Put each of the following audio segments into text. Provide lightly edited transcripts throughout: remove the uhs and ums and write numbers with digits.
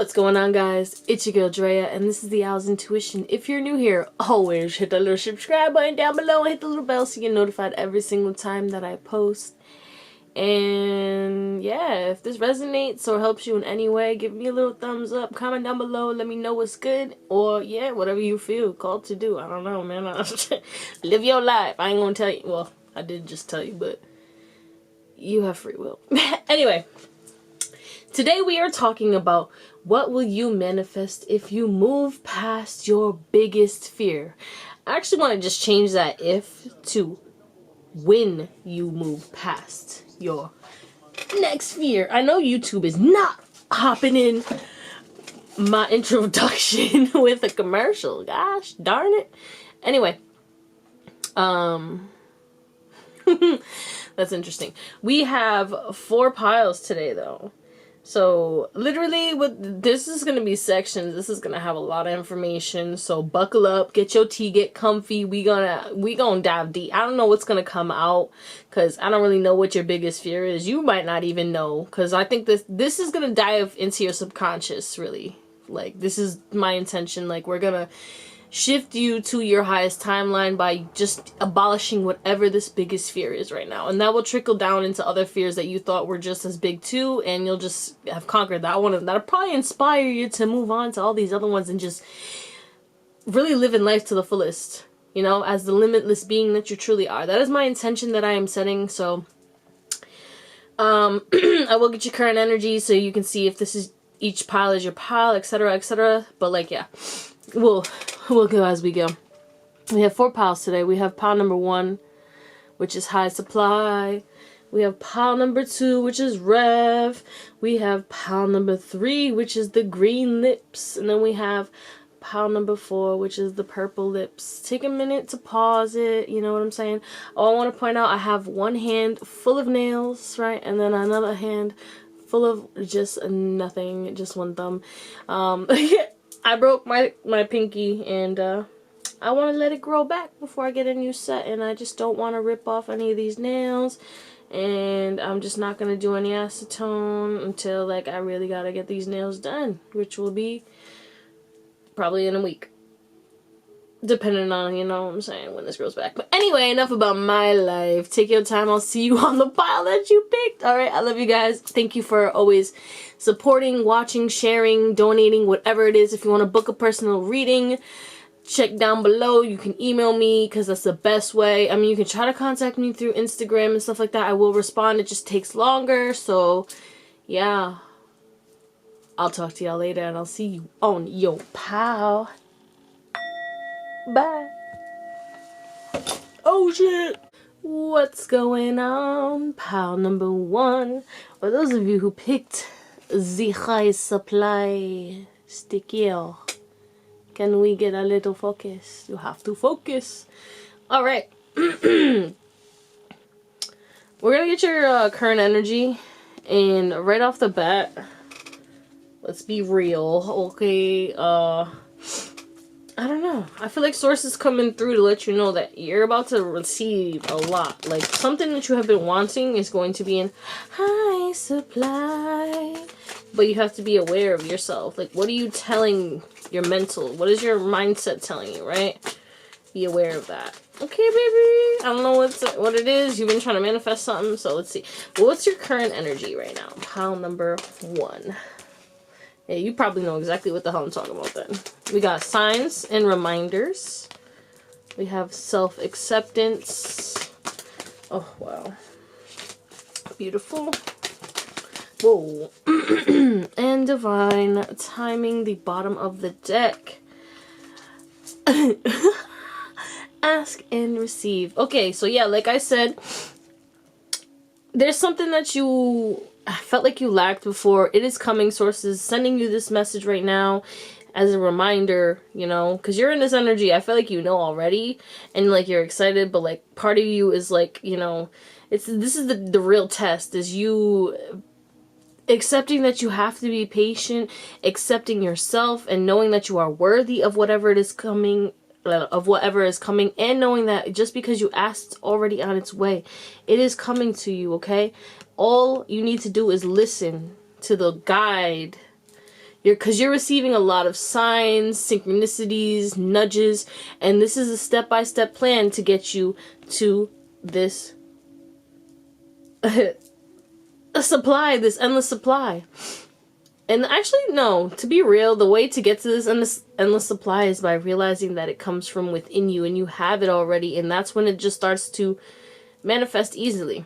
What's going on, guys? It's your girl Drea, and this is the Owl's Intuition. If you're new here, always hit that little subscribe button down below and hit the little bell so you get notified every single time that I post. And yeah, if this resonates or helps you in any way, give me a little thumbs up, comment down below, let me know what's good, or yeah, whatever you feel called to do. I don't know, man. Live your life. I ain't gonna tell you. Well, I did just tell you, but you have free will. Anyway, today we are talking about what will you manifest if you move past your biggest fear. I actually want to just change that if to when you move past your next fear. I know YouTube is not hopping in my introduction with a commercial. Gosh darn it. Anyway, that's interesting. We have 4 piles today though. So literally this is going to be sections. This is going to have a lot of information. So buckle up, get your tea, get comfy. We gonna dive deep. I don't know what's going to come out cuz I don't really know what your biggest fear is. You might not even know cuz I think this is going to dive into your subconscious really. Like this is my intention. Like we're going to shift you to your highest timeline by just abolishing whatever this biggest fear is right now. And that will trickle down into other fears that you thought were just as big too, and you'll just have conquered that one. That'll probably inspire you to move on to all these other ones and just really live in life to the fullest, you know, as the limitless being that you truly are. That is my intention that I am setting. So I will get your current energy so you can see if this is each pile is your pile, etc., etc. But like, yeah, we'll go as we go. We have 4 piles today. We have pile number 1, which is high supply. We have pile number 2, which is rev. We have pile number 3, which is the green lips. And then we have pile number 4, which is the purple lips. Take a minute to pause it, you know what I'm saying? Oh, I want to point out I have one hand full of nails, right? And then another hand full of just nothing, just one thumb. I broke my pinky, and I want to let it grow back before I get a new set, and I just don't want to rip off any of these nails, and I'm just not going to do any acetone until like I really got to get these nails done, which will be probably in a week, depending on, you know what I'm saying, when this grows back. But anyway, enough about my life. Take your time. I'll see you on the pile that you picked. Alright, I love you guys. Thank you for always supporting, watching, sharing, donating, whatever it is. If you want to book a personal reading, check down below. You can email me because that's the best way. I mean, you can try to contact me through Instagram and stuff like that. I will respond. It just takes longer. So, yeah. I'll talk to y'all later, and I'll see you on your pile. Bye. Oh shit. What's going on? Pile number 1. For those of you who picked the high supply sticker, can we get a little focus? You have to focus. Alright. We're gonna get your current energy, and right off the bat, let's be real, okay? I don't know. I feel like sources coming through to let you know that you're about to receive a lot. Like, something that you have been wanting is going to be in high supply. But you have to be aware of yourself. Like, what are you telling your mental? What is your mindset telling you, right? Be aware of that. Okay, baby. I don't know what it is. You've been trying to manifest something, so let's see. Well, what's your current energy right now? Pile number 1. Yeah, you probably know exactly what the hell I'm talking about then. We got signs and reminders. We have self-acceptance. Oh, wow. Beautiful. Whoa. And divine timing, the bottom of the deck. Ask and receive. Okay, so yeah, like I said, there's something that you felt like you lacked before. It is coming. Sources sending you this message right now as a reminder, you know, because you're in this energy. I feel like you know already, and like you're excited, but like part of you is like, you know, this is the real test, is you accepting that you have to be patient, accepting yourself, and knowing that you are worthy of whatever it is coming, and knowing that just because you asked, it's already on its way. It is coming to you, okay? All you need to do is listen to the guide because you're receiving a lot of signs, synchronicities, nudges, and this is a step-by-step plan to get you to this a supply, this endless supply. And actually, no, to be real, the way to get to this endless supply is by realizing that it comes from within you and you have it already, and that's when it just starts to manifest easily.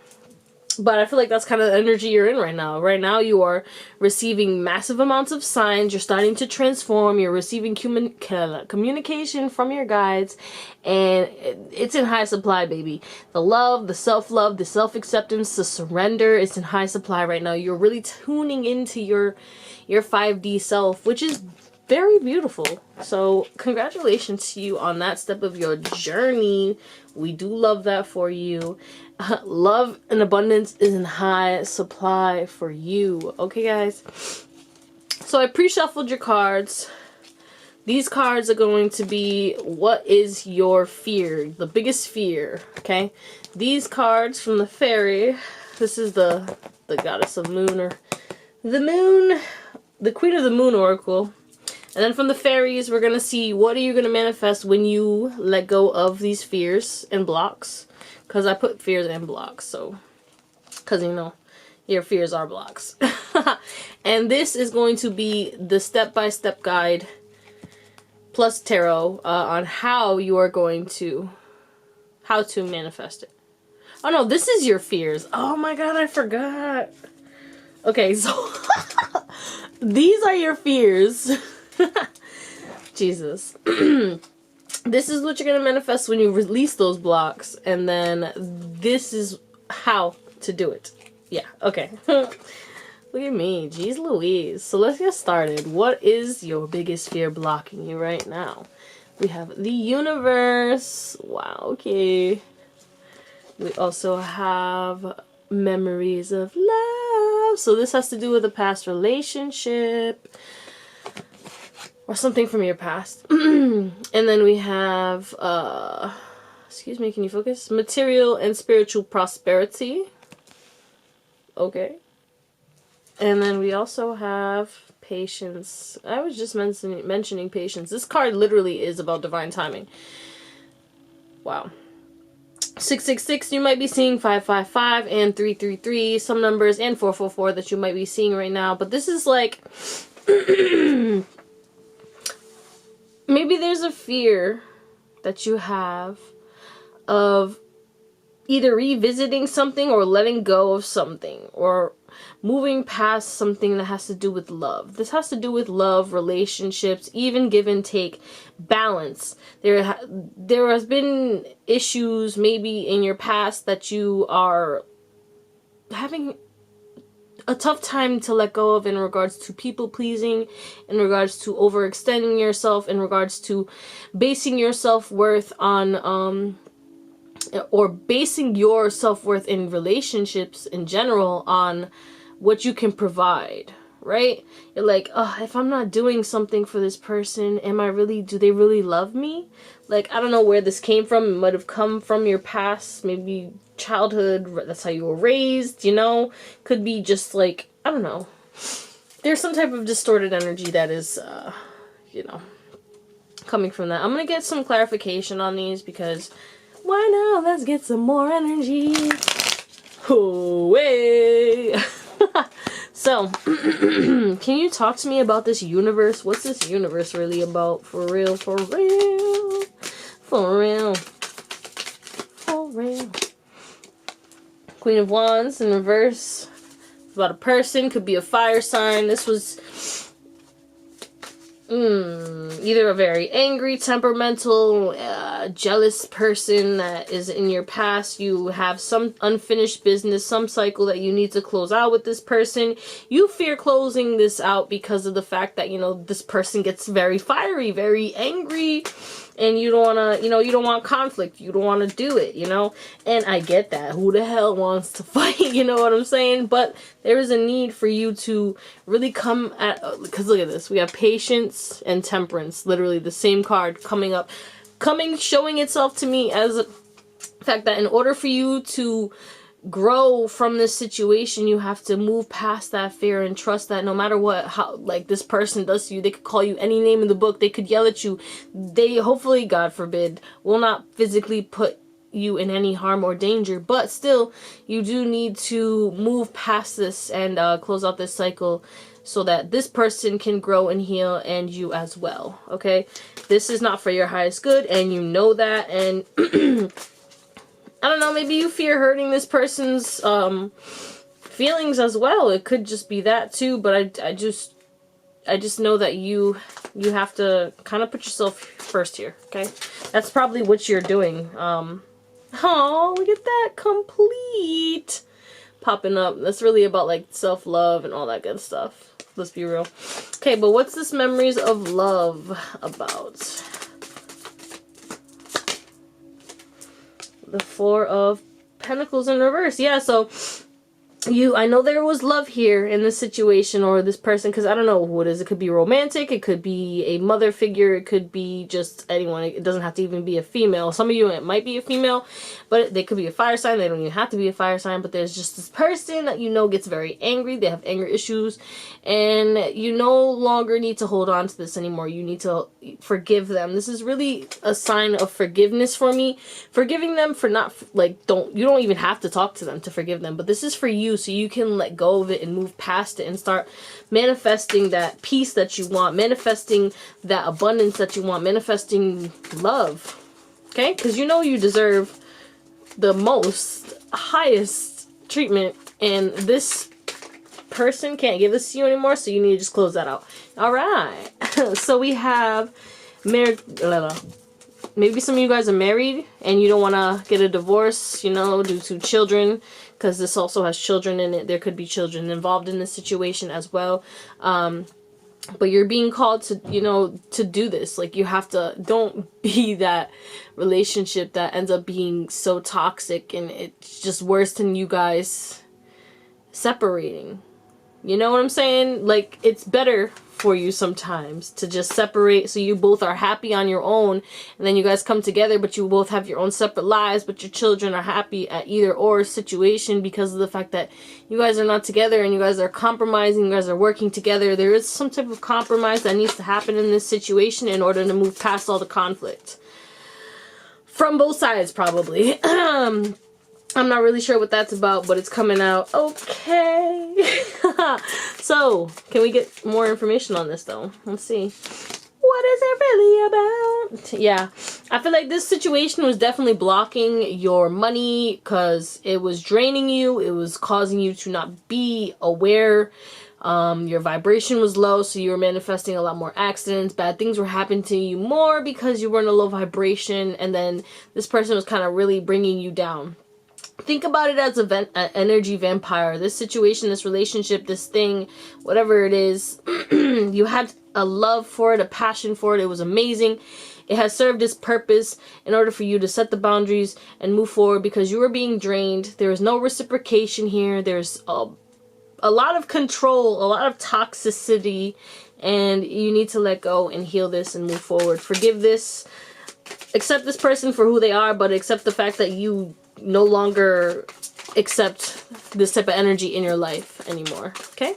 But I feel like that's kind of the energy you're in right now. Right now you are receiving massive amounts of signs. You're starting to transform. You're receiving communication from your guides. And it's in high supply, baby. The love, the self-love, the self-acceptance, the surrender, it's in high supply right now. You're really tuning into your 5D self, which is very beautiful. So congratulations to you on that step of your journey. We do love that for you. Love and abundance is in high supply for you. Okay, guys? So I pre-shuffled your cards. These cards are going to be, what is your fear? The biggest fear, okay? These cards from the fairy, this is the goddess of moon, or the moon, the queen of the moon oracle. And then from the fairies, we're going to see what are you going to manifest when you let go of these fears and blocks. Because I put fears and blocks, so, because you know, your fears are blocks. And this is going to be the step-by-step guide plus tarot on how you are going to, how to manifest it. Oh no, this is your fears. Oh my god, I forgot. Okay, so these are your fears. Jesus. This is what you're going to manifest when you release those blocks. And then this is how to do it. Yeah, okay. Look at me. Jeez Louise. So let's get started. What is your biggest fear blocking you right now? We have the universe. Wow, okay. We also have memories of love. So this has to do with a past relationship. Or something from your past. And then we have, excuse me, can you focus? Material and spiritual prosperity. Okay. And then we also have patience. I was just mentioning patience. This card literally is about divine timing. Wow. 666, you might be seeing 555 and 333, some numbers, and 444 that you might be seeing right now. But this is like... Maybe there's a fear that you have of either revisiting something or letting go of something or moving past something that has to do with love. This has to do with love, relationships, even give and take, balance. There has been issues maybe in your past that you are having a tough time to let go of in regards to people pleasing, in regards to overextending yourself, in regards to basing your self-worth on, or basing your self-worth in relationships in general on what you can provide, right? You're like, oh, if I'm not doing something for this person, do they really love me? Like, I don't know where this came from. It might have come from your past, maybe childhood, that's how you were raised, you know? Could be just like, I don't know. There's some type of distorted energy that is, you know, coming from that. I'm going to get some clarification on these because, why not? Let's get some more energy. Oh, way. So, can you talk to me about this universe? What's this universe really about? For real, for real, for real, for real. Queen of Wands in reverse. It's about a person, could be a fire sign. This was either a very angry, temperamental, jealous person that is in your past. You have some unfinished business, some cycle that you need to close out with this person. You fear closing this out because of the fact that, you know, this person gets very fiery, very angry, and you don't want to, you know, you don't want conflict. You don't want to do it, you know? And I get that. Who the hell wants to fight? You know what I'm saying? But there is a need for you to really come at, because look at this. We have patience and temperance. Literally the same card coming up. Showing itself to me as a fact that in order for you to grow from this situation, you have to move past that fear and trust that no matter what, how like this person does to you, they could call you any name in the book, they could yell at you, they hopefully, God forbid, will not physically put you in any harm or danger, but still you do need to move past this and close out this cycle so that this person can grow and heal, and you as well. Okay, this is not for your highest good, and you know that. And I don't know, maybe you fear hurting this person's feelings as well. It could just be that too, but I just know that you have to kind of put yourself first here. Okay, that's probably what you're doing. Oh, look at that, complete popping up. That's really about like self-love and all that good stuff. Let's be real. Okay, but what's this memories of love about? The Four of Pentacles in reverse. Yeah, so I know there was love here in this situation or this person, because I don't know who it is. It could be romantic, it could be a mother figure, it could be just anyone. It doesn't have to even be a female. Some of you, it might be a female, but they could be a fire sign. They don't even have to be a fire sign, but there's just this person that you know gets very angry. They have anger issues, and you no longer need to hold on to this anymore. You need to forgive them. This is really a sign of forgiveness for me. Forgiving them for not, like, you don't even have to talk to them to forgive them, but this is for you, so you can let go of it and move past it and start manifesting that peace that you want, manifesting that abundance that you want, manifesting love. Okay, because you know you deserve the most highest treatment, and this person can't give this to you anymore, so you need to just close that out. All right. So we have married. Maybe some of you guys are married and you don't want to get a divorce, you know, due to children, because this also has children in it. There could be children involved in this situation as well. But you're being called to, you know, to do this. Like, you have to, don't be that relationship that ends up being so toxic and it's just worse than you guys separating. You know what I'm saying? Like, it's better for you sometimes to just separate so you both are happy on your own, and then you guys come together, but you both have your own separate lives, but your children are happy at either or situation because of the fact that you guys are not together and you guys are compromising, you guys are working together. There is some type of compromise that needs to happen in this situation in order to move past all the conflict. From both sides, probably. I'm not really sure what that's about, but it's coming out. Okay. So, can we get more information on this, though? Let's see. What is it really about? Yeah. I feel like this situation was definitely blocking your money because it was draining you. It was causing you to not be aware. Your vibration was low, so you were manifesting a lot more accidents. Bad things were happening to you more because you were in a low vibration, and then this person was kind of really bringing you down. Think about it as an energy vampire. This situation, this relationship, this thing, whatever it is, you had a love for it, a passion for it. It was amazing. It has served its purpose in order for you to set the boundaries and move forward because you were being drained. There is no reciprocation here. There's a lot of control, a lot of toxicity, and you need to let go and heal this and move forward. Forgive this. Accept this person for who they are, but accept the fact that you no longer accept this type of energy in your life anymore. Okay?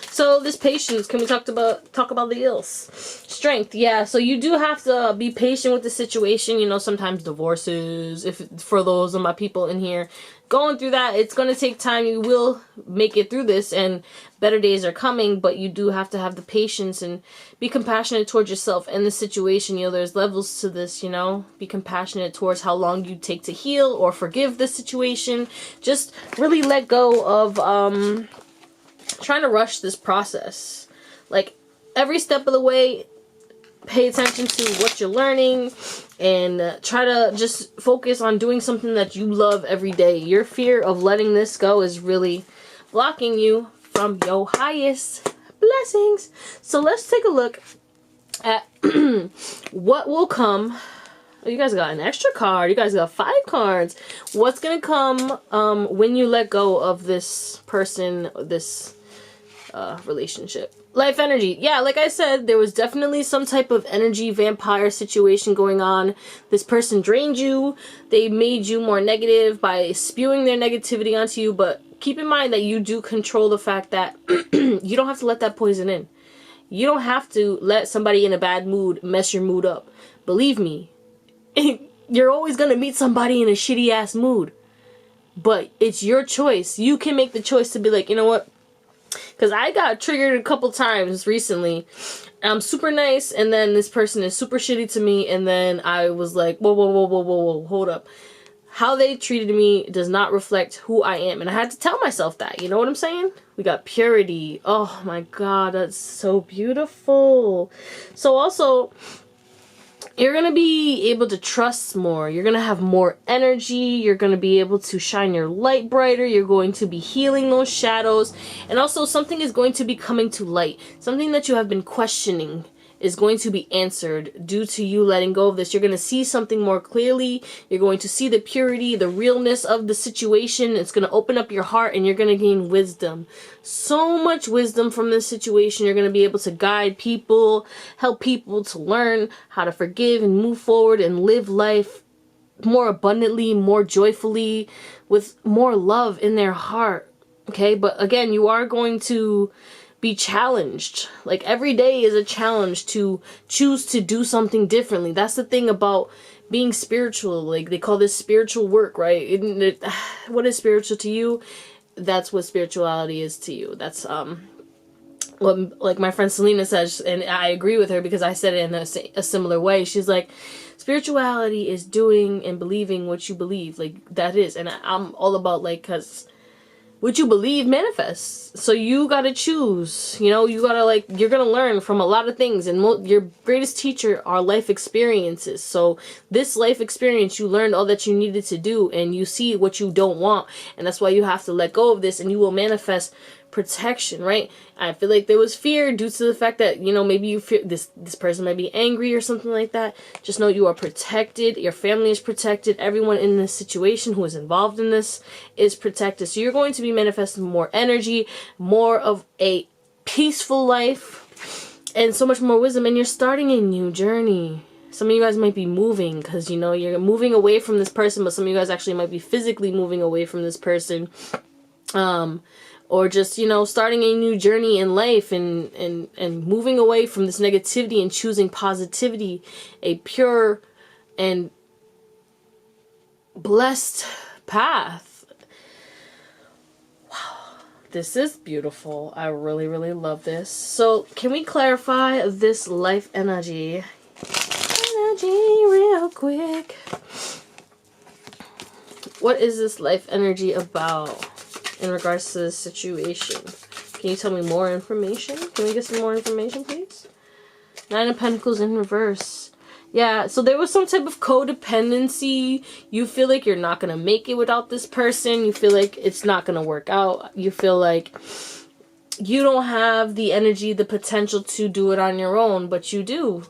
So this patience, can we talk about the ills? Strength, yeah. So you do have to be patient with the situation. You know, sometimes divorces, for those of my people in here going through that, it's going to take time. You will make it through this and better days are coming, but you do have to have the patience and be compassionate towards yourself in the situation. You know, there's levels to this, you know. Be compassionate towards how long you take to heal or forgive the situation. Just really let go of trying to rush this process. Like, every step of the way, pay attention to what you're learning and try to just focus on doing something that you love every day. Your fear of letting this go is really blocking you from your highest blessings. So let's take a look at what will come. Oh, you guys got an extra card. You guys got 5 cards. What's gonna come when you let go of this person, this relationship. Life energy. Yeah, like I said, there was definitely some type of energy vampire situation going on. This person drained you. They made you more negative by spewing their negativity onto you. But keep in mind that you do control the fact that you don't have to let that poison in. You don't have to let somebody in a bad mood mess your mood up. Believe me, you're always going to meet somebody in a shitty ass mood. But it's your choice. You can make the choice to be like, you know what? Because I got triggered a couple times recently. I'm super nice, and then this person is super shitty to me, and then I was like, whoa, whoa, whoa, whoa, whoa, whoa, hold up. How they treated me does not reflect who I am. And I had to tell myself that. You know what I'm saying? We got purity. Oh my God, that's so beautiful. So also, you're going to be able to trust more. You're going to have more energy. You're going to be able to shine your light brighter. You're going to be healing those shadows. And also something is going to be coming to light. Something that you have been questioning is going to be answered due to you letting go of this. You're going to see something more clearly. You're going to see the purity, the realness of the situation. It's going to open up your heart and you're going to gain wisdom. So much wisdom from this situation. You're going to be able to guide people, help people to learn how to forgive and move forward and live life more abundantly, more joyfully, with more love in their heart. Okay, but again, you are going to be challenged. Like every day is a challenge to choose to do something differently. That's the thing about being spiritual. Like they call this spiritual work, right? What is spiritual to you? That's what spirituality is to you. That's what, like my friend Selena says, and I agree with her because I said it in a similar way. She's like, spirituality is doing and believing what you believe. Like that is, and I'm all about like, cause what you believe manifests. So you gotta choose, you know, you gotta like, you're gonna learn from a lot of things, and your greatest teacher are life experiences. So this life experience, you learned all that you needed to do, and you see what you don't want, and that's why you have to let go of this, and you will manifest protection, right? I feel like there was fear due to the fact that, you know, maybe you fear this person might be angry or something like that. Just know you are protected. Your family is protected. Everyone in this situation who is involved in this is protected. So you're going to be manifesting more energy, more of a peaceful life, and so much more wisdom. And you're starting a new journey. Some of you guys might be moving because, you know, you're moving away from this person, but some of you guys actually might be physically moving away from this person. Or just, you know, starting a new journey in life and moving away from this negativity and choosing positivity, a pure and blessed path. Wow, this is beautiful. I really, really love this. So can we clarify this life energy? Real quick. What is this life energy about in regards to this situation? Can you tell me more information? Can we get some more information, please? 9 of Pentacles in reverse. Yeah, so there was some type of codependency. You feel like you're not going to make it without this person. You feel like it's not going to work out. You feel like you don't have the energy, the potential to do it on your own, but you do.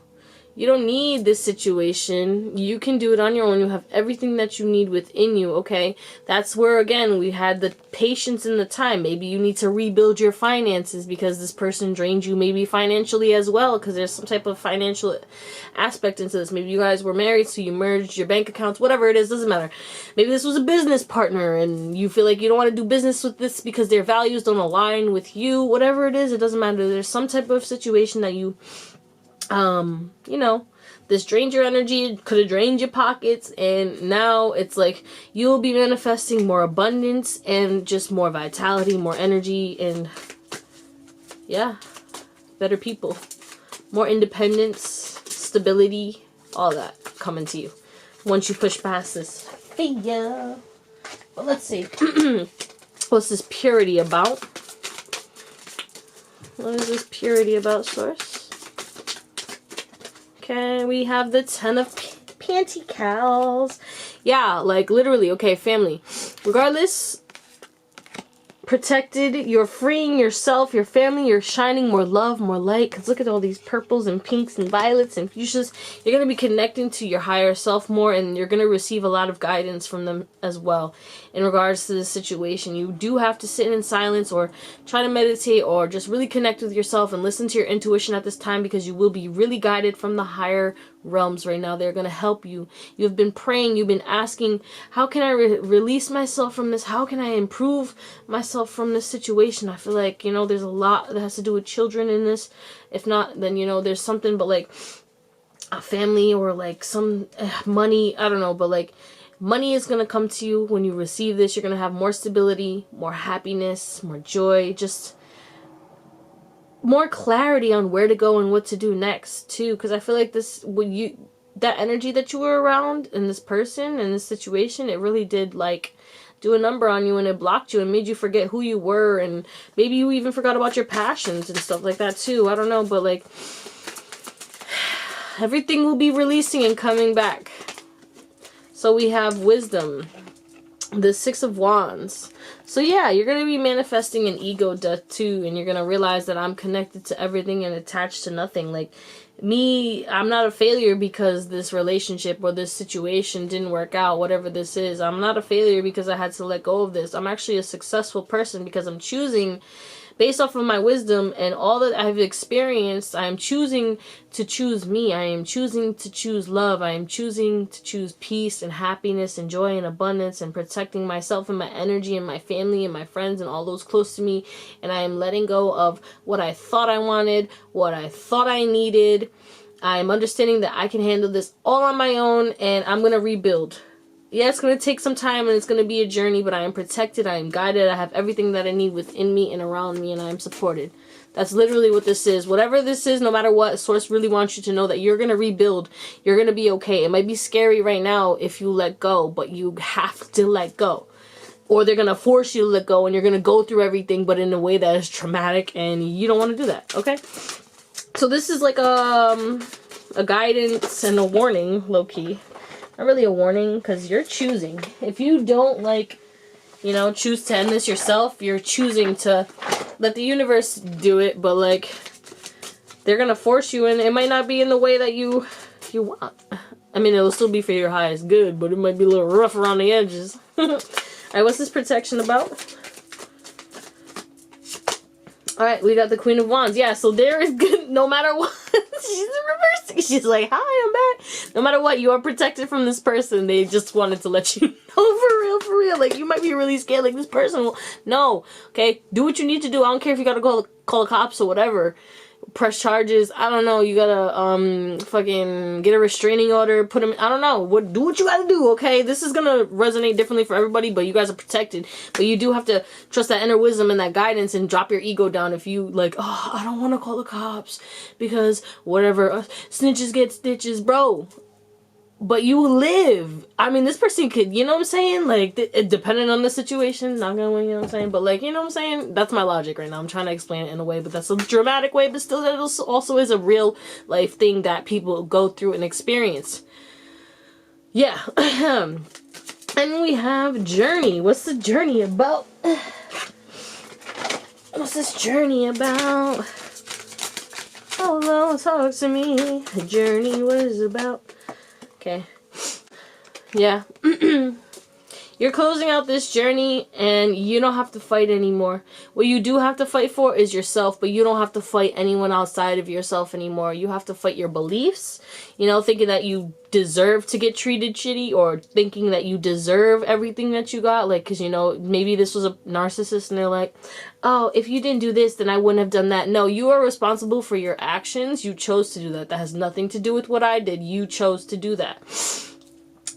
You don't need this situation. You can do it on your own. You have everything that you need within you, okay? That's where, again, we had the patience and the time. Maybe you need to rebuild your finances because this person drained you maybe financially as well, because there's some type of financial aspect into this. Maybe you guys were married, so you merged your bank accounts, whatever it is, doesn't matter. Maybe this was a business partner and you feel like you don't want to do business with this because their values don't align with you. Whatever it is, it doesn't matter. There's some type of situation that you you know, this drained your energy, could have drained your pockets, and now it's like you'll be manifesting more abundance and just more vitality, more energy, and yeah, better people, more independence, stability, all that coming to you once you push past this. Hey, yeah. Well, let's see. What's this purity about? What is this purity about, Source? Okay, we have the 10 of Pentacles. Yeah, like literally, okay, family. Regardless protected. You're freeing yourself, your family. You're shining more love, more light. Because look at all these purples and pinks and violets and fuchsias. You're going to be connecting to your higher self more, and you're going to receive a lot of guidance from them as well in regards to this situation. You do have to sit in silence or try to meditate or just really connect with yourself and listen to your intuition at this time, because you will be really guided from the higher realms right now. They're going to help you. You've been praying, you've been asking, how can I release myself from this? How can I improve myself from this situation? I feel like, you know, there's a lot that has to do with children in this. If not, then, you know, there's something, but like a family or like some money, I don't know, but like money is going to come to you when you receive this. You're going to have more stability, more happiness, more joy, just more clarity on where to go and what to do next too. Because I feel like this, when you, that energy that you were around in this person, in this situation, it really did like do a number on you, and it blocked you and made you forget who you were, and maybe you even forgot about your passions and stuff like that too. I don't know, but like everything will be releasing and coming back. So we have wisdom, the 6 of Wands. So yeah, you're going to be manifesting an ego death too, and you're going to realize that I'm connected to everything and attached to nothing. Like me, I'm not a failure because this relationship or this situation didn't work out, whatever this is. I'm not a failure because I had to let go of this. I'm actually a successful person because I'm choosing, based off of my wisdom and all that I've experienced, I am choosing to choose me. I am choosing to choose love. I am choosing to choose peace and happiness and joy and abundance, and protecting myself and my energy and my family and my friends and all those close to me. And I am letting go of what I thought I wanted, what I thought I needed. I am understanding that I can handle this all on my own, and I'm going to rebuild. Yeah, it's going to take some time and it's going to be a journey, but I am protected, I am guided, I have everything that I need within me and around me, and I am supported. That's literally what this is. Whatever this is, no matter what, Source really wants you to know that you're going to rebuild. You're going to be okay. It might be scary right now if you let go, but you have to let go. Or they're going to force you to let go, and you're going to go through everything, but in a way that is traumatic, and you don't want to do that, okay? So this is like a guidance and a warning, low-key. Not really a warning, because you're choosing. If you don't, like, you know, choose to end this yourself, you're choosing to let the universe do it, but, like, they're going to force you, and it might not be in the way that you want. I mean, it'll still be for your highest good, but it might be a little rough around the edges. Alright, what's this protection about? Alright, we got the Queen of Wands. Yeah, so there is good no matter what. She's reversing. She's like, hi, I'm back. No matter what, you are protected from this person. They just wanted to let you know for real. Like, you might be really scared. Like, this person will... No, okay? Do what you need to do. I don't care if you gotta call the cops or whatever. Press charges. I don't know. You gotta, fucking get a restraining order. Put them... I don't know. Do what you gotta do, okay? This is gonna resonate differently for everybody, but you guys are protected. But you do have to trust that inner wisdom and that guidance and drop your ego down if you, like, oh, I don't want to call the cops because whatever. Snitches get stitches, bro. But you will live. I mean, this person could, you know what I'm saying? Like, depending on the situation, not gonna win, you know what I'm saying? But, like, you know what I'm saying? That's my logic right now. I'm trying to explain it in a way, but that's a dramatic way, but still, that also is a real life thing that people go through and experience. Yeah. And we have journey. What's the journey about? What's this journey about? Oh, talk to me. The journey, what is it about? Okay. Yeah. You're closing out this journey and you don't have to fight anymore. What you do have to fight for is yourself, but you don't have to fight anyone outside of yourself anymore. You have to fight your beliefs, you know, thinking that you deserve to get treated shitty, or thinking that you deserve everything that you got. Like, because, you know, maybe this was a narcissist and they're like, oh, if you didn't do this, then I wouldn't have done that. No, you are responsible for your actions. You chose to do that. That has nothing to do with what I did. You chose to do that.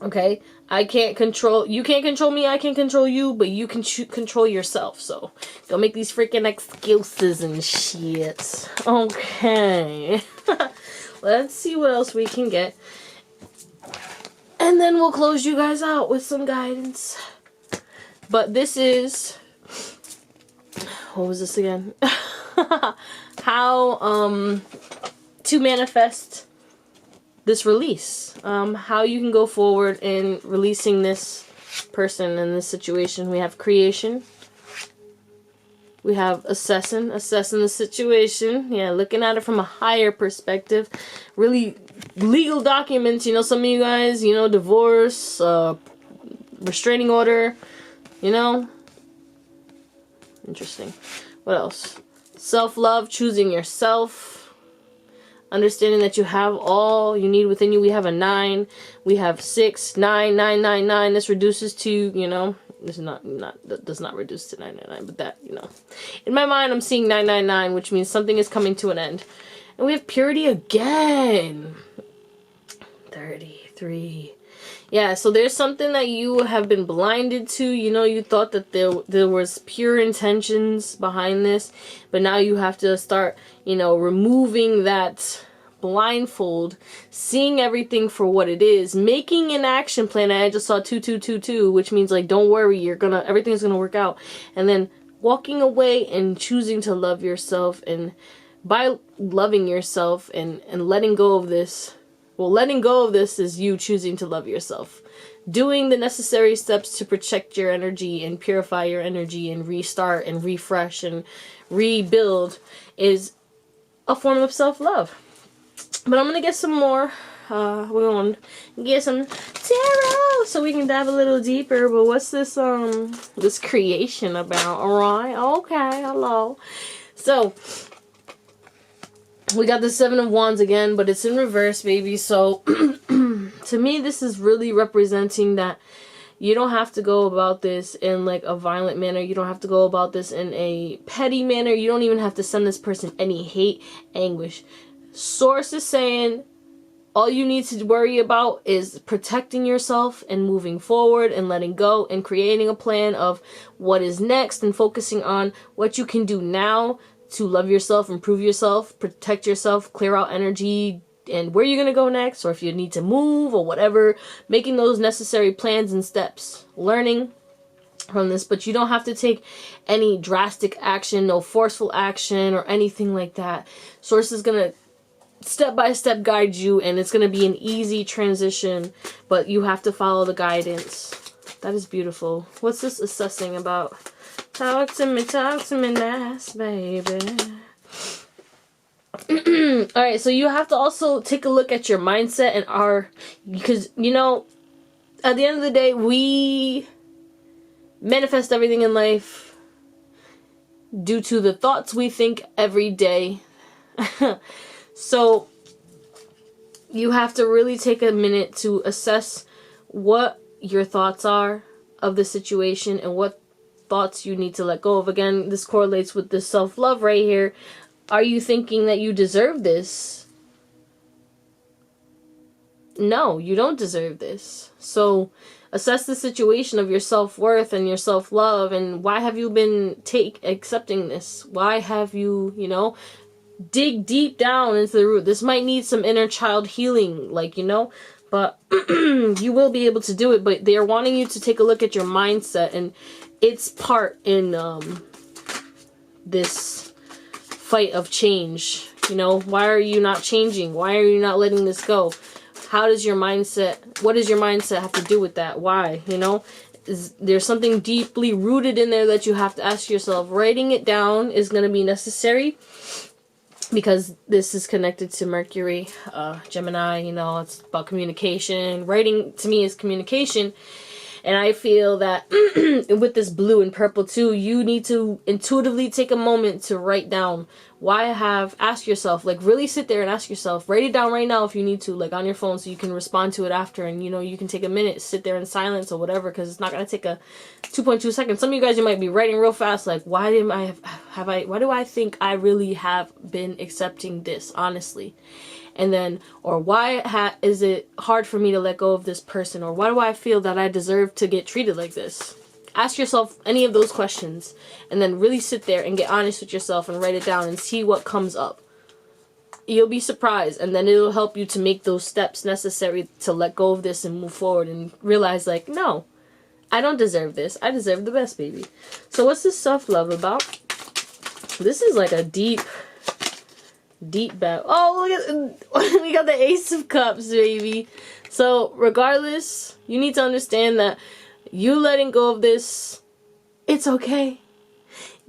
Okay? You can't control me, I can't control you, but you can control yourself. So don't make these freaking excuses and shit. Okay. Let's see what else we can get. And then we'll close you guys out with some guidance. But this is... What was this again? How to manifest this release. How you can go forward in releasing this person in this situation. We have creation, We have assessing the situation. Yeah, looking at it from a higher perspective. Really, legal documents, you know, some of you guys, you know, divorce, restraining order, you know. Interesting. What else? Self-love, choosing yourself. Understanding that you have all you need within you. We have a 9. We have 6, 9, 9, 9, 9. This reduces to, you know, this is that does not reduce to 999, but that, you know. In my mind, I'm seeing 999, which means something is coming to an end. And we have purity again. 33. Yeah, so there's something that you have been blinded to. You know, you thought that there was pure intentions behind this, but now you have to start, you know, removing that blindfold, seeing everything for what it is, making an action plan. I just saw 2222, which means like, don't worry, everything's gonna work out. And then walking away and choosing to love yourself, and by loving yourself and letting go of this. Well, letting go of this is you choosing to love yourself. Doing the necessary steps to protect your energy and purify your energy and restart and refresh and rebuild is a form of self-love. But I'm going to get some more. We're going to get some tarot so we can dive a little deeper. But what's this this creation about? Alright, okay, hello. So we got the 7 of Wands again, but it's in reverse, baby. So, to me, this is really representing that you don't have to go about this in, like, a violent manner. You don't have to go about this in a petty manner. You don't even have to send this person any hate, anguish. Source is saying all you need to worry about is protecting yourself and moving forward and letting go and creating a plan of what is next and focusing on what you can do now to love yourself, improve yourself, protect yourself, clear out energy, and where you're going to go next, or if you need to move or whatever, making those necessary plans and steps, learning from this. But you don't have to take any drastic action, no forceful action or anything like that. Source is going to step by step guide you, and it's going to be an easy transition, but you have to follow the guidance. That is beautiful. What's this assessing about? Talk to me nice, baby. Alright, so you have to also take a look at your mindset and because, you know, at the end of the day, we manifest everything in life due to the thoughts we think every day. So, you have to really take a minute to assess what your thoughts are of the situation and what thoughts you need to let go of. Again, this correlates with this self-love right here. Are you thinking that you deserve this? No, you don't deserve this. So assess the situation of your self-worth and your self-love, and why have you been accepting this? Why have you, you know, dig deep down into the root. This might need some inner child healing, like, you know, but you will be able to do it. But they're wanting you to take a look at your mindset and its part in this fight of change. You know, why are you not changing? Why are you not letting this go? How does your mindset, what does your mindset have to do with that? Why? You know, there's something deeply rooted in there that you have to ask yourself. Writing it down is going to be necessary, because this is connected to Mercury, Gemini, you know, it's about communication. Writing, to me, is communication. And I feel that with this blue and purple too, you need to intuitively take a moment to write down ask yourself, like, really sit there and ask yourself, write it down right now if you need to, like on your phone, so you can respond to it after. And, you know, you can take a minute, sit there in silence or whatever, because it's not going to take a 2.2 seconds. Some of you guys, you might be writing real fast, like, why do I think I really have been accepting this, honestly? And then, or why is it hard for me to let go of this person? Or why do I feel that I deserve to get treated like this? Ask yourself any of those questions, and then really sit there and get honest with yourself and write it down and see what comes up. You'll be surprised, and then it'll help you to make those steps necessary to let go of this and move forward and realize, like, no, I don't deserve this. I deserve the best, baby. So what's this self-love about? This is like a deep battle. Oh, look at, we got the Ace of Cups, baby. So regardless, you need to understand that you letting go of this, it's okay.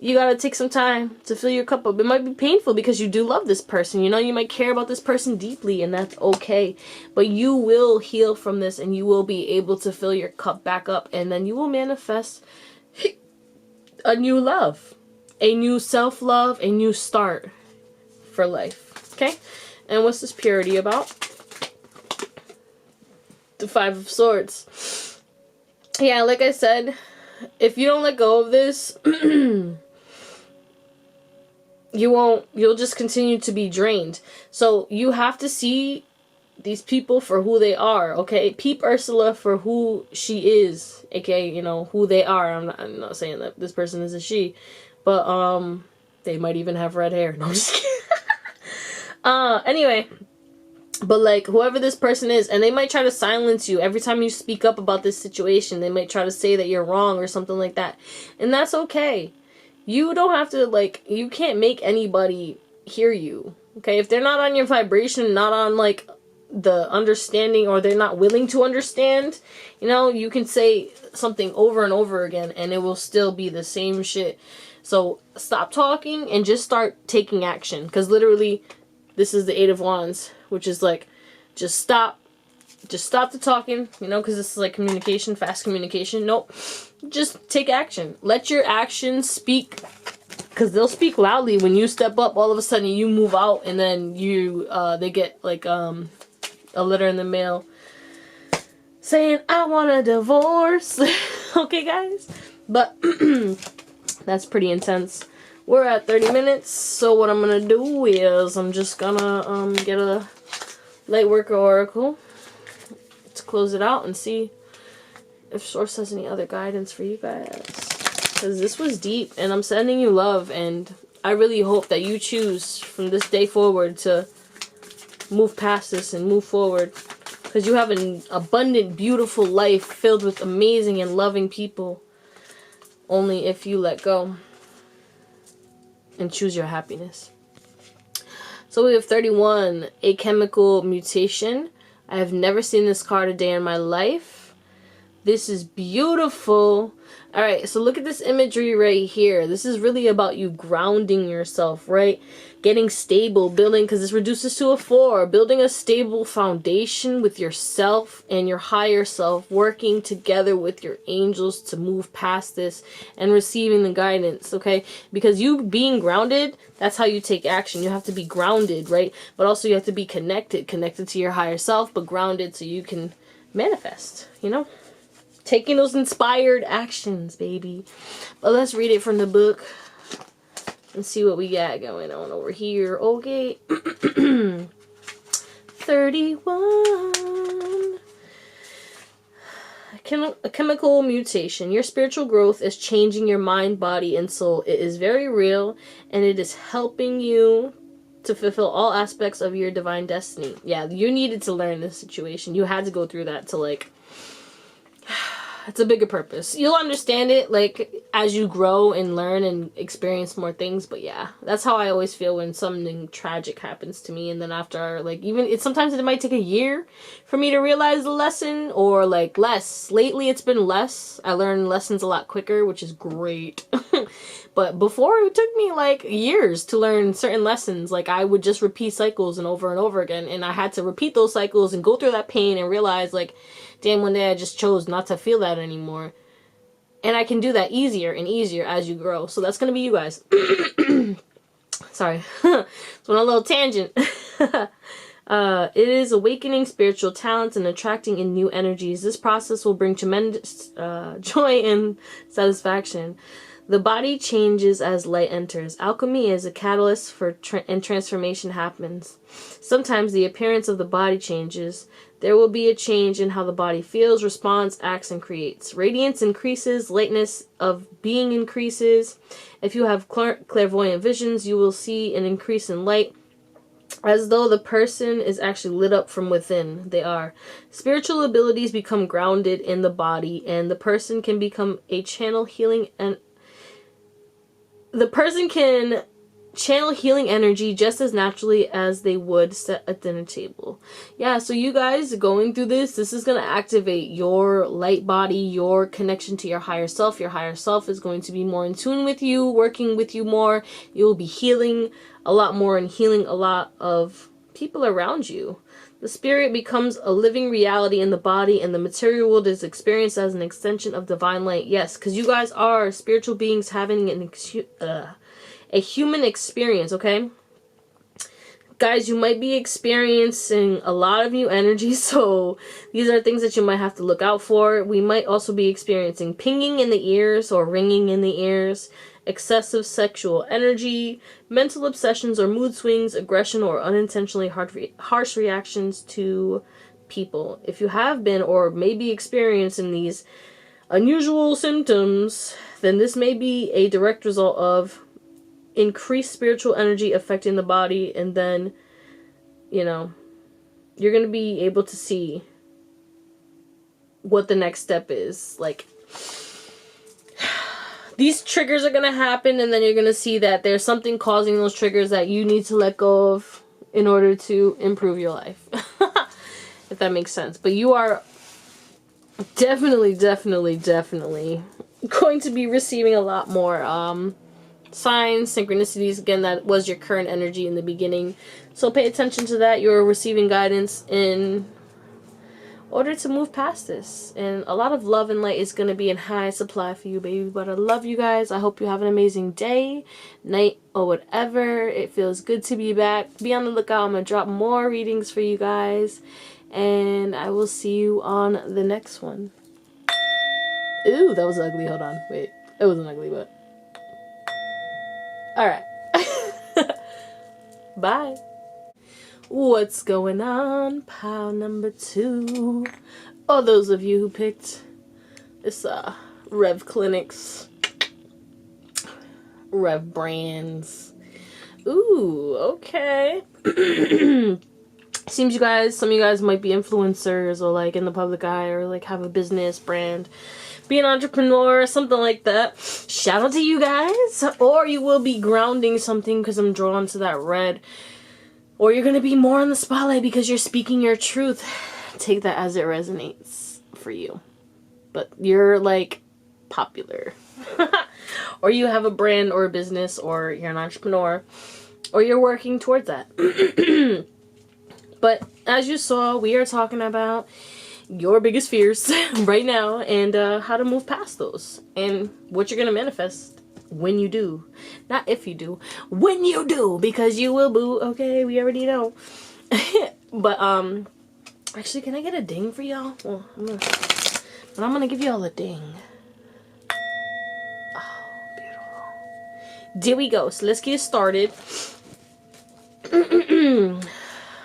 you gotta take some time to fill your cup up. It might be painful because you do love this person. You know, you might care about this person deeply, and that's okay. But you will heal from this, and you will be able to fill your cup back up, and then you will manifest a new love, a new self-love, a new start for life. Okay? And what's this purity about? The Five of Swords. Yeah, like I said, if you don't let go of this, you'll just continue to be drained. So you have to see these people for who they are, okay? Peep Ursula for who she is, aka, you know, who they are. I'm not saying that this person is a she, but they might even have red hair. No, I'm just kidding. Anyway, but like, whoever this person is, and they might try to silence you every time you speak up about this situation. They might try to say that you're wrong or something like that, and that's okay. You don't have to, like, you can't make anybody hear you, okay? If they're not on your vibration, not on, like, the understanding, or they're not willing to understand, you know, you can say something over and over again and it will still be the same shit. So stop talking and just start taking action, because literally this is the Eight of Wands, which is like, just stop the talking, you know, because this is like communication, fast communication. Nope, just take action. Let your actions speak, because they'll speak loudly. When you step up, all of a sudden you move out, and then you they get like a letter in the mail saying, I want a divorce. Okay, guys? But that's pretty intense. We're at 30 minutes, so what I'm gonna do is I'm just gonna get a light worker oracle to close it out and see if Source has any other guidance for you guys. Because this was deep, and I'm sending you love, and I really hope that you choose from this day forward to move past this and move forward, because you have an abundant, beautiful life filled with amazing and loving people, only if you let go and choose your happiness. So we have 31, a chemical mutation. I have never seen this card a day in my life. This is beautiful. Alright, so look at this imagery right here. This is really about you grounding yourself, right? Getting stable, building, because this reduces to a 4. Building a stable foundation with yourself and your higher self, working together with your angels to move past this and receiving the guidance, okay? Because you being grounded, that's how you take action. You have to be grounded, right? But also you have to be connected to your higher self, but grounded so you can manifest, you know? Taking those inspired actions, baby. But let's read it from the book and see what we got going on over here. Okay. 31. A chemical mutation. Your spiritual growth is changing your mind, body, and soul. It is very real, and it is helping you to fulfill all aspects of your divine destiny. Yeah, you needed to learn this situation. You had to go through that to, like, it's a bigger purpose. You'll understand it, like, as you grow and learn and experience more things. But yeah, that's how I always feel when something tragic happens to me. And then after, like, even sometimes it might take a year for me to realize the lesson, or like less. Lately it's been less. I learn lessons a lot quicker, which is great. But before, it took me like years to learn certain lessons. Like, I would just repeat cycles and over again, and I had to repeat those cycles and go through that pain and realize, like, damn, one day I just chose not to feel that anymore. And I can do that easier and easier as you grow. So that's going to be you guys. Sorry. It's on a little tangent. It is awakening spiritual talents and attracting in new energies. This process will bring tremendous joy and satisfaction. The body changes as light enters. Alchemy is a catalyst for and transformation happens. Sometimes the appearance of the body changes. There will be a change in how the body feels, responds, acts, and creates. Radiance increases, lightness of being increases. If you have clairvoyant visions, you will see an increase in light, as though the person is actually lit up from within. They are. Spiritual abilities become grounded in the body, and the person can become a channel healing, and the person can channel healing energy just as naturally as they would sit at dinner table. Yeah, so you guys going through this is going to activate your light body, your connection to your higher self. Your higher self is going to be more in tune with you, working with you more. You'll be healing a lot more and healing a lot of people around you. The spirit becomes a living reality in the body, and the material world is experienced as an extension of divine light. Yes, because you guys are spiritual beings having a human experience, okay? Guys, you might be experiencing a lot of new energy, so these are things that you might have to look out for. We might also be experiencing pinging in the ears or ringing in the ears, excessive sexual energy, mental obsessions or mood swings, aggression, or unintentionally harsh reactions to people. If you have been or may be experiencing these unusual symptoms, then this may be a direct result of increased spiritual energy affecting the body, and then, you know, you're going to be able to see what the next step is. Like, these triggers are going to happen, and then you're going to see that there's something causing those triggers that you need to let go of in order to improve your life. If that makes sense. But you are definitely going to be receiving a lot more signs, synchronicities. Again, that was your current energy in the beginning, so pay attention to that. You're receiving guidance in order to move past this, and a lot of love and light is going to be in high supply for you, baby. But I love you guys. I hope you have an amazing day, night, or whatever. It feels good to be back. Be on the lookout. I'm going to drop more readings for you guys, and I will see you on the next one. Ooh, that was ugly. Hold on, wait, it wasn't ugly, but alright. Bye. What's going on, pile number 2? Oh, those of you who picked this Rev Clinics, Rev Brands. Ooh, okay. Seems you guys, some of you guys might be influencers or like in the public eye, or like have a business brand, be an entrepreneur, something like that. Shout out to you guys. Or you will be grounding something, because I'm drawn to that red. Or you're going to be more in the spotlight because you're speaking your truth. Take that as it resonates for you. But you're like popular. Or you have a brand or a business, or you're an entrepreneur, or you're working towards that. But as you saw, we are talking about your biggest fears right now, and how to move past those, and what you're going to manifest when you do. Not if you do, when you do, because you will, boo. Okay, we already know. But actually, can I get a ding for y'all? Well, I'm gonna give y'all a ding. Oh, beautiful. There we go. So let's get started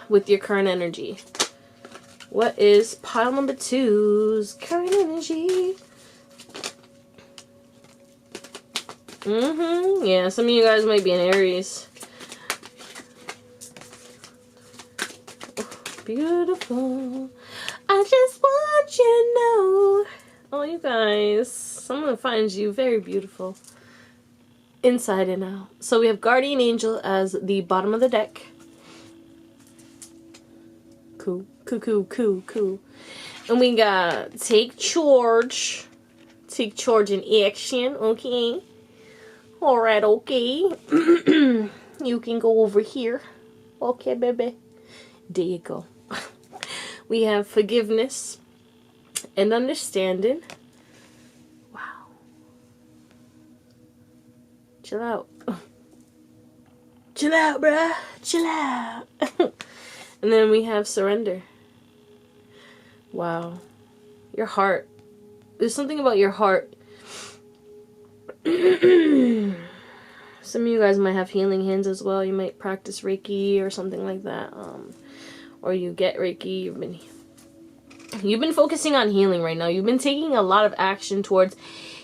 with your current energy. What is pile number 2's current energy? Yeah, some of you guys might be in Aries. Beautiful. I just want you to know. Oh, you guys. Someone finds you very beautiful, inside and out. So we have Guardian Angel as the bottom of the deck. Cool. Cool. And we got Take Charge. Take charge in action. Okay. Alright, okay. You can go over here. Okay, baby. There you go. We have Forgiveness and Understanding. Wow. Chill out. Chill out, bruh. Chill out. And then we have Surrender. Wow. Your heart. There's something about your heart. Some of you guys might have healing hands as well. You might practice Reiki or something like that. Or you get Reiki. You've been focusing on healing right now. You've been taking a lot of action towards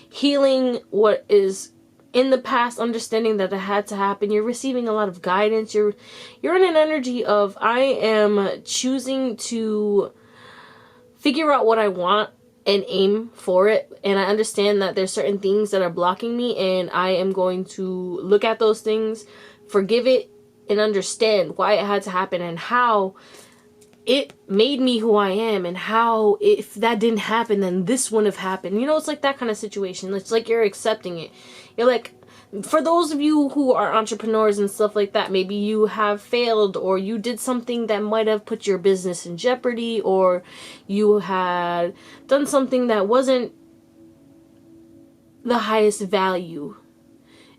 healing what is in the past, understanding that it had to happen. You're receiving a lot of guidance. You're in an energy of, I am choosing to figure out what I want and aim for it, and I understand that there's certain things that are blocking me, and I am going to look at those things, forgive it and understand why it had to happen and how it made me who I am, and how if that didn't happen, then this wouldn't have happened. You know, it's like that kind of situation. It's like you're accepting it. You're like, for those of you who are entrepreneurs and stuff like that, maybe you have failed, or you did something that might have put your business in jeopardy, or you had done something that wasn't the highest value.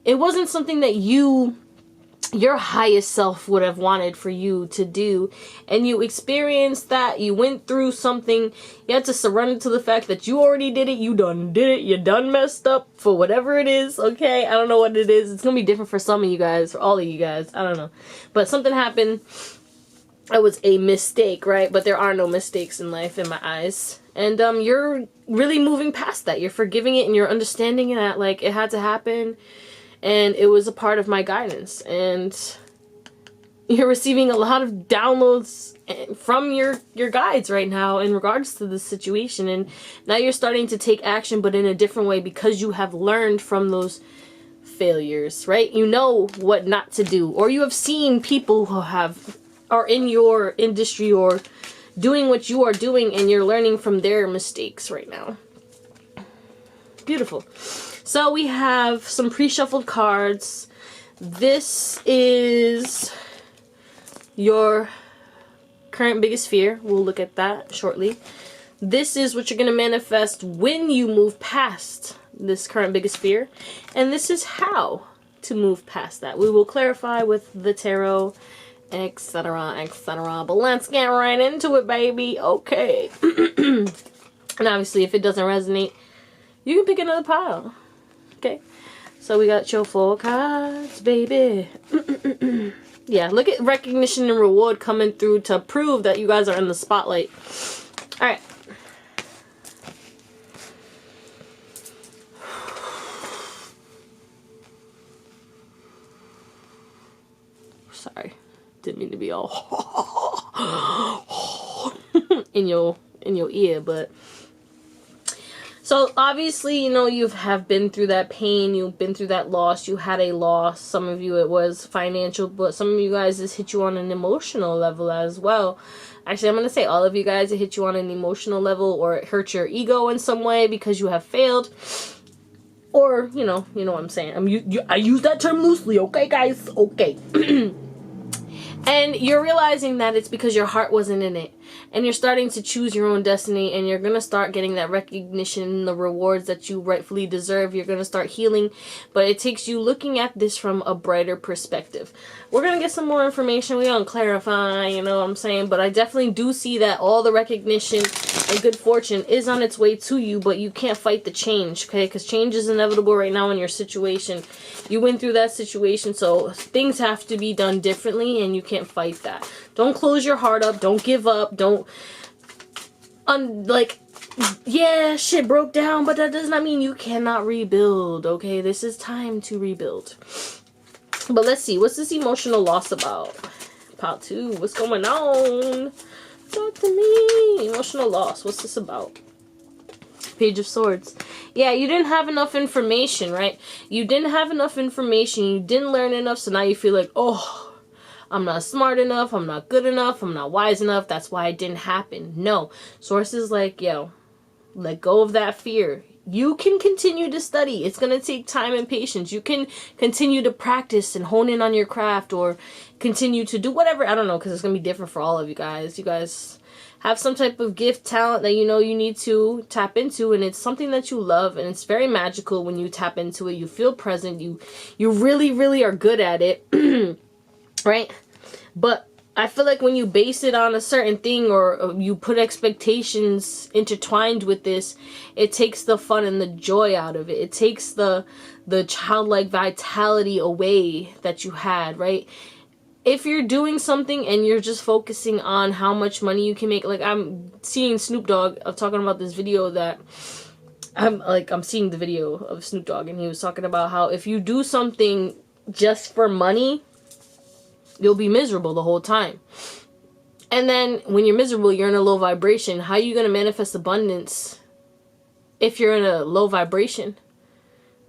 It wasn't something that your highest self would have wanted for you to do, and you experienced that. You went through something. You had to surrender to the fact that you already did it. You done did it. You done messed up for whatever it is. Okay, I don't know what it is. It's gonna be different for some of you guys, for all of you guys. I don't know, but something happened. It was a mistake, right? But there are no mistakes in life, in my eyes. And you're really moving past that. You're forgiving it, and you're understanding that like it had to happen. And it was a part of my guidance. And you're receiving a lot of downloads from your guides right now in regards to this situation. And now you're starting to take action, but in a different way, because you have learned from those failures, right? You know what not to do. Or you have seen people who are in your industry or doing what you are doing, and you're learning from their mistakes right now. Beautiful. So we have some pre-shuffled cards. This is your current biggest fear. We'll look at that shortly. This is what you're going to manifest when you move past this current biggest fear. And this is how to move past that. We will clarify with the tarot, etc., etc. But let's get right into it, baby. Okay. And obviously, if it doesn't resonate, you can pick another pile. Okay, so we got your 4 cards, baby. Yeah, look at recognition and reward coming through to prove that you guys are in the spotlight. All right. Sorry, didn't mean to be all in your ear, but. So obviously, you know, you have been through that pain, you've been through that loss, you had a loss. Some of you it was financial, but some of you guys this hit you on an emotional level as well. Actually, I'm going to say all of you guys it hit you on an emotional level, or it hurt your ego in some way because you have failed. Or, you know what I'm saying. I use that term loosely, okay guys? Okay. And you're realizing that it's because your heart wasn't in it. And you're starting to choose your own destiny, and you're going to start getting that recognition, the rewards that you rightfully deserve. You're going to start healing, but it takes you looking at this from a brighter perspective. We're going to get some more information. We're going to clarify, you know what I'm saying? But I definitely do see that all the recognition and good fortune is on its way to you, but you can't fight the change, okay? Because change is inevitable right now in your situation. You went through that situation, so things have to be done differently, and you can't fight that. Don't close your heart up. Don't give up. Don't, yeah, shit broke down, but that does not mean you cannot rebuild, okay? This is time to rebuild. But let's see. What's this emotional loss about? Part 2. What's going on? Talk to me. Emotional loss. What's this about? Page of Swords. Yeah, you didn't have enough information, right? You didn't have enough information. You didn't learn enough, so now you feel like, oh, I'm not smart enough, I'm not good enough, I'm not wise enough, that's why it didn't happen. No. Source is like, yo, let go of that fear. You can continue to study. It's going to take time and patience. You can continue to practice and hone in on your craft, or continue to do whatever. I don't know, because it's going to be different for all of you guys. You guys have some type of gift, talent that you know you need to tap into, and it's something that you love, and it's very magical when you tap into it. You feel present. You really, really are good at it. Right? But I feel like when you base it on a certain thing, or you put expectations intertwined with this, it takes the fun and the joy out of it. It takes the childlike vitality away that you had, right? If you're doing something and you're just focusing on how much money you can make, like I'm seeing Snoop Dogg talking about this video that I'm seeing the video of Snoop Dogg, and he was talking about how if you do something just for money, you'll be miserable the whole time. And then when you're miserable, you're in a low vibration. How are you going to manifest abundance if you're in a low vibration?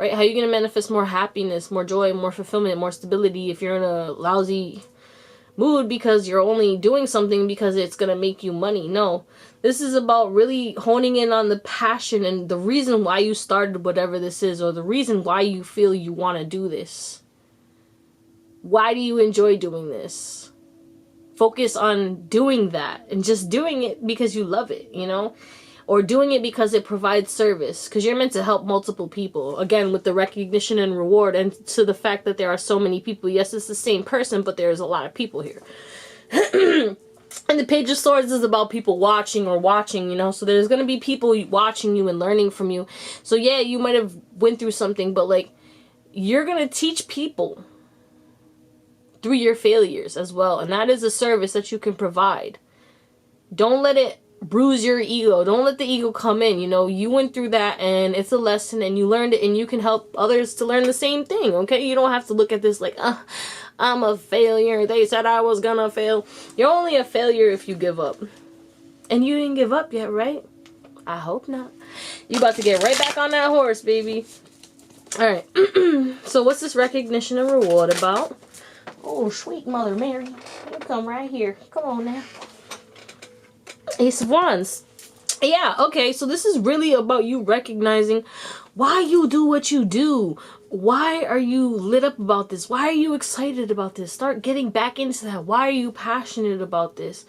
right? How are you going to manifest more happiness, more joy, more fulfillment, more stability if you're in a lousy mood because you're only doing something because it's going to make you money? No. This is about really honing in on the passion and the reason why you started whatever this is, or the reason why you feel you want to do this. Why do you enjoy doing this? Focus on doing that and just doing it because you love it, you know? Or doing it because it provides service, because you're meant to help multiple people. Again, with the recognition and reward, and to the fact that there are so many people. Yes, it's the same person, but there's a lot of people here. And the Page of Swords is about people watching, you know? So there's going to be people watching you and learning from you. So yeah, you might have went through something, but like, you're going to teach people through your failures as well. And that is a service that you can provide. Don't let it bruise your ego. Don't let the ego come in. You know, you went through that and it's a lesson and you learned it, and you can help others to learn the same thing. Okay, you don't have to look at this like, I'm a failure, they said I was gonna fail. You're only a failure if you give up. And you didn't give up yet, right? I hope not. You about to get right back on that horse, baby. All right. So what's this recognition and reward about? Oh, sweet Mother Mary, you come right here. Come on now. Ace of Wands. Yeah, okay, so this is really about you recognizing why you do what you do. Why are you lit up about this? Why are you excited about this? Start getting back into that. Why are you passionate about this?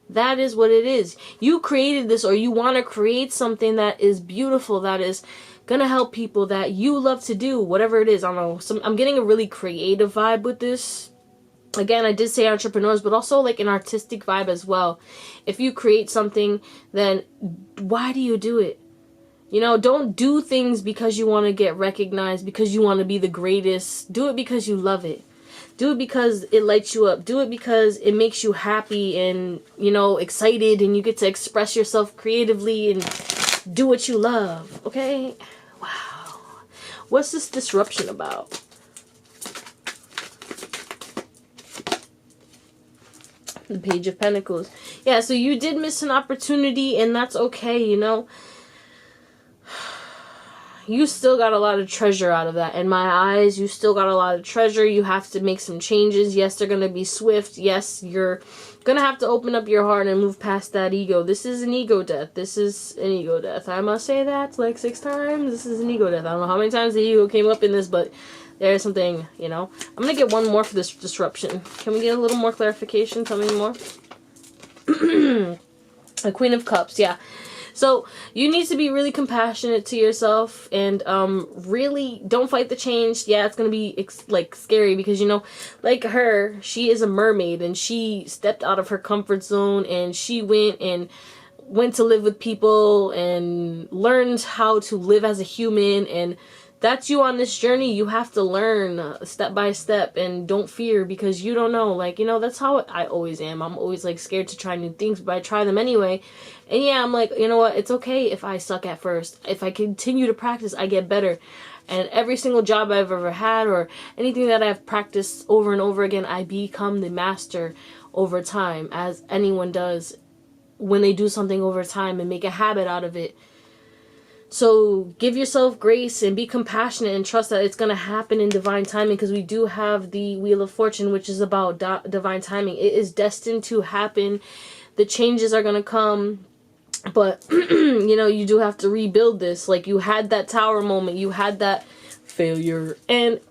That is what it is. You created this, or you want to create something that is beautiful, that is gonna help people, that you love to do, whatever it is. I don't know. I'm getting a really creative vibe with this. Again, I did say entrepreneurs, but also like an artistic vibe as well. If you create something, then why do you do it? You know, don't do things because you want to get recognized, because you want to be the greatest. Do it because you love it. Do it because it lights you up. Do it because it makes you happy and, you know, excited, and you get to express yourself creatively and do what you love. Okay? Wow. What's this disruption about? The Page of Pentacles. Yeah, so you did miss an opportunity, and that's okay, you know. You still got a lot of treasure out of that. In my eyes, you still got a lot of treasure. You have to make some changes. Yes, they're going to be swift. Yes, you're going to have to open up your heart and move past that ego. This is an ego death. This is an ego death. I must say that like 6 times. This is an ego death. I don't know how many times the ego came up in this, but there's something, you know. I'm going to get one more for this disruption. Can we get a little more clarification? Tell me more. The Queen of Cups, yeah. So you need to be really compassionate to yourself, and really don't fight the change. Yeah, it's going to be like scary because, you know, like her, she is a mermaid, and she stepped out of her comfort zone, and she went to live with people and learned how to live as a human. And that's you on this journey. You have to learn step by step, and don't fear, because you don't know. Like, you know, that's how I always am. I'm always like scared to try new things, but I try them anyway. And yeah, I'm like, you know what? It's okay if I suck at first. If I continue to practice, I get better. And every single job I've ever had, or anything that I've practiced over and over again, I become the master over time, as anyone does when they do something over time and make a habit out of it. So give yourself grace and be compassionate and trust that it's going to happen in divine timing, because we do have the Wheel of Fortune, which is about divine timing. It is destined to happen. The changes are going to come. But, you know, you do have to rebuild this. Like, you had that tower moment. You had that failure. And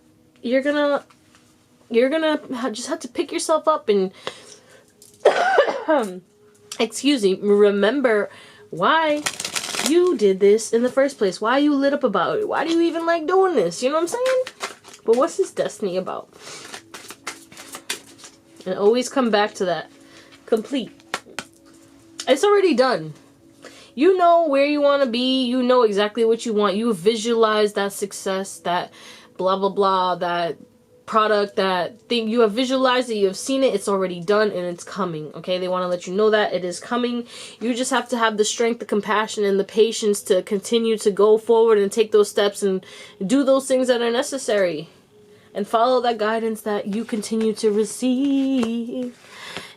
you're going to just have to pick yourself up and, excuse me, remember why you did this in the first place. Why you lit up about it. Why do you even like doing this? You know what I'm saying? But what's this destiny about? And always come back to that. Complete. It's already done. You know where you want to be. You know exactly what you want. You visualize that success, that blah, blah, blah, that product, that thing. You have visualized it. You have seen it. It's already done, and it's coming. Okay? They want to let you know that it is coming. You just have to have the strength, the compassion, and the patience to continue to go forward and take those steps and do those things that are necessary. And follow that guidance that you continue to receive.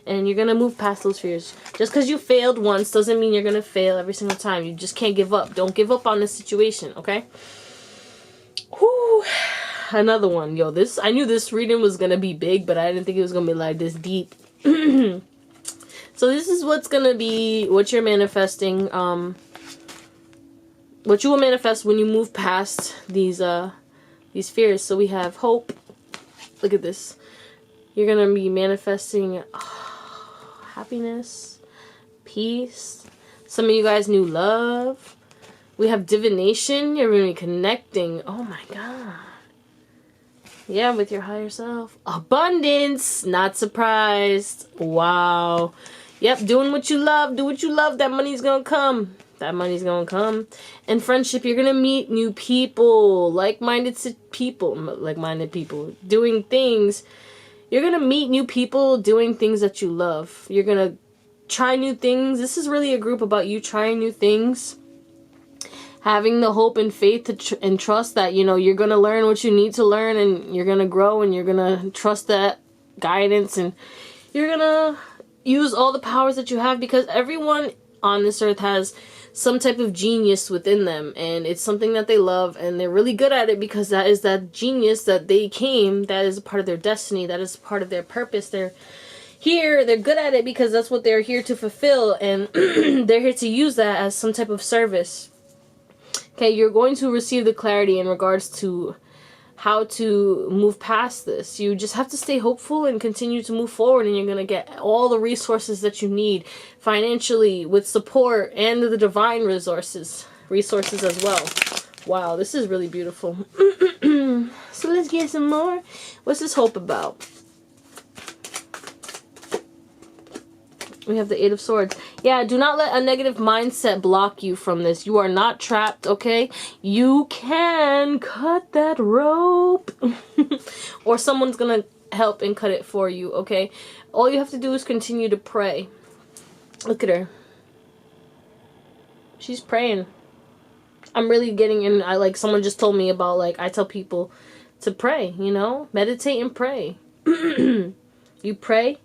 And you're going to move past those fears. Just because you failed once doesn't mean you're going to fail every single time. You just can't give up. Don't give up on this situation, okay? Whew. another one. Yo, this, I knew this reading was gonna be big, but I didn't think it was gonna be like this deep. So this is what's gonna be, what you're manifesting, what you will manifest when you move past these fears. So we have hope. Look at this. You're gonna be manifesting happiness, peace. Some of you guys knew love. We have divination. You're really connecting. Oh my God. Yeah, with your higher self. Abundance. Not surprised. Wow. Yep, doing what you love. Do what you love. That money's gonna come. That money's gonna come. And friendship, you're gonna meet new people. Like-minded people. Doing things. You're gonna meet new people doing things that you love. You're gonna try new things. This is really a group about you trying new things. Having the hope and faith and trust that, you know, you're going to learn what you need to learn, and you're going to grow, and you're going to trust that guidance, and you're going to use all the powers that you have, because everyone on this earth has some type of genius within them, and it's something that they love, and they're really good at it, because that is that genius that they came, that is a part of their destiny, that is part of their purpose. They're here, they're good at it because that's what they're here to fulfill, and they're here to use that as some type of service. Okay, you're going to receive the clarity in regards to how to move past this. You just have to stay hopeful and continue to move forward, and you're going to get all the resources that you need financially, with support, and the divine resources as well. Wow, this is really beautiful. So let's get some more. What's this hope about? We have the Eight of Swords. Yeah, do not let a negative mindset block you from this. You are not trapped, okay? You can cut that rope. Or someone's gonna help and cut it for you, okay? All you have to do is continue to pray. Look at her. She's praying. I'm really getting in. Someone just told me about, I tell people to pray, you know? Meditate and pray. You pray.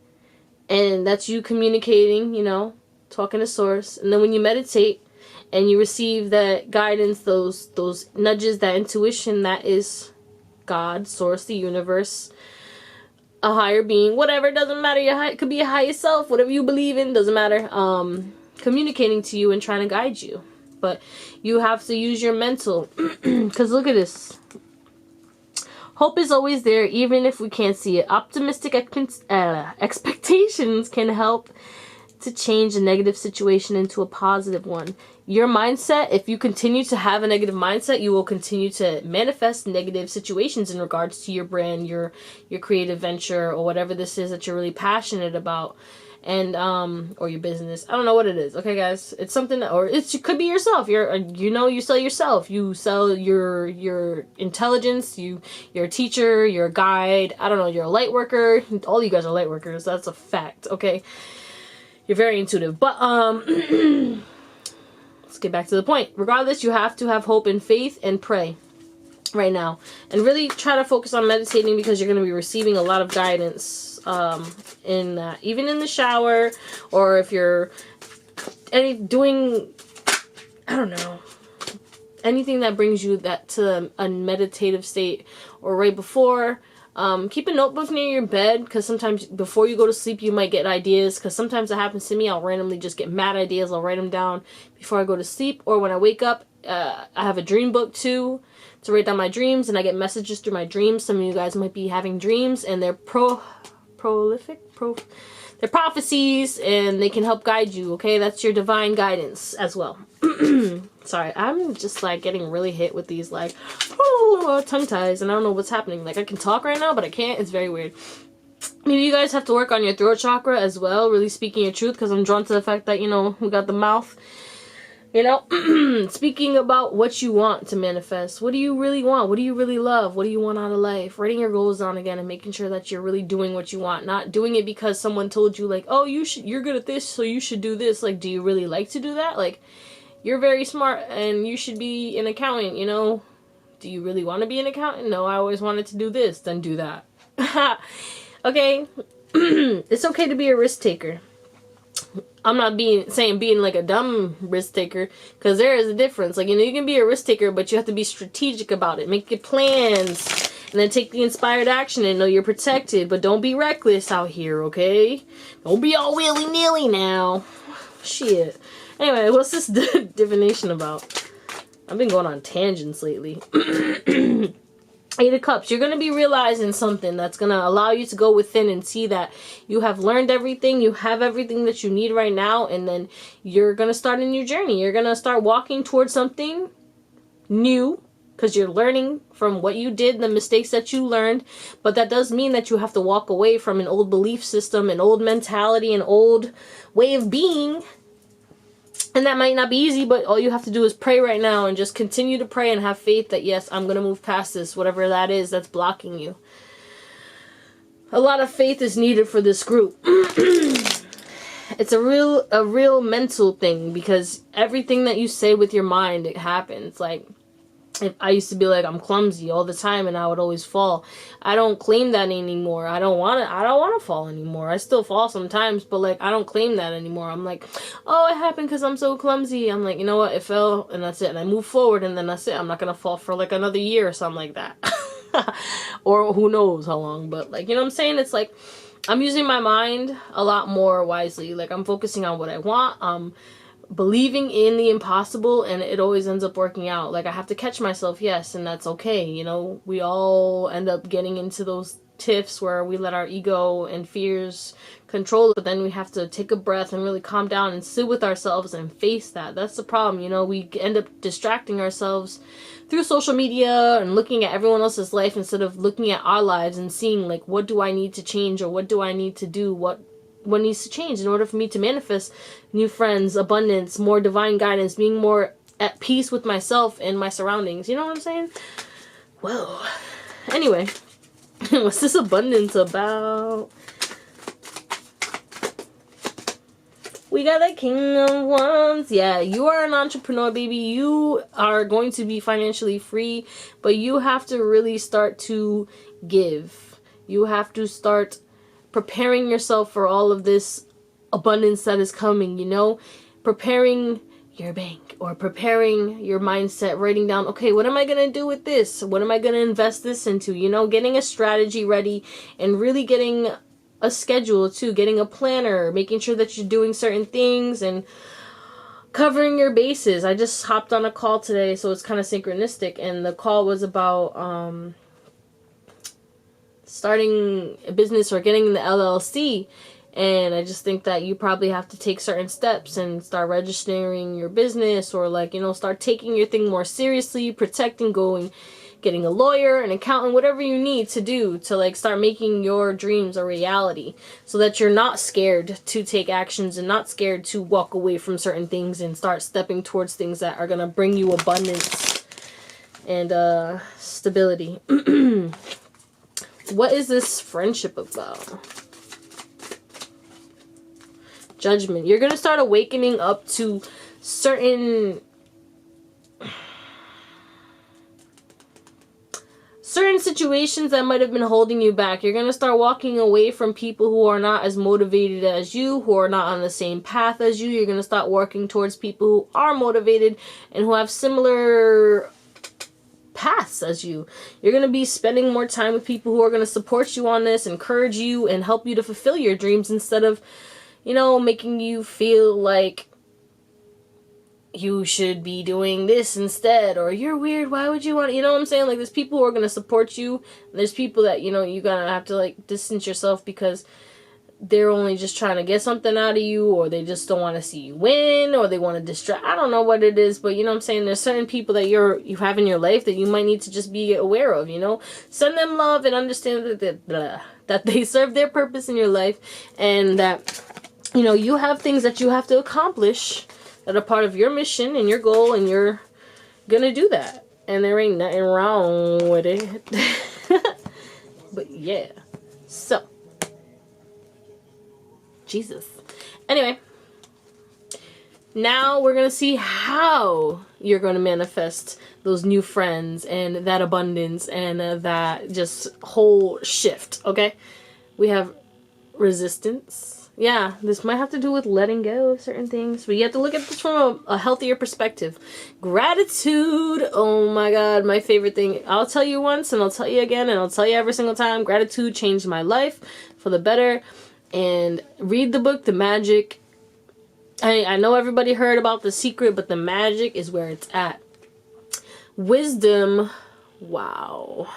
And that's you communicating, you know, talking to source. And then when you meditate and you receive that guidance, those nudges, that intuition, that is God, source, the universe, a higher being, whatever, it doesn't matter. It could be a higher self, whatever you believe in, doesn't matter. Communicating to you and trying to guide you. But you have to use your mental. Because look at this. Hope is always there, even if we can't see it. Optimistic expectations can help to change a negative situation into a positive one. Your mindset, if you continue to have a negative mindset, you will continue to manifest negative situations in regards to your brand, your creative venture, or whatever this is that you're really passionate about. And or your business. I don't know what it is. Okay, guys, it's something that, or it could be yourself. You sell yourself. You sell your intelligence. You're a teacher. You're a guide. I don't know. You're a light worker. All you guys are light workers. That's a fact. Okay, you're very intuitive. But let's get back to the point. Regardless, you have to have hope and faith and pray right now, and really try to focus on meditating, because you're going to be receiving a lot of guidance even in the shower, or if you're doing, I don't know, anything that brings you to a meditative state, or right before. Keep a notebook near your bed, because sometimes before you go to sleep you might get ideas, because sometimes that happens to me. I'll randomly just get mad ideas. I'll write them down before I go to sleep, or when I wake up. I have a dream book too, to write down my dreams, and I get messages through my dreams. Some of you guys might be having dreams, and they're they're prophecies, and they can help guide you. Okay, that's your divine guidance as well. Sorry, I'm just getting really hit with these tongue ties, and I don't know what's happening. I can talk right now, but I can't. It's very weird. Maybe you guys have to work on your throat chakra as well, really speaking your truth, because I'm drawn to the fact that, you know, we got the mouth. You know, speaking about what you want to manifest. What do you really want? What do you really love? What do you want out of life? Writing your goals down again, and making sure that you're really doing what you want. Not doing it because someone told you, oh, you're good at this, so you should do this. Do you really like to do that? You're very smart and you should be an accountant, you know? Do you really want to be an accountant? No, I always wanted to do this. Then do that. Okay? It's okay to be a risk taker. I'm not saying being a dumb risk taker, because there is a difference. You know, you can be a risk taker, but you have to be strategic about it. Make your plans And then take the inspired action and know you're protected. But don't be reckless out here, okay? Don't be all willy-nilly now. Shit. Anyway, what's this divination about? I've been going on tangents lately. Eight of Cups. You're going to be realizing something that's going to allow you to go within and see that you have learned everything. You have everything that you need right now. And then you're going to start a new journey. You're going to start walking towards something new. Because you're learning from what you did, the mistakes that you learned. But that does mean that you have to walk away from an old belief system, an old mentality, an old way of being. And that might not be easy, but all you have to do is pray right now and just continue to pray and have faith that, yes, I'm going to move past this, whatever that is that's blocking you. A lot of faith is needed for this group. It's a real mental thing, because everything that you say with your mind, it happens. Like, if I used to be like, I'm clumsy all the time and I would always fall. I don't claim that anymore. I don't want to fall anymore. I still fall sometimes, but like, I don't claim that anymore. I'm like, oh, it happened because I'm so clumsy. I'm like, you know what? It fell and that's it. And I move forward and then that's it. I'm not going to fall for like another year or something like that. Or who knows how long, but like, you know what I'm saying? It's like, I'm using my mind a lot more wisely. Like, I'm focusing on what I want. Believing in the impossible, and it always ends up working out. Like, I have to catch myself, yes, and that's okay. You know, we all end up getting into those tiffs where we let our ego and fears control it, but then we have to take a breath and really calm down and sit with ourselves and face that. That's the problem. You know, we end up distracting ourselves through social media and looking at everyone else's life instead of looking at our lives and seeing, like, what do I need to change, or what do I need to do, what needs to change in order for me to manifest new friends, abundance, more divine guidance, being more at peace with myself and my surroundings. You know what I'm saying? Well, anyway, what's this abundance about? We got the King of Wands. Yeah, you are an entrepreneur, baby. You are going to be financially free, but you have to really start to give. You have to start preparing yourself for all of this abundance that is coming, you know, preparing your bank or preparing your mindset, writing down, okay, what am I going to do with this? What am I going to invest this into? You know, getting a strategy ready and really getting a schedule too, getting a planner, making sure that you're doing certain things and covering your bases. I just hopped on a call today, so it's kind of synchronistic, and the call was about starting a business or getting the LLC. And I just think that you probably have to take certain steps and start registering your business, or like, you know, start taking your thing more seriously, protecting, getting a lawyer, an accountant, whatever you need to do to like start making your dreams a reality, so that you're not scared to take actions and not scared to walk away from certain things and start stepping towards things that are going to bring you abundance and stability. What is this friendship about? Judgment. You're going to start awakening up to certain situations that might have been holding you back. You're going to start walking away from people who are not as motivated as you, who are not on the same path as you. You're going to start working towards people who are motivated and who have similar paths as you. You're going to be spending more time with people who are going to support you on this, encourage you, and help you to fulfill your dreams, instead of, you know, making you feel like you should be doing this instead, or you're weird, why would you want, you know what I'm saying? Like, there's people who are going to support you, and there's people that, you know, you're going to have to like distance yourself because they're only just trying to get something out of you, or they just don't want to see you win, or they want to distract. I don't know what it is, but you know what I'm saying? There's certain people that you have in your life that you might need to just be aware of, you know? Send them love and understand that they serve their purpose in your life, and that, you know, you have things that you have to accomplish that are part of your mission and your goal, and you're gonna do that. And there ain't nothing wrong with it. But yeah. So, Jesus. Anyway, now we're going to see how you're going to manifest those new friends and that abundance and that just whole shift, okay? We have resistance, Yeah, this might have to do with letting go of certain things, but you have to look at this from a healthier perspective. Gratitude. Oh my God, my favorite thing. I'll tell you once and I'll tell you again and I'll tell you every single time. Gratitude changed my life for the better. And read the book, The Magic. I know everybody heard about The Secret, but the magic is where it's at. Wisdom. Wow.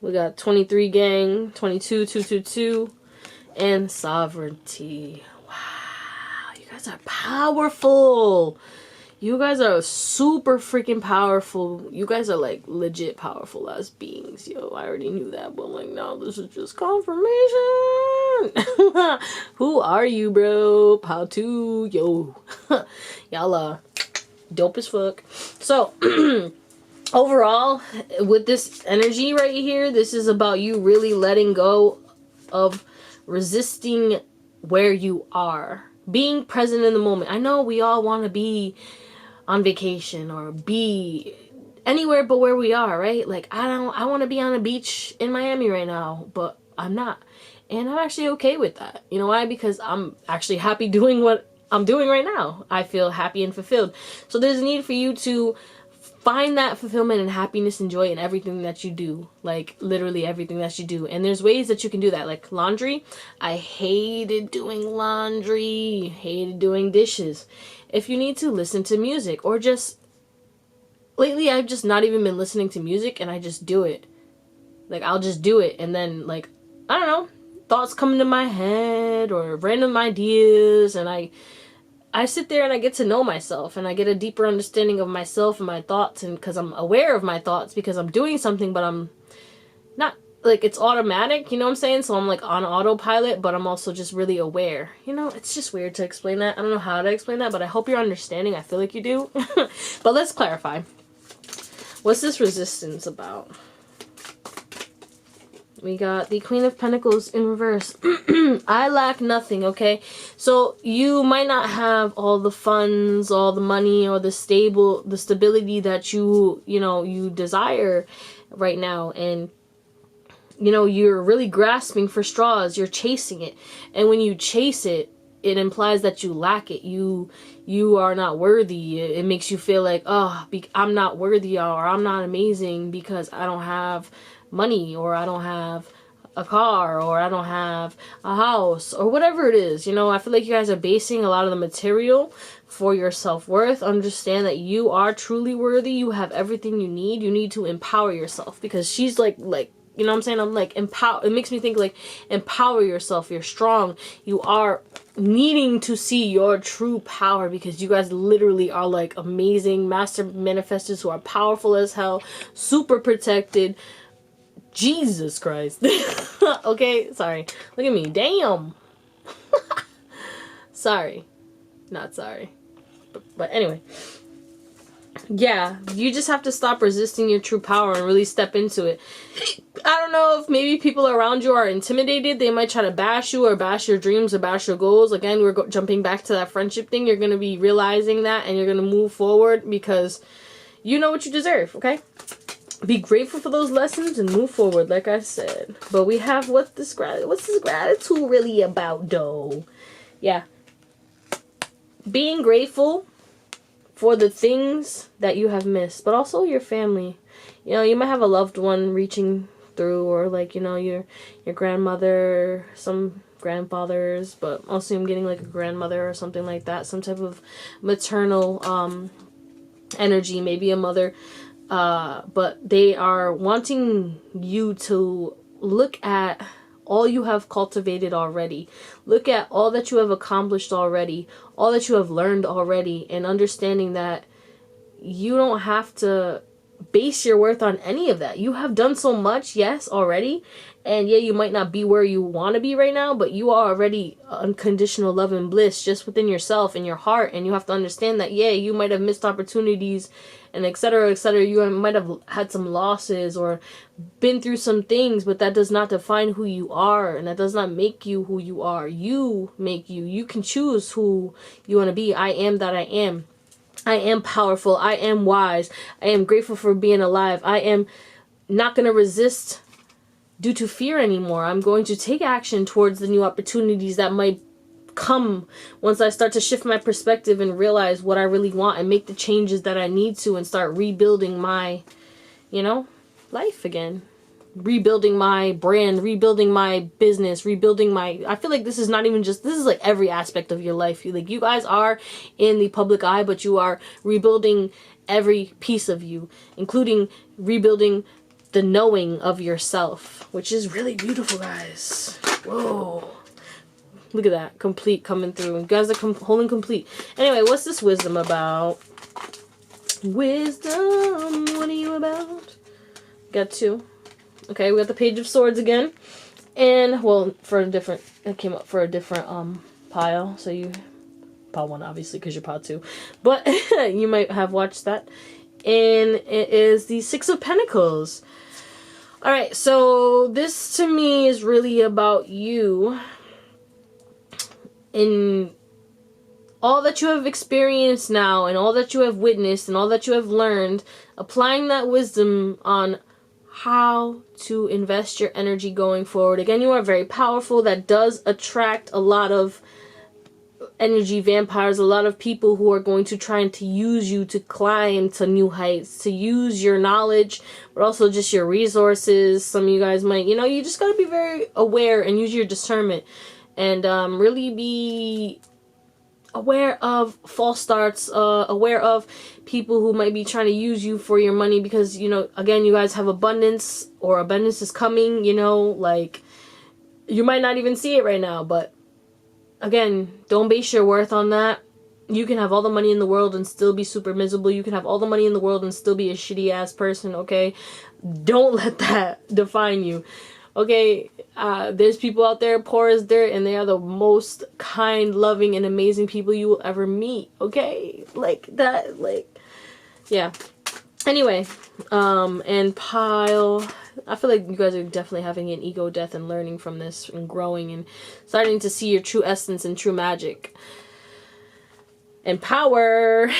We got 23 gang, 22, 222, and sovereignty. Wow, you guys are powerful. You guys are super freaking powerful. You guys are like legit powerful as beings. Yo, I already knew that, but I'm like, no, this is just confirmation. Who are you, bro? How to? Yo. Y'all dope as fuck. So, overall, with this energy right here, this is about you really letting go of resisting where you are. Being present in the moment. I know we all want to be on vacation or be anywhere but where we are, right? Like, I want to be on a beach in Miami right now, but I'm not. And I'm actually okay with that. You know why? Because I'm actually happy doing what I'm doing right now. I feel happy and fulfilled. So there's a need for you to find that fulfillment and happiness and joy in everything that you do. Like, literally everything that you do. And there's ways that you can do that. Like laundry. I hated doing laundry. Hated doing dishes. If you need to, listen to music. Or just... Lately, I've just not even been listening to music. And I just do it. Like, I'll just do it. And then, like, I don't know. Thoughts come into my head. Or random ideas. And I sit there and I get to know myself, and I get a deeper understanding of myself and my thoughts, and because I'm aware of my thoughts, because I'm doing something, but I'm not, like, it's automatic, you know what I'm saying? So I'm like on autopilot, but I'm also just really aware. You know, it's just weird to explain that. I don't know how to explain that, but I hope you're understanding. I feel like you do. But let's clarify. What's this resistance about? We got the Queen of Pentacles in reverse. I lack nothing, okay? So you might not have all the funds, all the money, or the stability that you desire right now. And, you're really grasping for straws. You're chasing it. And when you chase it, it implies that you lack it. You are not worthy. It makes you feel like, oh, I'm not worthy, or I'm not amazing because I don't have money, or I don't have a car, or I don't have a house, or whatever it is. I feel like you guys are basing a lot of the material for your self-worth. Understand that you are truly worthy. You have everything you need. You need to empower yourself, because she's like, you know what I'm saying? I'm like, empower. It makes me think like, empower yourself. You're strong. You are needing to see your true power, because you guys literally are like amazing master manifestors who are powerful as hell, super protected. Jesus Christ. Okay, sorry. Look at me. Damn. Sorry. Not sorry. But anyway. Yeah, you just have to stop resisting your true power and really step into it. I don't know if maybe people around you are intimidated. They might try to bash you, or bash your dreams, or bash your goals. Again, we're jumping back to that friendship thing. You're going to be realizing that, and you're going to move forward because you know what you deserve, okay? Be grateful for those lessons and move forward, like I said. But we have what's this gratitude really about, though? Yeah. Being grateful for the things that you have missed, but also your family. You might have a loved one reaching through, or like, your grandmother, some grandfathers, but also I'm getting like a grandmother or something like that, some type of maternal energy, maybe a mother. But they are wanting you to look at all you have cultivated already. Look at all that you have accomplished already, all that you have learned already, and understanding that you don't have to base your worth on any of that. You have done so much, yes, already. And yeah, you might not be where you want to be right now, but you are already unconditional love and bliss just within yourself and your heart. And you have to understand that, yeah, you might have missed opportunities and etc., etc. You might have had some losses or been through some things, but that does not define who you are, and that does not make you who you are. You make you. You can choose who you want to be. I am that I am. I am powerful. I am wise. I am grateful for being alive. I am not going to resist due to fear anymore. I'm going to take action towards the new opportunities that might come once I start to shift my perspective and realize what I really want and make the changes that I need to and start rebuilding my, life again. Rebuilding my brand, rebuilding my business, rebuilding my, I feel like this is not even just, this is like every aspect of your life. You guys are in the public eye, but you are rebuilding every piece of you, including rebuilding the knowing of yourself, which is really beautiful, guys. Whoa. Look at that. Complete coming through. You guys are holding complete. Anyway, what's this wisdom about? Wisdom, what are you about? Got 2. Okay, we got the Page of Swords again. And, well, it came up for a different pile. So you, pile 1 obviously because you're pile 2. But you might have watched that. And it is the 6 of Pentacles. Alright, so this to me is really about you. In all that you have experienced now and all that you have witnessed and all that you have learned, applying that wisdom on how to invest your energy going forward. Again, you are very powerful. That does attract a lot of energy vampires, a lot of people who are going to try to use you to climb to new heights, to use your knowledge, but also just your resources. Some of you guys might, you just got to be very aware and use your discernment and really be aware of false starts, aware of people who might be trying to use you for your money because, again, you guys have abundance or abundance is coming, like you might not even see it right now, but again, don't base your worth on that. You can have all the money in the world and still be super miserable. You can have all the money in the world and still be a shitty ass person, okay? Don't let that define you. Okay, there's people out there poor as dirt and they are the most kind, loving, and amazing people you will ever meet, okay? Like that, yeah. Anyway, and pile, I feel like you guys are definitely having an ego death and learning from this and growing and starting to see your true essence and true magic. And power,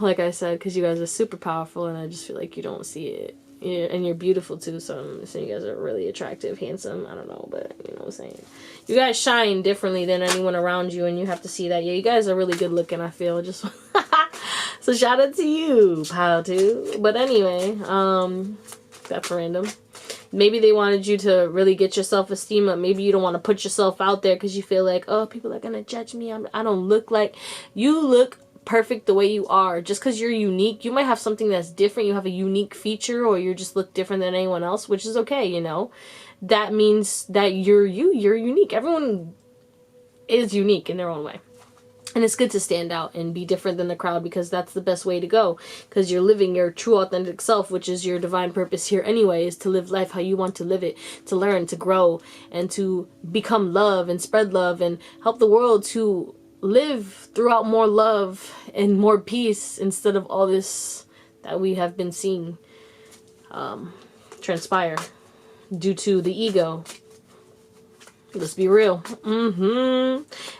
like I said, because you guys are super powerful and I just feel like you don't see it. Yeah, and you're beautiful too, so I'm saying you guys are really attractive, handsome, I don't know, but you know what I'm saying. You guys shine differently than anyone around you, and you have to see that. Yeah, you guys are really good looking, I feel. Just so shout out to you, pile 2. But anyway, that's random. Maybe they wanted you to really get your self-esteem up. Maybe you don't want to put yourself out there because you feel like, oh, people are gonna judge me. I don't look like you look perfect the way you are. Just because you're unique, you might have something that's different, you have a unique feature, or you just look different than anyone else, which is okay. That means that you're unique. Everyone is unique in their own way, and it's good to stand out and be different than the crowd, because that's the best way to go, because you're living your true authentic self, which is your divine purpose here anyway, is to live life how you want to live it, to learn, to grow, and to become love and spread love and help the world to live throughout more love and more peace, instead of all this that we have been seeing transpire due to the ego. Let's be real.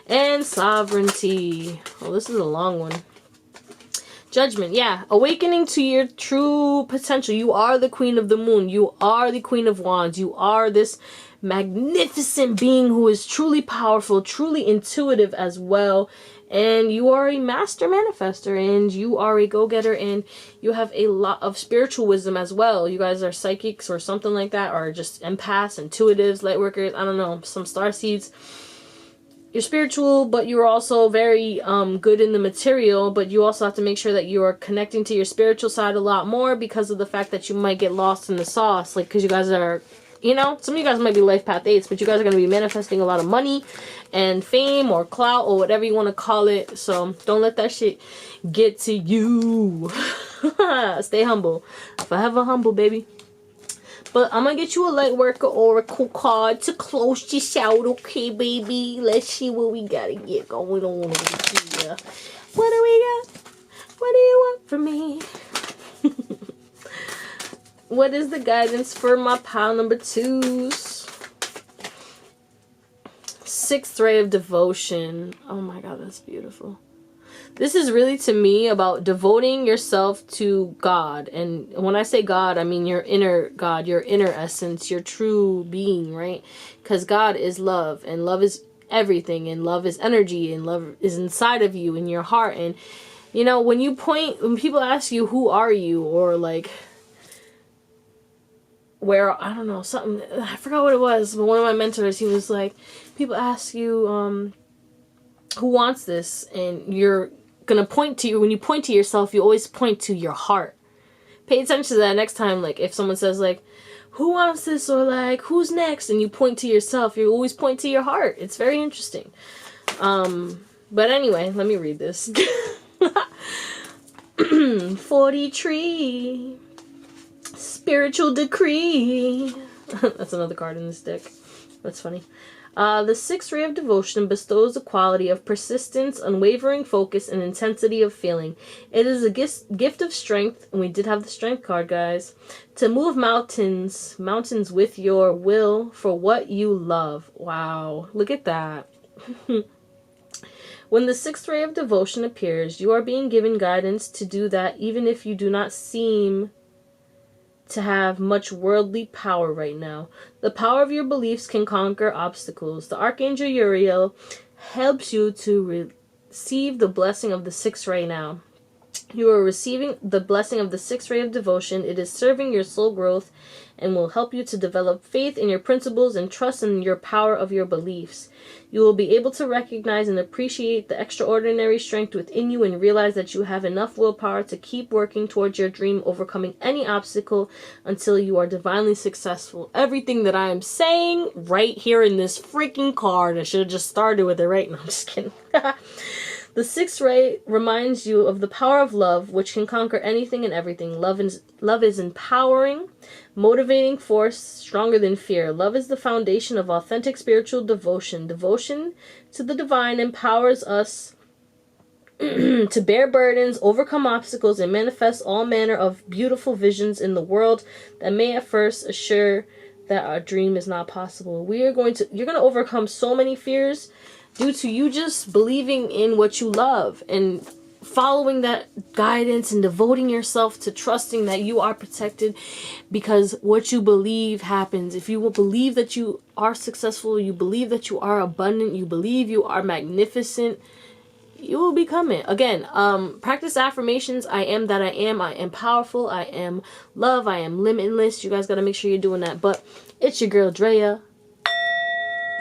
And sovereignty. Oh, this is a long one. Judgment. Yeah. Awakening to your true potential. You are the Queen of the Moon. You are the Queen of Wands. You are this magnificent being who is truly powerful, truly intuitive as well. And you are a master manifester, and you are a go-getter, and you have a lot of spiritual wisdom as well. You guys are psychics or something like that, or just empaths, intuitives, light workers, I don't know, some star seeds. You're spiritual, but you're also very good in the material, but you also have to make sure that you are connecting to your spiritual side a lot more, because of the fact that you might get lost in the sauce, like, because you guys are, some of you guys might be life path 8s, but you guys are going to be manifesting a lot of money and fame or clout or whatever you want to call it. So don't let that shit get to you. Stay humble. Forever humble, baby. But I'm going to get you a light worker oracle card to close this out, okay, baby? Let's see what we got to get going on over here. What do we got? What do you want from me? What is the guidance for my pile number 2s? 6th ray of devotion. Oh my god, that's beautiful. This is really, to me, about devoting yourself to God. And when I say God, I mean your inner God, your inner essence, your true being, right? Because God is love, and love is everything, and love is energy, and love is inside of you, in your heart. And, you know, when people ask you, who are you? Or like, where, I don't know, something, I forgot what it was, but one of my mentors, he was like, people ask you, who wants this? And you're gonna point to you, when you point to yourself, you always point to your heart. Pay attention to that next time. Like, if someone says like, who wants this? Or like, who's next? And you point to yourself, you always point to your heart. It's very interesting. But anyway, let me read this. 40 tree. Spiritual decree. That's another card in this deck. That's funny. The sixth ray of devotion bestows the quality of persistence, unwavering focus, and intensity of feeling. It is a gift of strength, and we did have the strength card, guys, to move mountains with your will for what you love. Wow, look at that. When the sixth ray of devotion appears, you are being given guidance to do that, even if you do not seem to have much worldly power right now. The power of your beliefs can conquer obstacles. The Archangel Uriel helps you to receive the blessing of the sixth ray now. You are receiving the blessing of the sixth ray of devotion. It is serving your soul growth and will help you to develop faith in your principles and trust in your power of your beliefs. You will be able to recognize and appreciate the extraordinary strength within you and realize that you have enough willpower to keep working towards your dream, overcoming any obstacle until you are divinely successful. Everything that I am saying right here in this freaking card, I should have just started with it, right? No, I'm just kidding. The sixth ray reminds you of the power of love, which can conquer anything and everything. Love is empowering, motivating force, stronger than fear. Love is the foundation of authentic spiritual devotion. Devotion to the divine empowers us to bear burdens, overcome obstacles, and manifest all manner of beautiful visions in the world that may at first assure that our dream is not possible. You're going to overcome so many fears due to you just believing in what you love and following that guidance and devoting yourself to trusting that you are protected, because what you believe happens. If you will believe that you are successful, you believe that you are abundant, you believe you are magnificent, you will become it. Again, practice affirmations. I am that I am powerful, I am love, I am limitless. You guys got to make sure you're doing that. But it's your girl Drea.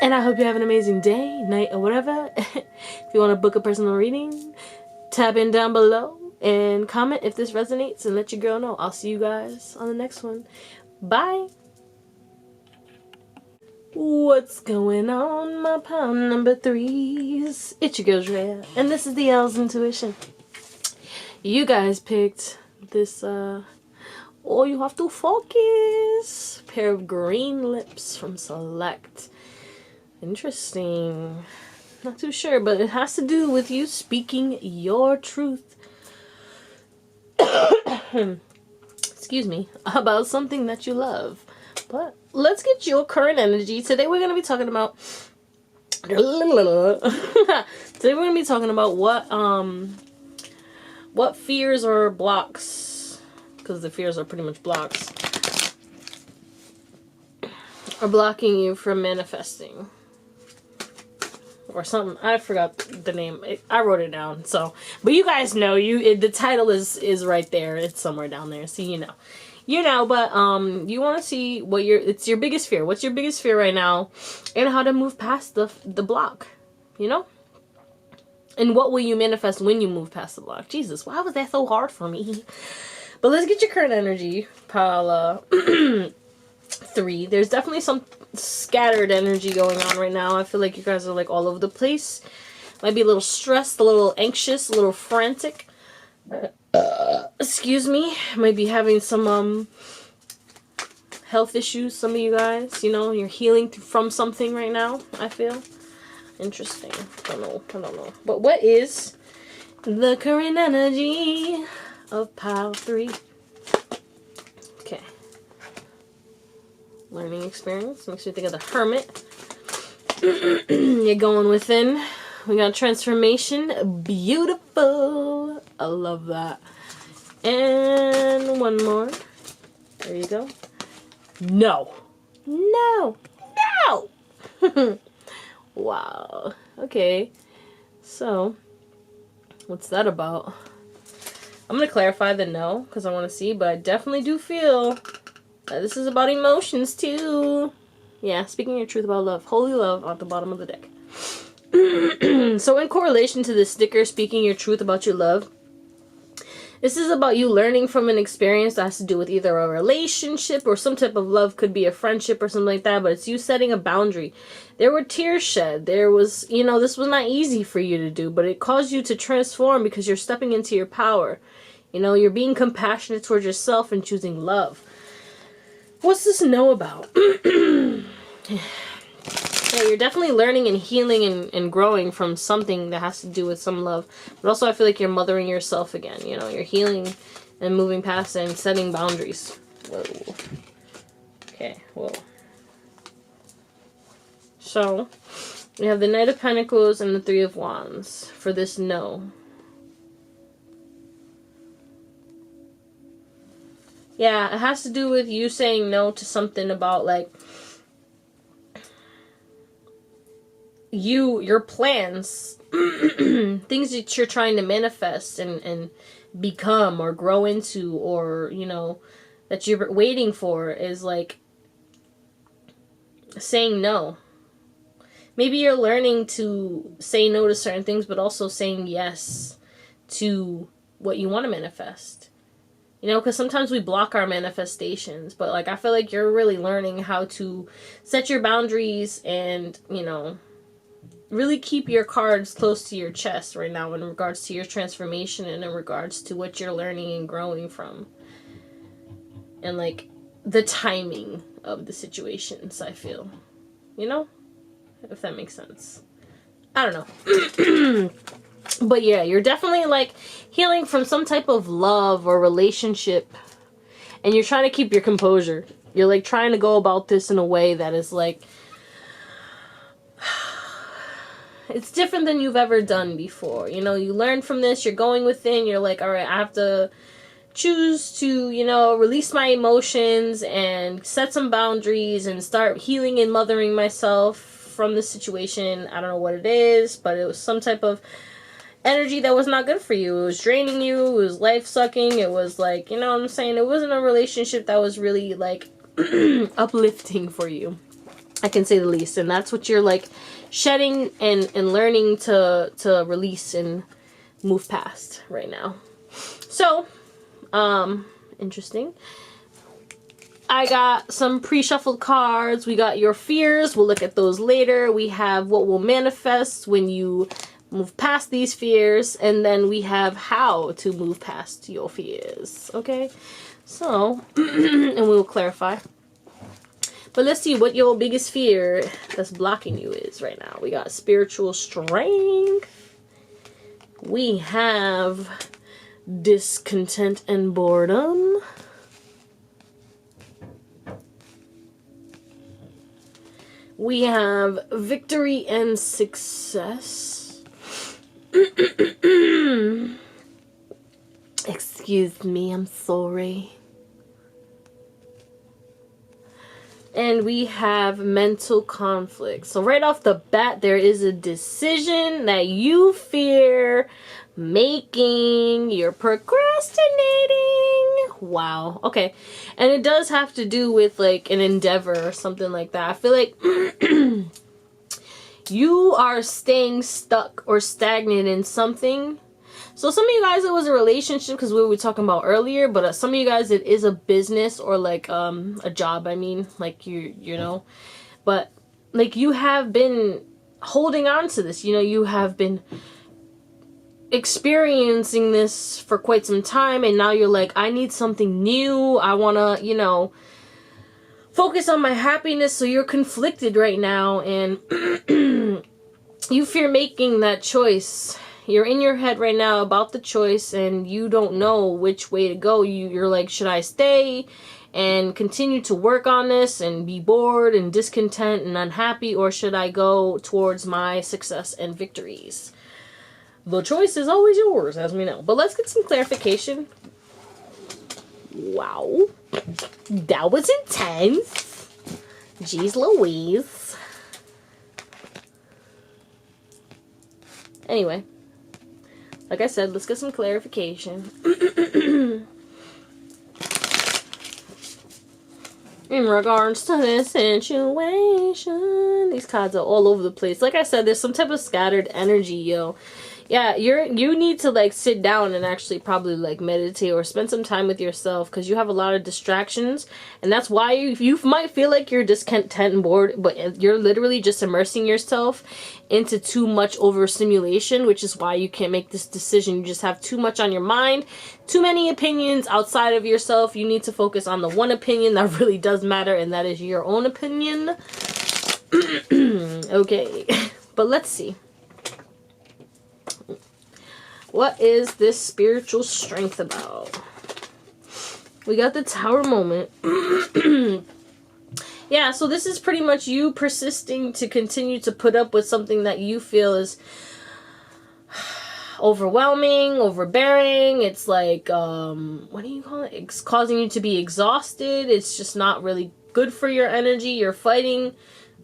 And I hope you have an amazing day, night, or whatever. If you want to book a personal reading, tap in down below and comment if this resonates and let your girl know. I'll see you guys on the next one. Bye. What's going on, my pound number threes? It's your girl Drea, and this is the Owl's Intuition. You guys picked this, oh, you have to focus. Pair of green lips from Select. Interesting. Not too sure, but it has to do with you speaking your truth. Excuse me. About something that you love. But let's get your current energy. Today we're going to be talking about what fears or blocks, because the fears are pretty much blocks, are blocking you from manifesting. Or something. I forgot the name. I wrote it down. So, but you guys know, the title is right there. It's somewhere down there. So you know. But you want to see it's your biggest fear. What's your biggest fear right now, and how to move past the block, And what will you manifest when you move past the block? Jesus, why was that so hard for me? But let's get your current energy, pile 3. There's definitely some scattered energy going on right now. I feel like you guys are like all over the place. Might be a little stressed, a little anxious, a little frantic. Excuse me. Might be having some health issues, some of you guys. You're healing from something right now, I feel. Interesting. I don't know. But what is the current energy of pile 3? Okay. Learning experience. Makes me think of the Hermit. You're going within We got transformation. Beautiful. I love that. And one more. There you go. No. No. No. Wow. Okay. So, what's that about? I'm going to clarify the no, because I want to see, but I definitely do feel that this is about emotions, too. Yeah, speaking your truth about love. Holy love at the bottom of the deck. So in correlation to this sticker, speaking your truth about your love, this is about you learning from an experience that has to do with either a relationship or some type of love. Could be a friendship or something like that, but it's you setting a boundary. There were tears shed. There was, this was not easy for you to do, but it caused you to transform because you're stepping into your power. You're being compassionate towards yourself and choosing love. What's this no about? Yeah, you're definitely learning and healing and growing from something that has to do with some love. But also I feel like you're mothering yourself again. You're healing and moving past and setting boundaries. Whoa. Okay, whoa. So, we have the Knight of Pentacles and the Three of Wands for this no. Yeah, it has to do with you saying no to something about, like, your plans, things that you're trying to manifest and become or grow into, or, that you're waiting for, is, like, saying no. Maybe you're learning to say no to certain things, but also saying yes to what you want to manifest. Because sometimes we block our manifestations, but, like, I feel like you're really learning how to set your boundaries and, really keep your cards close to your chest right now in regards to your transformation and in regards to what you're learning and growing from. And, like, the timing of the situations, I feel. If that makes sense. I don't know. But yeah, you're definitely, like, healing from some type of love or relationship. And you're trying to keep your composure. You're, like, trying to go about this in a way that is, like, it's different than you've ever done before. You learn from this, you're going within, you're like, all right, I have to choose to, release my emotions and set some boundaries and start healing and mothering myself from this situation. I don't know what it is, but it was some type of energy that was not good for you. It was draining you, it was life-sucking, it was, like, what I'm saying? It wasn't a relationship that was really, like, uplifting for you. I can say the least. And that's what you're, like, shedding and learning to release and move past right now. So, interesting. I got some pre-shuffled cards. We got your fears. We'll look at those later. We have what will manifest when you move past these fears. And then we have how to move past your fears. Okay? So, and we will clarify. But let's see what your biggest fear that's blocking you is right now. We got spiritual strength. We have discontent and boredom. We have victory and success. Excuse me, I'm sorry. And we have mental conflict. So right off the bat, there is a decision that you fear making. You're procrastinating. Wow. Okay. And it does have to do with, like, an endeavor or something like that. I feel like you are staying stuck or stagnant in something. So some of you guys, it was a relationship because we were talking about earlier, but some of you guys, it is a business or, like, a job. I mean, like, you know, but, like, you have been holding on to this, you have been experiencing this for quite some time, and now you're like, I need something new. I want to, focus on my happiness. So you're conflicted right now, and you fear making that choice. You're in your head right now about the choice, and you don't know which way to go. You're like, should I stay and continue to work on this and be bored and discontent and unhappy, or should I go towards my success and victories? The choice is always yours, as we know. But let's get some clarification. Wow. That was intense. Jeez Louise. Anyway. Like I said, let's get some clarification. In regards to this situation. These cards are all over the place. Like I said, there's some type of scattered energy, yo. Yeah, you need to like sit down and actually probably like meditate or spend some time with yourself, because you have a lot of distractions, and that's why you might feel like you're discontent and bored, but you're literally just immersing yourself into too much overstimulation, which is why you can't make this decision. You just have too much on your mind, too many opinions outside of yourself. You need to focus on the one opinion that really does matter, and that is your own opinion. Okay, but let's see. What is this spiritual strength about? We got the Tower moment. Yeah, so this is pretty much you persisting to continue to put up with something that you feel is overwhelming, overbearing. It's like, what do you call it? It's causing you to be exhausted. It's just not really good for your energy. You're fighting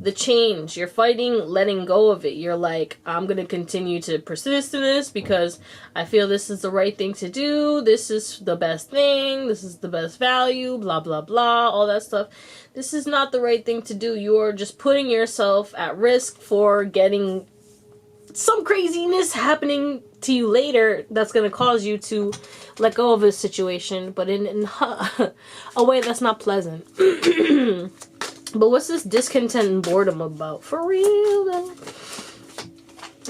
the change. You're fighting letting go of it. You're like, I'm going to continue to persist in this because I feel this is the right thing to do. This is the best thing. This is the best value, blah, blah, blah, all that stuff. This is not the right thing to do. You're just putting yourself at risk for getting some craziness happening to you later that's going to cause you to let go of a situation, but in a way that's not pleasant. But what's this discontent and boredom about? For real, though?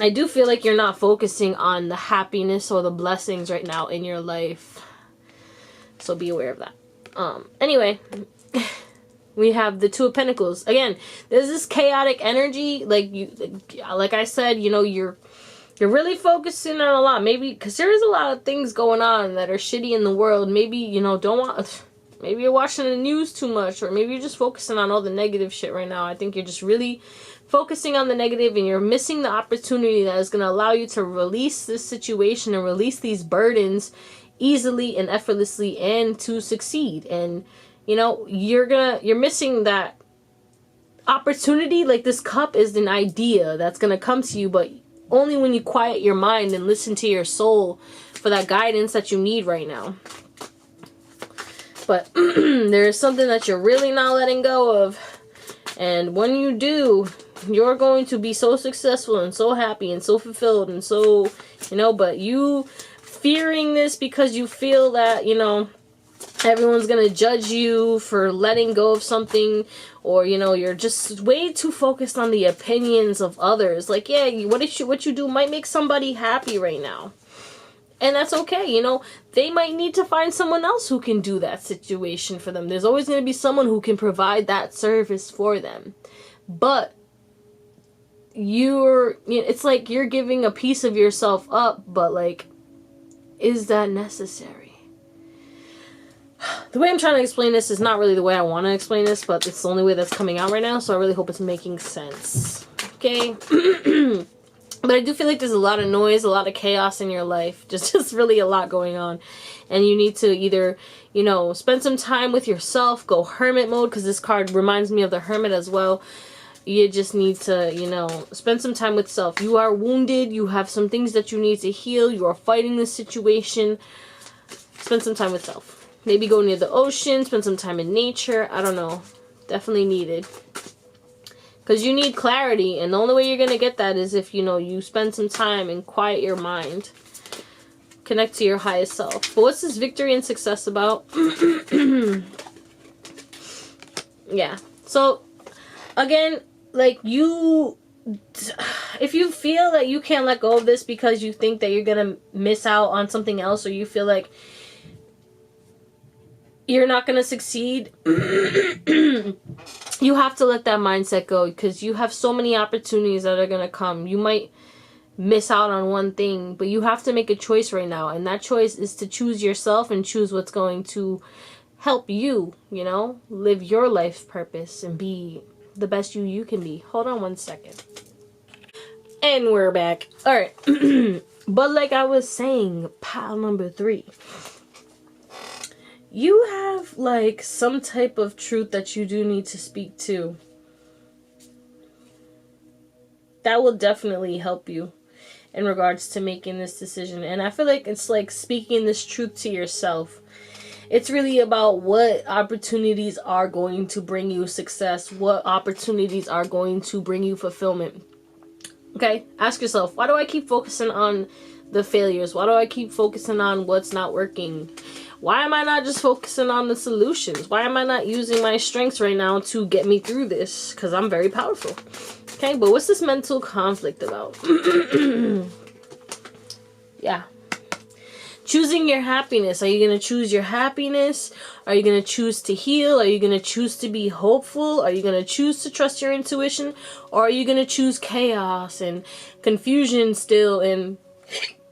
I do feel like you're not focusing on the happiness or the blessings right now in your life. So be aware of that. Anyway, we have the Two of Pentacles. Again, there's this chaotic energy. Like I said, you know, you're really focusing on a lot. Maybe because there is a lot of things going on that are shitty in the world. Maybe, you know, maybe you're watching the news too much, or maybe you're just focusing on all the negative shit right now. I think you're just really focusing on the negative, and you're missing the opportunity that is going to allow you to release this situation and release these burdens easily and effortlessly and to succeed. And, you know, you're missing that opportunity. Like, this cup is an idea that's going to come to you, but only when you quiet your mind and listen to your soul for that guidance that you need right now. But there is something that you're really not letting go of. And when you do, you're going to be so successful and so happy and so fulfilled and so, you know, but you fearing this because you feel that, you know, everyone's going to judge you for letting go of something, or, you know, you're just way too focused on the opinions of others. Like, yeah, what you do might make somebody happy right now. And that's okay, you know, they might need to find someone else who can do that situation for them. There's always going to be someone who can provide that service for them. But it's like you're giving a piece of yourself up, but like, is that necessary? The way I'm trying to explain this is not really the way I want to explain this, but it's the only way that's coming out right now, so I really hope it's making sense. Okay? But I do feel like there's a lot of noise, a lot of chaos in your life. Just really a lot going on. And you need to either, you know, spend some time with yourself, go hermit mode, because this card reminds me of the hermit as well. You just need to, you know, spend some time with self. You are wounded. You have some things that you need to heal. You are fighting this situation. Spend some time with self. Maybe go near the ocean, spend some time in nature. I don't know. Definitely needed. Because you need clarity, and the only way you're going to get that is if, you know, you spend some time and quiet your mind. Connect to your highest self. But what's this victory and success about? Yeah. So, again, like, if you feel that you can't let go of this because you think that you're going to miss out on something else, or you feel like you're not going to succeed, you have to let that mindset go, because you have so many opportunities that are going to come. You might miss out on one thing, but you have to make a choice right now, and that choice is to choose yourself and choose what's going to help you, you know, live your life's purpose and be the best you can be. Hold on one second. And we're back. All right. But like I was saying, pile number 3. You have like some type of truth that you do need to speak to. That will definitely help you in regards to making this decision. And I feel like it's like speaking this truth to yourself. It's really about what opportunities are going to bring you success. What opportunities are going to bring you fulfillment. Okay? Ask yourself, why do I keep focusing on the failures? Why do I keep focusing on what's not working? Why am I not just focusing on the solutions? Why am I not using my strengths right now to get me through this? Because I'm very powerful. Okay, but what's this mental conflict about? Yeah. Choosing your happiness. Are you going to choose your happiness? Are you going to choose to heal? Are you going to choose to be hopeful? Are you going to choose to trust your intuition? Or are you going to choose chaos and confusion still and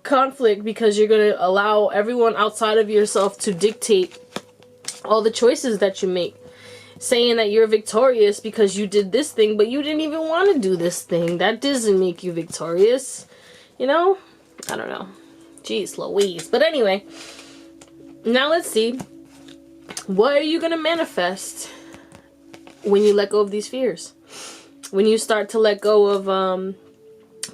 conflict because you're going to allow everyone outside of yourself to dictate all the choices that you make? Saying that you're victorious because you did this thing, but you didn't even want to do this thing. That doesn't make you victorious. You know? I don't know. Jeez Louise. But anyway, now let's see. What are you going to manifest when you let go of these fears? When you start to let go of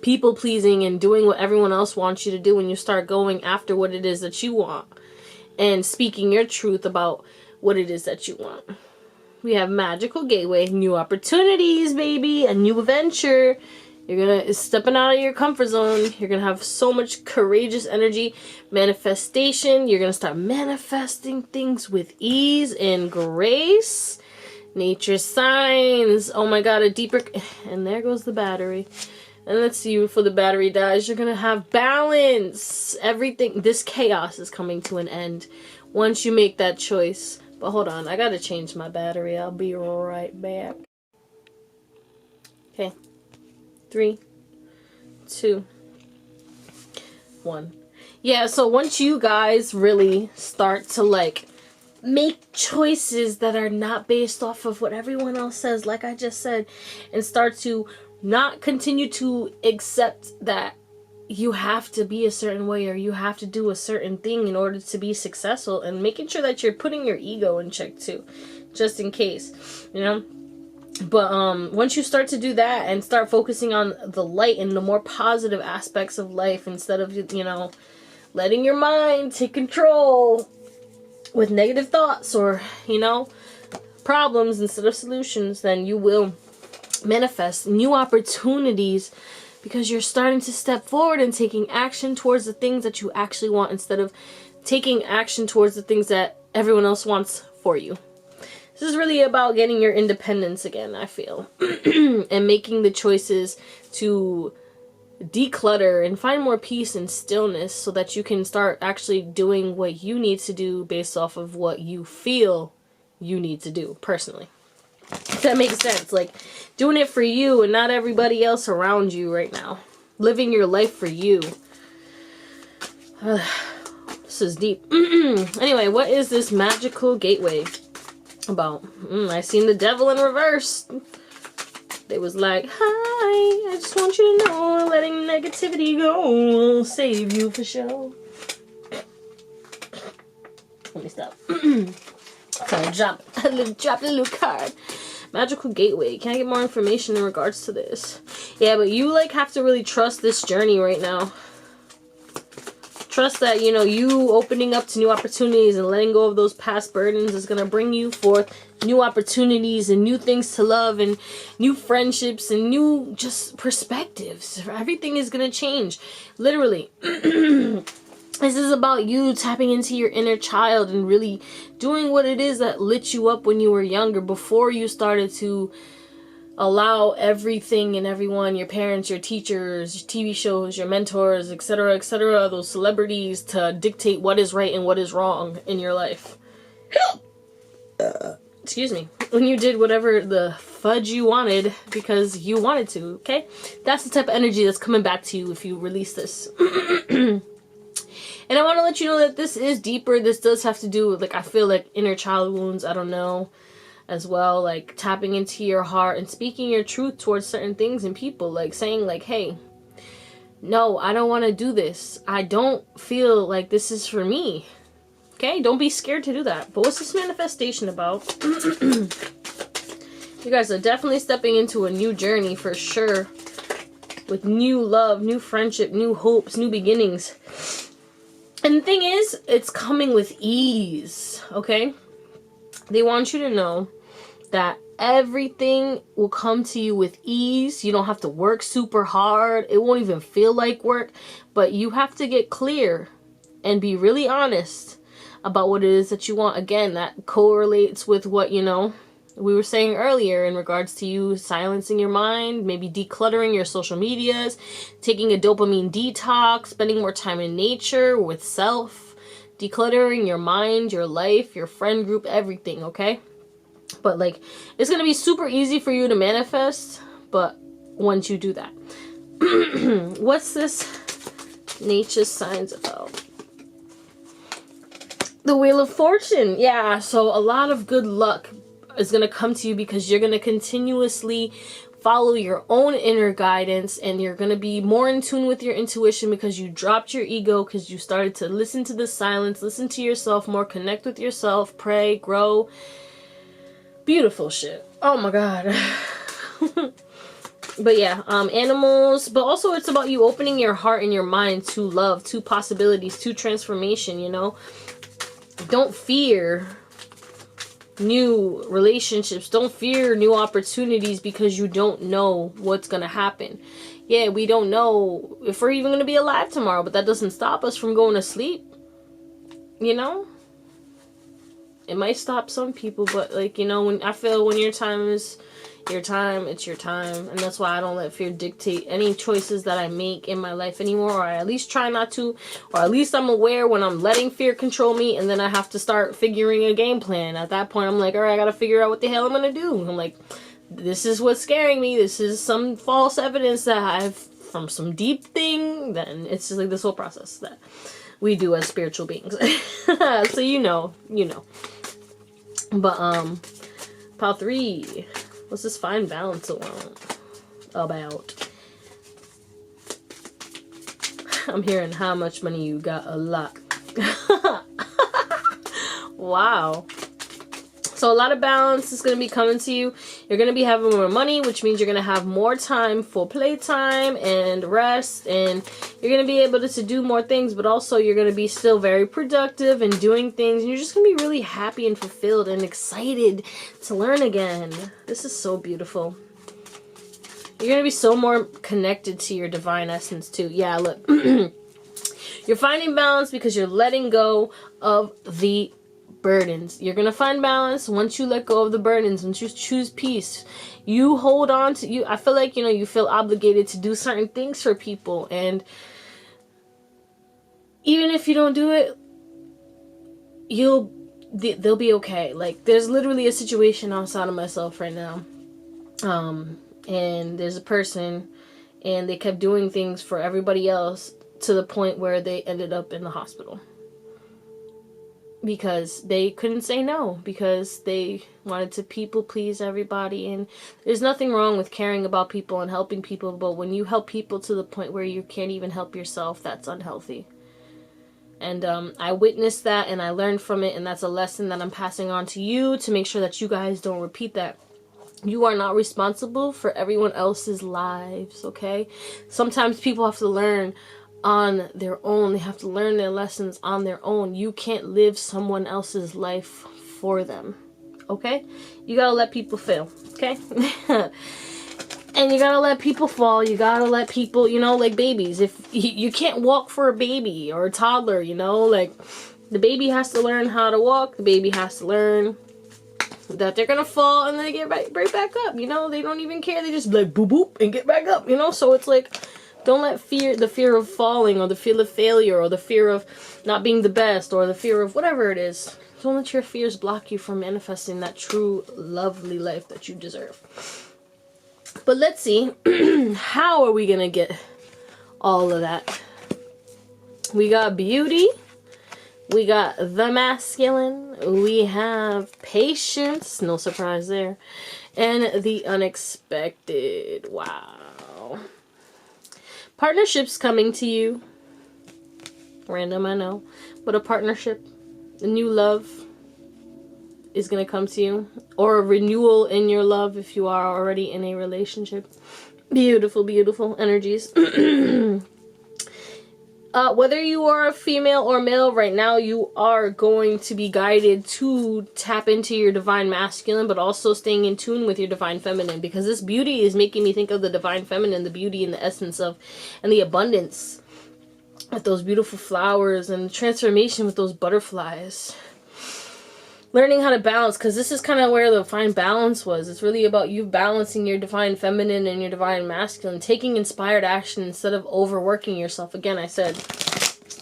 people pleasing and doing what everyone else wants you to do, when you start going after what it is that you want and speaking your truth about what it is that you want. We have magical gateway, new opportunities, baby, a new adventure. You're gonna stepping out of your comfort zone. You're gonna have so much courageous energy, manifestation. You're gonna start manifesting things with ease and grace. Nature signs. Oh my god, a deeper, and there goes the battery. And let's see, before the battery dies, you're gonna have balance. Everything, this chaos is coming to an end once you make that choice. But hold on, I gotta change my battery. I'll be right back. Okay. 3, 2, 1. Yeah, so once you guys really start to like make choices that are not based off of what everyone else says, like I just said, and start to not continue to accept that you have to be a certain way or you have to do a certain thing in order to be successful, and making sure that you're putting your ego in check too, just in case, you know. But once you start to do that and start focusing on the light and the more positive aspects of life, instead of, you know, letting your mind take control with negative thoughts or, you know, problems instead of solutions, then you will manifest new opportunities, because you're starting to step forward and taking action towards the things that you actually want, instead of taking action towards the things that everyone else wants for you. This is really about getting your independence again, I feel. And making the choices to declutter and find more peace and stillness, so that you can start actually doing what you need to do based off of what you feel you need to do personally. If that makes sense. Like, doing it for you and not everybody else around you right now. Living your life for you. This is deep. Anyway, what is this magical gateway about? I seen the devil in reverse. They was like, hi, I just want you to know, letting negativity go will save you for sure. Let me stop. So drop a little card. Magical gateway. Can I get more information in regards to this? Yeah, but you like have to really trust this journey right now. Trust that, you know, you opening up to new opportunities and letting go of those past burdens is going to bring you forth new opportunities and new things to love and new friendships and new just perspectives. Everything is going to change. Literally. This is about you tapping into your inner child and really doing what it is that lit you up when you were younger, before you started to allow everything and everyone, your parents, your teachers, your TV shows, your mentors, etc., those celebrities, to dictate what is right and what is wrong in your life. Excuse me. When you did whatever the fudge you wanted because you wanted to, okay? That's the type of energy that's coming back to you if you release this. And I want to let you know that this is deeper. This does have to do with, like, I feel like inner child wounds, I don't know, as well. Like, tapping into your heart and speaking your truth towards certain things and people. Like, saying, like, hey, no, I don't want to do this. I don't feel like this is for me. Okay? Don't be scared to do that. But what's this manifestation about? You guys are definitely stepping into a new journey for sure. With new love, new friendship, new hopes, new beginnings. And the thing is, it's coming with ease, okay? They want you to know that everything will come to you with ease. You don't have to work super hard. It won't even feel like work. But you have to get clear and be really honest about what it is that you want. Again, that correlates with what, you know, we were saying earlier in regards to you silencing your mind, maybe decluttering your social medias, taking a dopamine detox, spending more time in nature with self, decluttering your mind, your life, your friend group, everything, okay? But like, it's going to be super easy for you to manifest, but once you do that. What's this nature signs about? The Wheel of Fortune. Yeah, so a lot of good luck is going to come to you because you're going to continuously follow your own inner guidance, and you're going to be more in tune with your intuition because you dropped your ego, because you started to listen to the silence, listen to yourself more, connect with yourself, pray, grow. Beautiful shit. Oh my god. But yeah, animals, but also it's about you opening your heart and your mind to love, to possibilities, to transformation, you know? Don't fear new relationships. Don't fear new opportunities because you don't know what's gonna happen. Yeah, we don't know if we're even gonna be alive tomorrow, but that doesn't stop us from going to sleep. You know? It might stop some people, but like, you know, when I feel when your time is your time, it's your time. And that's why I don't let fear dictate any choices that I make in my life anymore, or I at least try not to, or at least I'm aware when I'm letting fear control me, and then I have to start figuring a game plan. At that point, I'm like, all right, I gotta figure out what the hell I'm gonna do. I'm like, this is what's scaring me. This is some false evidence that I've from some deep thing. Then it's just like this whole process that we do as spiritual beings. So you know. But pile 3. What's this fine balance about? I'm hearing how much money you got. A lot. Wow. So a lot of balance is going to be coming to you. You're going to be having more money, which means you're going to have more time for playtime and rest, and you're going to be able to do more things, but also you're going to be still very productive and doing things, and you're just going to be really happy and fulfilled and excited to learn again. This is so beautiful. You're going to be so more connected to your divine essence too. Yeah, look. You're finding balance because you're letting go of the burdens. You're gonna find balance once you let go of the burdens, once you choose peace. You hold on to you. I feel like, you know, you feel obligated to do certain things for people, and even if you don't do it, they'll be okay. Like, there's literally a situation outside of myself right now, and there's a person, and they kept doing things for everybody else to the point where they ended up in the hospital. Because they couldn't say no, because they wanted to people please everybody. And there's nothing wrong with caring about people and helping people, but when you help people to the point where you can't even help yourself, that's unhealthy. And I witnessed that, and I learned from it, and that's a lesson that I'm passing on to you to make sure that you guys don't repeat that. You are not responsible for everyone else's lives, okay? Sometimes people have to learn on their own. They have to learn their lessons on their own. You can't live someone else's life for them, okay? You gotta let people fail, okay? And you gotta let people fall. You gotta let people, you know, like babies. If you can't walk for a baby or a toddler, you know, like the baby has to learn how to walk. The baby has to learn that they're gonna fall, and they get right back up, you know? They don't even care. They just like boop boop and get back up, you know? So it's like, don't let the fear of falling, or the fear of failure, or the fear of not being the best, or the fear of whatever it is. Don't let your fears block you from manifesting that true, lovely life that you deserve. But let's see, how are we going to get all of that? We got beauty. We got the masculine. We have patience. No surprise there. And the unexpected. Wow. Partnerships coming to you. Random, I know. But a partnership. A new love is going to come to you. Or a renewal in your love if you are already in a relationship. Beautiful, beautiful energies. Whether you are a female or male right now, you are going to be guided to tap into your divine masculine, but also staying in tune with your divine feminine, because this beauty is making me think of the divine feminine, the beauty and the essence of, and the abundance with those beautiful flowers and the transformation with those butterflies. Learning how to balance, because this is kind of where the fine balance was. It's really about you balancing your divine feminine and your divine masculine, taking inspired action instead of overworking yourself. Again, I said,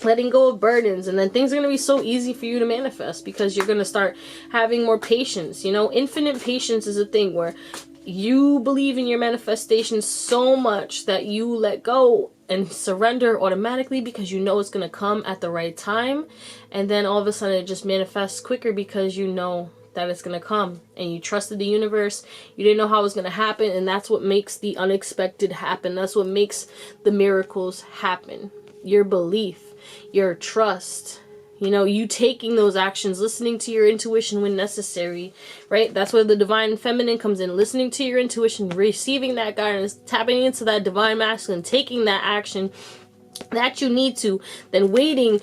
letting go of burdens, and then things are going to be so easy for you to manifest because you're going to start having more patience. You know, infinite patience is a thing where you believe in your manifestation so much that you let go and surrender automatically because you know it's going to come at the right time, and then all of a sudden it just manifests quicker because you know that it's going to come and you trusted the universe. You didn't know how it was going to happen, and that's what makes the unexpected happen. That's what makes the miracles happen. Your belief, your trust, you know, you taking those actions, listening to your intuition when necessary, right? That's where the divine feminine comes in. Listening to your intuition, receiving that guidance, tapping into that divine masculine, taking that action that you need to, then waiting,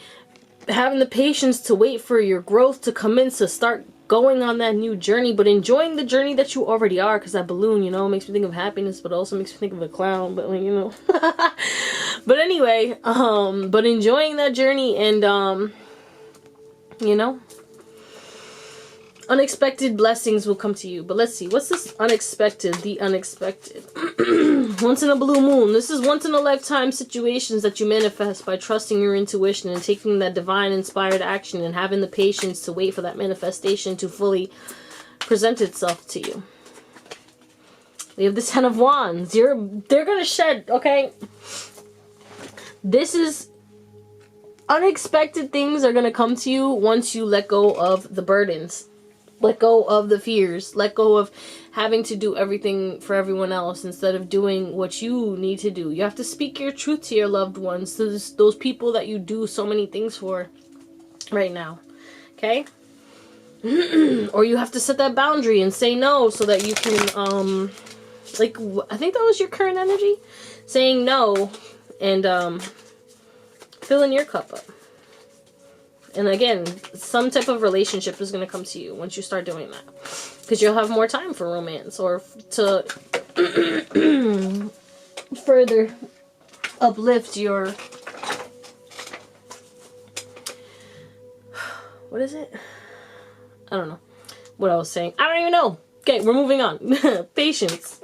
having the patience to wait for your growth to come in, to start going on that new journey, but enjoying the journey that you already are, because that balloon, you know, makes me think of happiness, but also makes me think of a clown, but like, you know. But anyway, but enjoying that journey, and you know, unexpected blessings will come to you. But let's see, what's this unexpected? The unexpected. Once in a blue moon. This is once in a lifetime situations that you manifest by trusting your intuition and taking that divine inspired action and having the patience to wait for that manifestation to fully present itself to you. We have the Ten of Wands. They're gonna shed, okay? This is unexpected things are going to come to you once you let go of the burdens. Let go of the fears. Let go of having to do everything for everyone else instead of doing what you need to do. You have to speak your truth to your loved ones, to those people that you do so many things for right now. Okay? Or you have to set that boundary and say no so that you can, like, I think that was your current energy. Saying no and, filling your cup up. And again, some type of relationship is going to come to you once you start doing that. Because you'll have more time for romance or to further uplift your... What is it? I don't know what I was saying. I don't even know. Okay, we're moving on. Patience.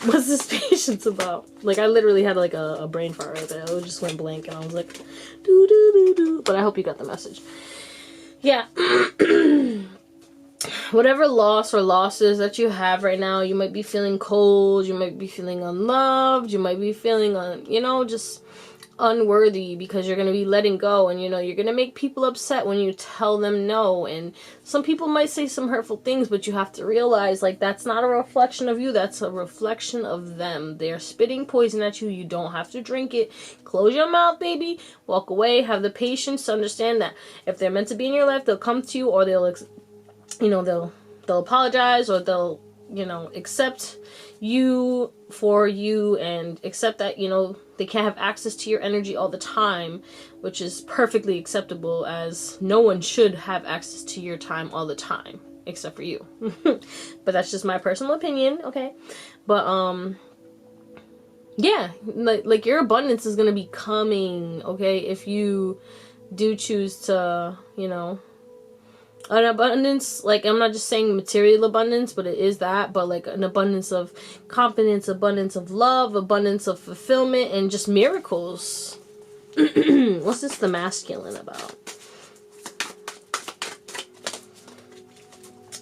What's this patience about? Like, I literally had like a brain fart right there. It just went blank and I was like, doo doo doo doo. But I hope you got the message. Yeah. Whatever loss or losses that you have right now, you might be feeling cold, you might be feeling unloved, you might be feeling, you know, just unworthy because you're going to be letting go, and you know you're going to make people upset when you tell them no, and some people might say some hurtful things, but you have to realize, like, that's not a reflection of you, that's a reflection of them. They're spitting poison at you. You don't have to drink it. Close your mouth, baby. Walk away. Have the patience to understand that if they're meant to be in your life, they'll come to you, or they'll, you know, they'll apologize, or they'll, you know, accept you for you and accept that, you know, they can't have access to your energy all the time, which is perfectly acceptable, as no one should have access to your time all the time except for you. But that's just my personal opinion, okay? But yeah, like your abundance is going to be coming, okay, if you do choose to, you know, an abundance, like, I'm not just saying material abundance, but it is that, but like an abundance of confidence, abundance of love, abundance of fulfillment, and just miracles. What's this the masculine about?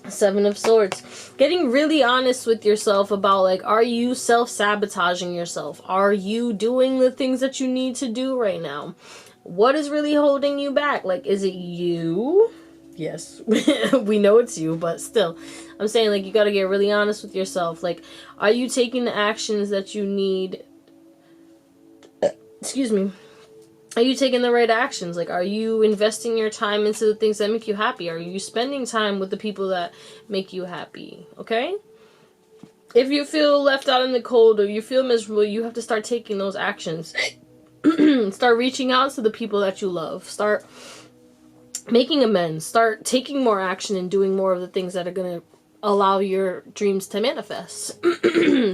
Seven of Swords. Getting really honest with yourself about, like, are you self-sabotaging yourself? Are you doing the things that you need to do right now? What is really holding you back? Like, is it you? Yes, we know it's you, but still, I'm saying, like, you got to get really honest with yourself. Like, are you taking the actions that you need? Excuse me. Are you taking the right actions? Like, are you investing your time into the things that make you happy? Are you spending time with the people that make you happy? Okay? If you feel left out in the cold or you feel miserable, you have to start taking those actions. Start reaching out to the people that you love. Start making amends. Start taking more action and doing more of the things that are going to allow your dreams to manifest.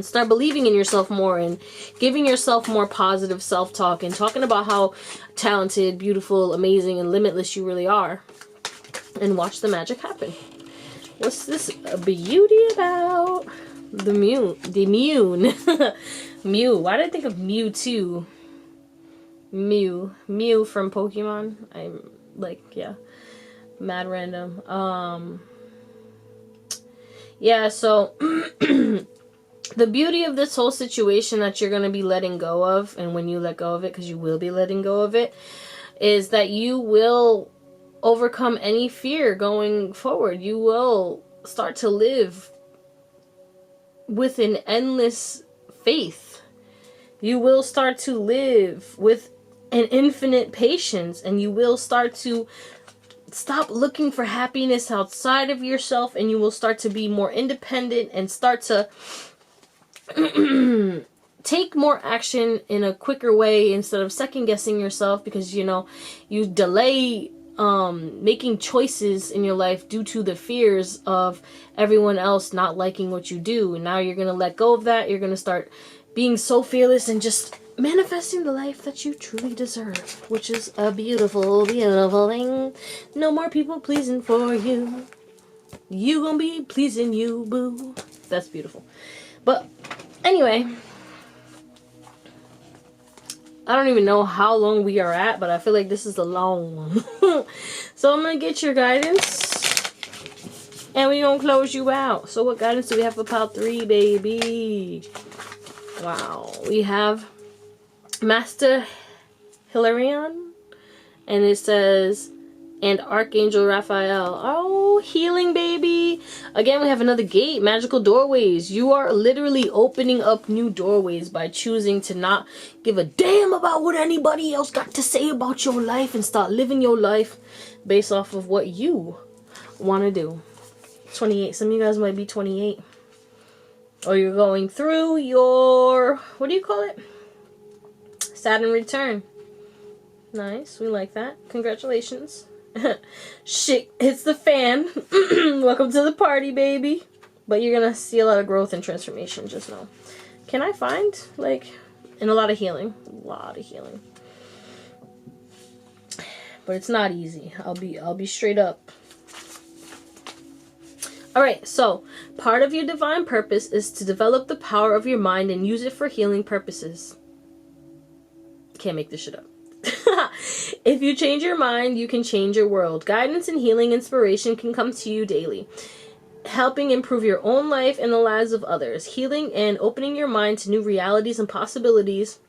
Start believing in yourself more and giving yourself more positive self-talk and talking about how talented, beautiful, amazing, and limitless you really are. And watch the magic happen. What's this beauty about? The Mew. Mew. Why did I think of Mewtwo? Mew from Pokemon. I'm like, yeah, mad random. Yeah, so the beauty of this whole situation that you're going to be letting go of, and when you let go of it, because you will be letting go of it, is that you will overcome any fear going forward. You will start to live with an endless faith. You will start to live with an infinite patience, and you will start to stop looking for happiness outside of yourself, and you will start to be more independent and start to take more action in a quicker way instead of second guessing yourself, because you know you delay making choices in your life due to the fears of everyone else not liking what you do. And now you're gonna let go of that. You're gonna start being so fearless and just manifesting the life that you truly deserve, which is a beautiful, beautiful thing. No more people pleasing for you. You gonna be pleasing you, boo. That's beautiful. But anyway, I don't even know how long we are at, but I feel like this is a long one. So I'm gonna get your guidance, and we're gonna close you out. So what guidance do we have for pile 3, baby? Wow, we have Master Hilarion, and it says, and Archangel Raphael. Oh, healing, baby. Again, we have another gate, magical doorways. You are literally opening up new doorways by choosing to not give a damn about what anybody else got to say about your life and start living your life based off of what you want to do. 28. Some of you guys might be 28. Or you're going through your, what do you call it? Saturn return. Nice. We like that. Congratulations. Shit hits the fan. Welcome to the party, baby. But you're gonna see a lot of growth and transformation, just know. Can I find, like, and a lot of healing. A lot of healing. But it's not easy. I'll be straight up. Alright, so part of your divine purpose is to develop the power of your mind and use it for healing purposes. Can't make this shit up. If you change your mind, you can change your world. Guidance and healing inspiration can come to you daily, helping improve your own life and the lives of others. Healing and opening your mind to new realities and possibilities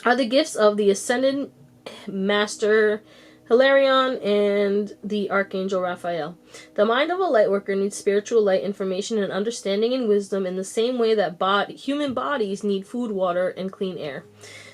are the gifts of the Ascended Master Hilarion and the Archangel Raphael. The mind of a lightworker needs spiritual light, information, and understanding and wisdom in the same way that human bodies need food, water, and clean air.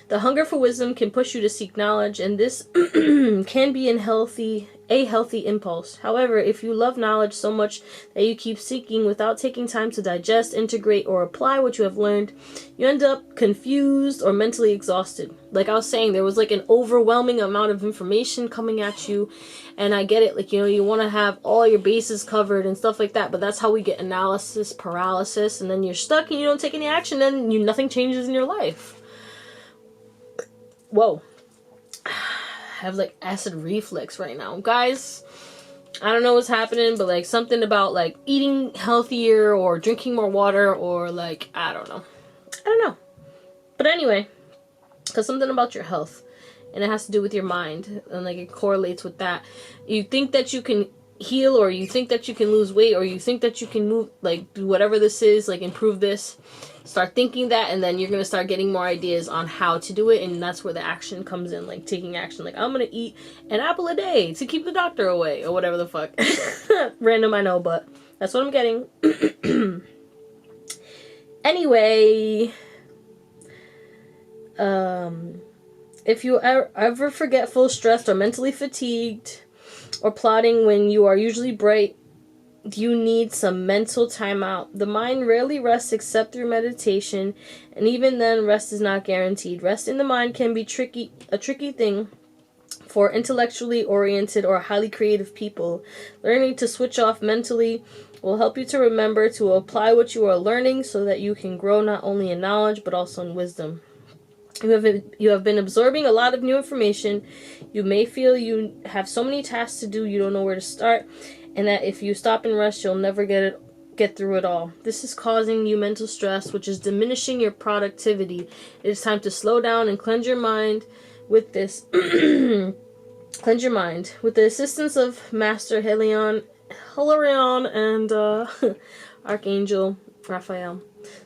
The hunger for wisdom can push you to seek knowledge, and this can be a healthy impulse. However, if you love knowledge so much that you keep seeking without taking time to digest, integrate, or apply what you have learned, you end up confused or mentally exhausted. Like I was saying, there was like an overwhelming amount of information coming at you, and I get it, like, you know, you want to have all your bases covered and stuff like that, but that's how we get analysis paralysis, and then you're stuck and you don't take any action, and nothing changes in your life. Whoa. I have like acid reflux right now. Guys, I don't know what's happening, but like something about like eating healthier or drinking more water or like, I don't know. But anyway, because something about your health, and it has to do with your mind, and like it correlates with that. You think that you can heal, or you think that you can lose weight, or you think that you can move, like, do whatever this is, like, improve this, start thinking that, and then you're going to start getting more ideas on how to do it, and that's where the action comes in, like, taking action, like, I'm going to eat an apple a day to keep the doctor away, or whatever the fuck. Random, I know, but that's what I'm getting. Anyway, if you are ever forgetful, stressed, or mentally fatigued, or plotting when you are usually bright, you need some mental timeout. The mind rarely rests except through meditation, and even then, rest is not guaranteed. Rest in the mind can be a tricky thing for intellectually oriented or highly creative people. Learning to switch off mentally will help you to remember to apply what you are learning so that you can grow not only in knowledge but also in wisdom. You have been absorbing a lot of new information. You may feel you have so many tasks to do you don't know where to start, and that if you stop and rest, you'll never get through it all. This is causing you mental stress, which is diminishing your productivity. It is time to slow down and cleanse your mind with this. Cleanse your mind with the assistance of Master Hilarion and Archangel Raphael.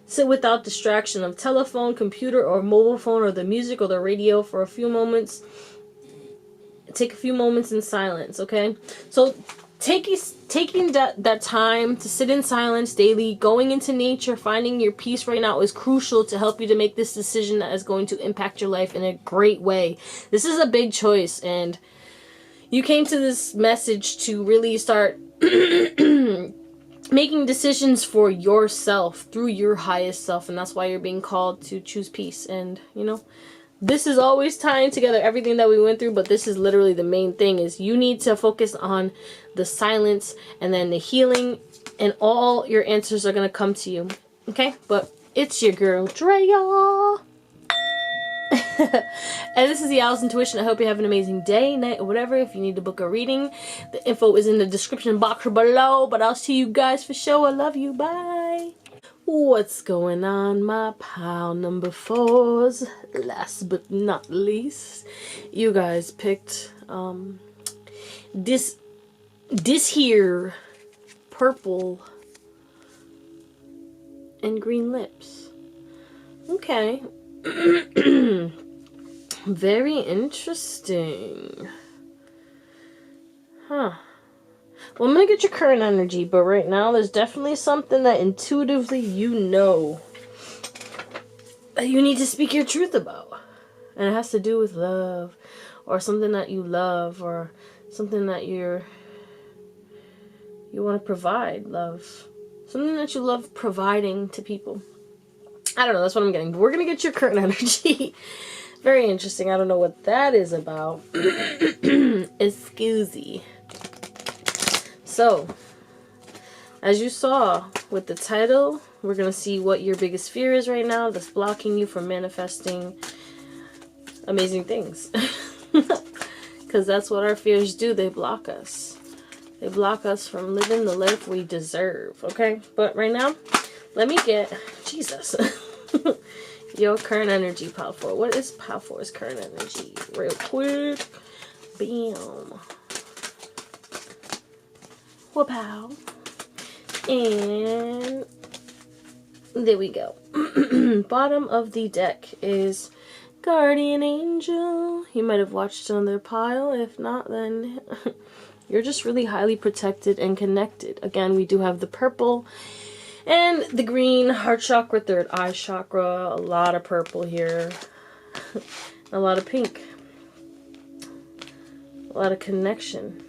Sit without distraction of telephone, computer, or mobile phone, or the music or the radio for a few moments. Take a few moments in silence, okay? So taking that time to sit in silence daily, going into nature, finding your peace right now is crucial to help you to make this decision that is going to impact your life in a great way. This is a big choice, and you came to this message to really start making decisions for yourself through your highest self, and that's why you're being called to choose peace. And this is always tying together everything that we went through, but this is literally the main thing, is you need to focus on the silence and then the healing, and all your answers are going to come to you. Okay? But it's your girl Drea. And this is the Owl's Intuition. I hope you have an amazing day, night, or whatever. If you need to book a reading, the info is in the description box below. But I'll see you guys for sure. I love you. Bye. What's going on, my pile number 4s? Last but not least, you guys picked this here purple and green lips. Okay. Very interesting. Huh. Well, I'm going to get your current energy, but right now there's definitely something that intuitively that you need to speak your truth about. And it has to do with love, or something that you love, or something that you want to provide love. Something that you love providing to people. I don't know, that's what I'm getting. But we're going to get your current energy. Very interesting. I don't know what that is about. Excusey. So, as you saw with the title, we're going to see what your biggest fear is right now that's blocking you from manifesting amazing things. Because that's what our fears do. They block us. They block us from living the life we deserve. Okay? But right now, let me get... Jesus. Your current energy, Pile 4. What is Pile 4's current energy? Real quick. Bam. Whoop-pow. And there we go. Bottom of the deck is Guardian Angel. You might have watched another pile. If not, then you're just really highly protected and connected. Again, we do have the purple and the green, heart chakra, third eye chakra, a lot of purple here, a lot of pink, a lot of connection.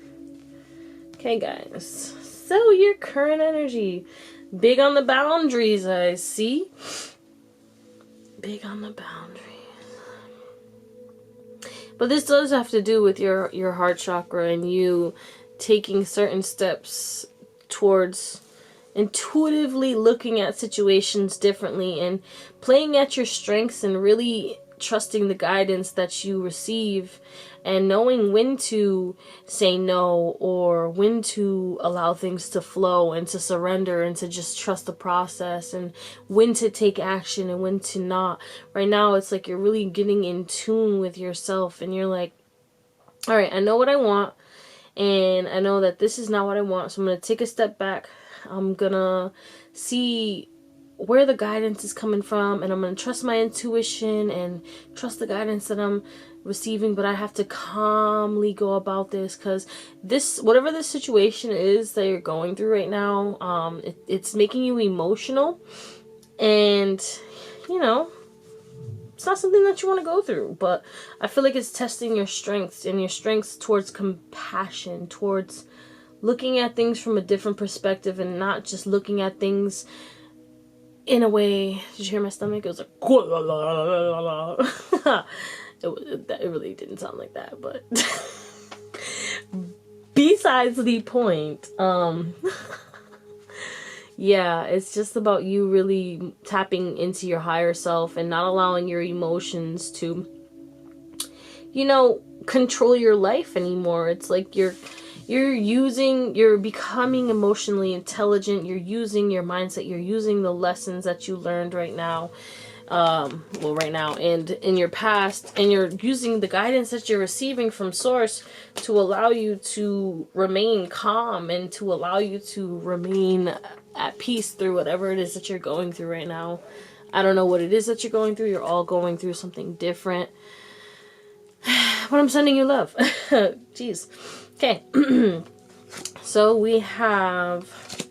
Okay, guys, so your current energy, big on the boundaries, I see. Big on the boundaries. But this does have to do with your heart chakra and you taking certain steps towards intuitively looking at situations differently and playing at your strengths and really trusting the guidance that you receive and knowing when to say no or when to allow things to flow and to surrender and to just trust the process and when to take action and when to not. Right now it's like you're really getting in tune with yourself and you're like, all right, I know what I want. And I know that this is not what I want. So I'm going to take a step back. I'm going to see where the guidance is coming from, and I'm going to trust my intuition and trust the guidance that I'm receiving. But I have to calmly go about this, because whatever this situation is that you're going through right now, it's making you emotional, and you know, it's not something that you want to go through. But I feel like it's testing your strengths, and your strengths towards compassion, towards looking at things from a different perspective, and not just looking at things in a way. Did you hear my stomach? It was like it really didn't sound like that, but besides the point, yeah, it's just about you really tapping into your higher self and not allowing your emotions to, you know, control your life anymore. It's like you're becoming emotionally intelligent. You're using your mindset. You're using the lessons that you learned right now. Right now and in your past, and you're using the guidance that you're receiving from source to allow you to remain calm and to allow you to remain at peace through whatever it is that you're going through right now. I don't know what it is that you're going through. You're all going through something different. But I'm sending you love. Jeez. Okay. So we have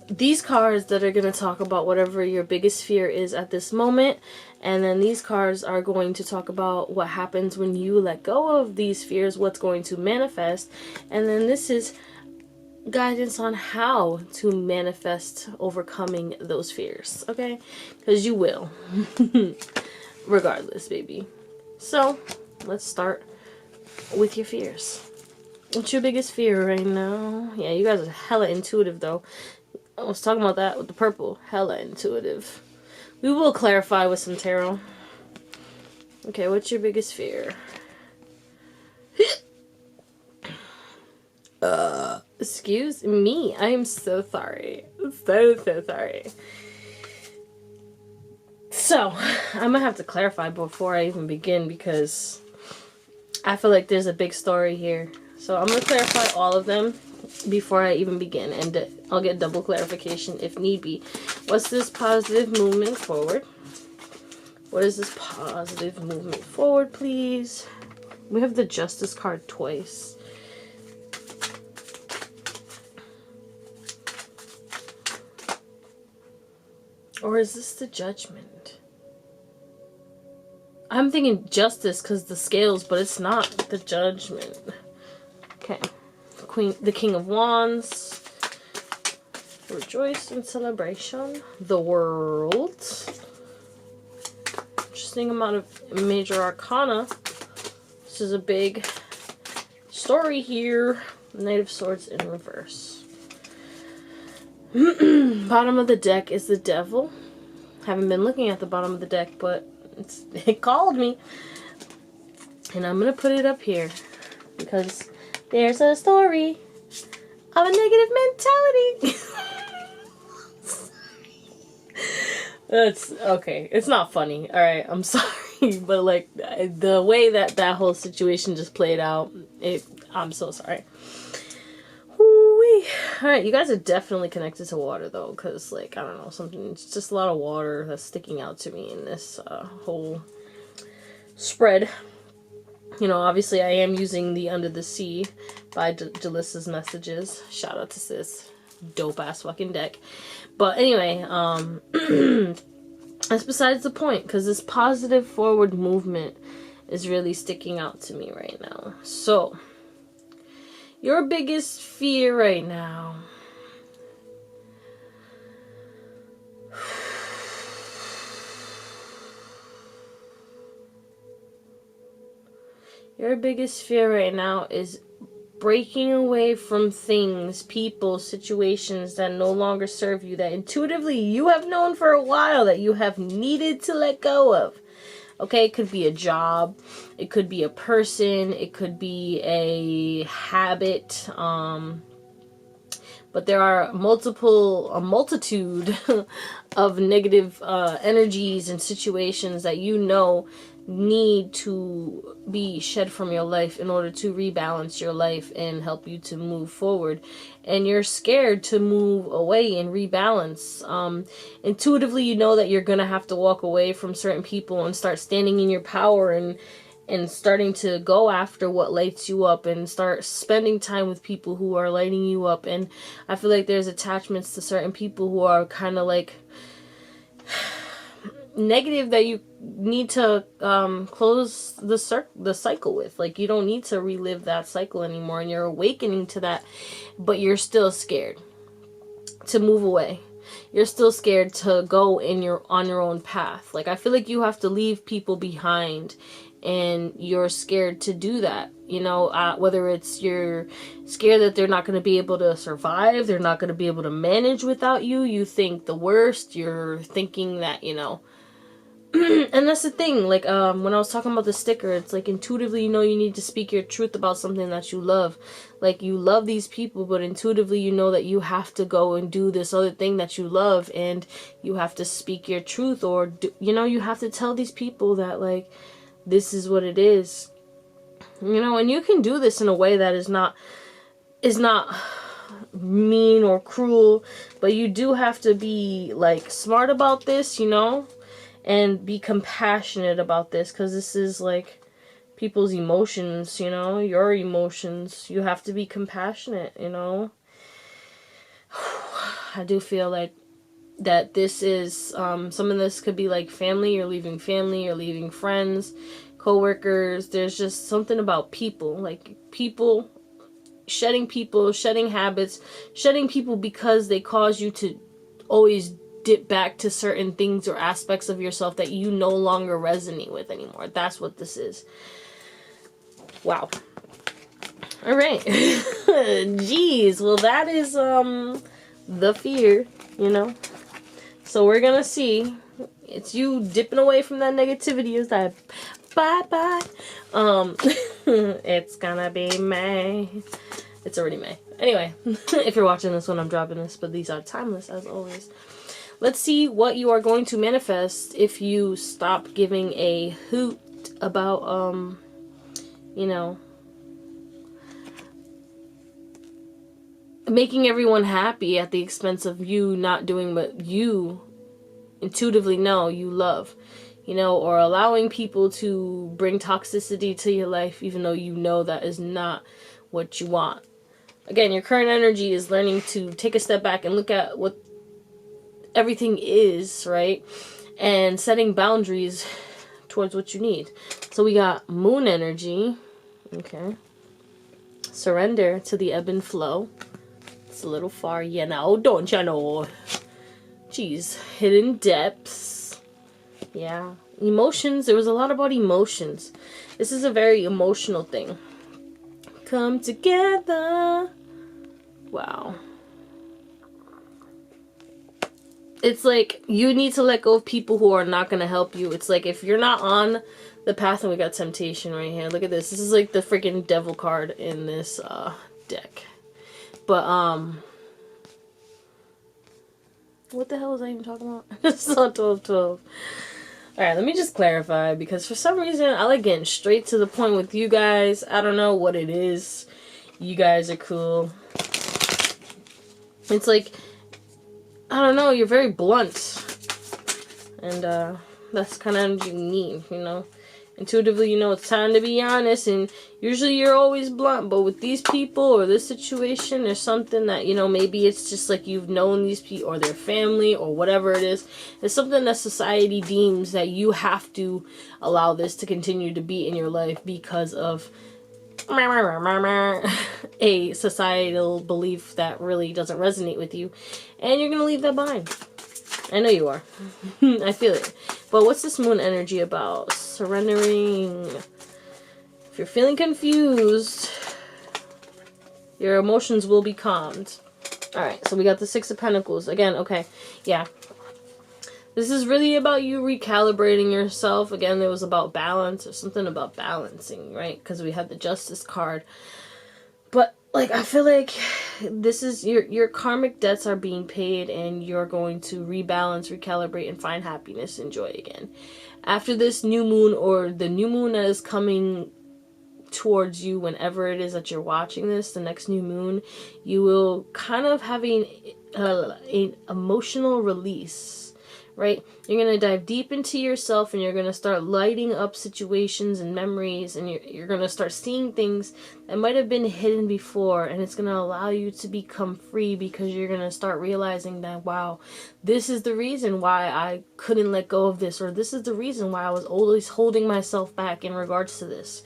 these cards that are going to talk about whatever your biggest fear is at this moment. And then these cards are going to talk about what happens when you let go of these fears, what's going to manifest. And then this is guidance on how to manifest overcoming those fears. Okay? Because you will. Regardless, baby. So, let's start with your fears. What's your biggest fear right now? Yeah, you guys are hella intuitive though. I was talking about that with the purple. Hella intuitive. We will clarify with some tarot. Okay, what's your biggest fear? Excuse me. I am so sorry. So sorry. So, I'm gonna have to clarify before I even begin, because I feel like there's a big story here. So I'm gonna clarify all of them before I even begin, and I'll get double clarification if need be. What's this positive movement forward? What is this positive movement forward, please? We have the Justice card twice. Or is this the Judgment? I'm thinking Justice because the scales, but it's not the Judgment. Okay. The King of Wands. Rejoice in celebration. The World. Interesting amount of major arcana. This is a big story here. Knight of Swords in reverse. Bottom of the deck is the Devil. Haven't been looking at the bottom of the deck, but it called me. And I'm going to put it up here because there's a story of a negative mentality. That's okay. It's not funny. All right. I'm sorry. But like the way that whole situation just played out, I'm so sorry. Alright, you guys are definitely connected to water though, because like, I don't know, it's just a lot of water that's sticking out to me in this whole spread. You know, obviously I am using the Under the Sea by Jalissa's Messages. Shout out to sis. Dope ass fucking deck. But anyway, that's besides the point, because this positive forward movement is really sticking out to me right now. So, your biggest fear right now. Your biggest fear right now is breaking away from things, people, situations that no longer serve you, that intuitively you have known for a while that you have needed to let go of. Okay, it could be a job, it could be a person, it could be a habit, but there are a multitude of negative energies and situations that you know need to be shed from your life in order to rebalance your life and help you to move forward. And you're scared to move away and rebalance. Intuitively, you know that you're going to have to walk away from certain people and start standing in your power and starting to go after what lights you up and start spending time with people who are lighting you up. And I feel like there's attachments to certain people who are kind of like negative that you need to close the cycle with. Like, you don't need to relive that cycle anymore, and you're awakening to that, but you're still scared to move away. You're still scared to go on your own path. Like, I feel like you have to leave people behind, and you're scared to do that. You know, whether it's you're scared that they're not going to be able to survive, they're not going to be able to manage without you. You think the worst. You're thinking that, you know. And that's the thing, like, when I was talking about the sticker, it's like intuitively you know you need to speak your truth about something that you love. Like, you love these people, but intuitively you know that you have to go and do this other thing that you love, and you have to speak your truth, or, you know, you have to tell these people that, like, this is what it is. You know, and you can do this in a way that is not mean or cruel, but you do have to be, like, smart about this, you know? And be compassionate about this, because this is like people's emotions, you know, your emotions. You have to be compassionate, you know. I do feel like that this is, some of this could be like family. You're leaving friends, co-workers. There's just something about people, like people, shedding habits, shedding people because they cause you to always dip back to certain things or aspects of yourself that you no longer resonate with anymore. That's what this is. Wow. All right. Jeez. Well, that is the fear, you know. So we're gonna see. It's you dipping away from that negativity. It's like, bye. It's gonna be May. It's already May. Anyway, if you're watching this when I'm dropping this, but these are timeless as always. Let's see what you are going to manifest if you stop giving a hoot about, you know, making everyone happy at the expense of you not doing what you intuitively know you love, you know, or allowing people to bring toxicity to your life even though you know that is not what you want. Again, your current energy is learning to take a step back and look at what everything is, right? And setting boundaries towards what you need. So we got moon energy. Okay. Surrender to the ebb and flow. It's a little far, you know, don't you know? Jeez. Hidden depths. Yeah. Emotions. There was a lot about emotions. This is a very emotional thing. Come together. Wow. It's like you need to let go of people who are not going to help you. It's like if you're not on the path, and we got temptation right here. Look at this. This is like the freaking devil card in this deck. But what the hell was I even talking about? It's not 12. Alright, let me just clarify, because for some reason I like getting straight to the point with you guys. I don't know what it is. You guys are cool. It's like, I don't know, you're very blunt. And that's kind of energy you need, you know. Intuitively, you know it's time to be honest, and usually you're always blunt, but with these people or this situation, there's something that, you know, maybe it's just like you've known these people or their family or whatever it is. It's something that society deems that you have to allow this to continue to be in your life because of a societal belief that really doesn't resonate with you, and you're gonna leave that behind. I know you are. I feel it. But what's this moon energy about? Surrendering. If you're feeling confused, your emotions will be calmed. Alright, so we got the Six of Pentacles. Again, okay. Yeah. This is really about you recalibrating yourself. Again, it was about balance or something about balancing, right? Because we had the Justice card. But like, I feel like this is your karmic debts are being paid, and you're going to rebalance, recalibrate, and find happiness and joy again. After this new moon, or the new moon that is coming towards you, whenever it is that you're watching this, the next new moon, you will kind of having an emotional release, right? You're going to dive deep into yourself, and you're going to start lighting up situations and memories, and you're going to start seeing things that might have been hidden before, and it's going to allow you to become free, because you're going to start realizing that, wow, this is the reason why I couldn't let go of this, or this is the reason why I was always holding myself back in regards to this.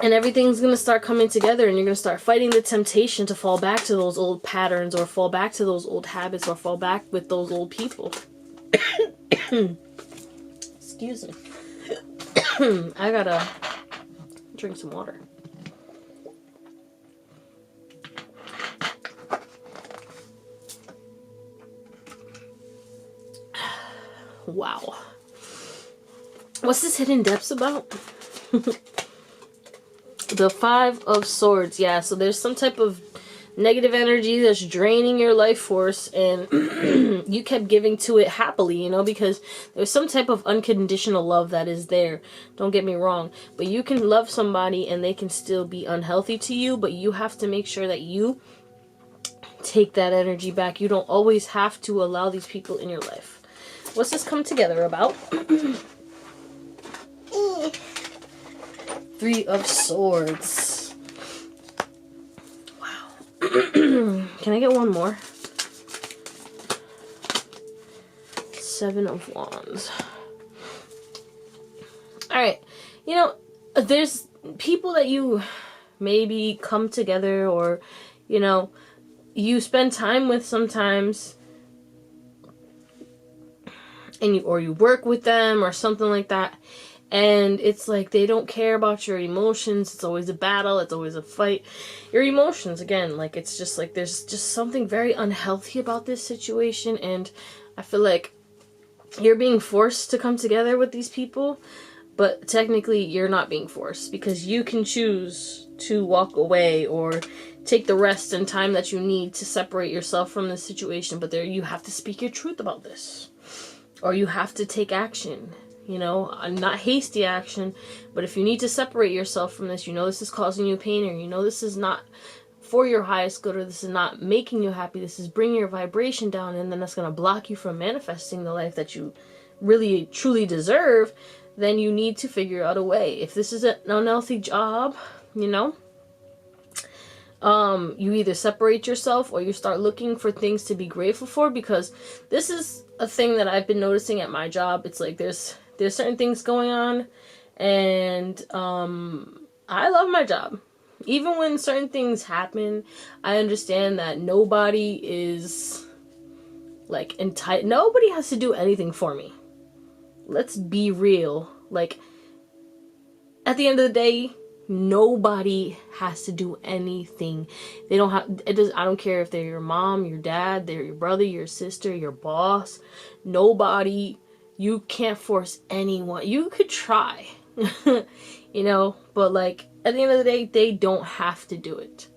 And everything's going to start coming together, and you're going to start fighting the temptation to fall back to those old patterns, or fall back to those old habits, or fall back with those old people. Excuse me. I gotta drink some water. Wow. What's this Hidden Depths about? The Five of Swords. Yeah, so there's some type of negative energy that's draining your life force, and you kept giving to it happily, you know, because there's some type of unconditional love that is there. Don't get me wrong, but you can love somebody and they can still be unhealthy to you, but you have to make sure that you take that energy back. You don't always have to allow these people in your life. What's this come together about? Three of Swords. Wow. Can I get one more? Seven of Wands. Alright. You know, there's people that you maybe come together, or, you know, you spend time with sometimes, and you work with them or something like that. And it's like they don't care about your emotions. It's always a battle. It's always a fight. Your emotions, again, like, it's just like there's just something very unhealthy about this situation. And I feel like you're being forced to come together with these people. But technically, you're not being forced, because you can choose to walk away or take the rest and time that you need to separate yourself from this situation. But there, you have to speak your truth about this. Or you have to take action. You know, not hasty action, but if you need to separate yourself from this, you know this is causing you pain, or you know this is not for your highest good, or this is not making you happy, this is bringing your vibration down, and then that's going to block you from manifesting the life that you really, truly deserve, then you need to figure out a way. If this is an unhealthy job, you know, you either separate yourself, or you start looking for things to be grateful for, because this is a thing that I've been noticing at my job. It's like there's certain things going on, and I love my job. Even when certain things happen, I understand that nobody is like entitled. Nobody has to do anything for me. Let's be real. Like, at the end of the day, nobody has to do anything. They don't have, it does, I don't care if they're your mom, your dad, they're your brother, your sister, your boss. Nobody, you can't force anyone. You could try, you know, but like, at the end of the day, they don't have to do it.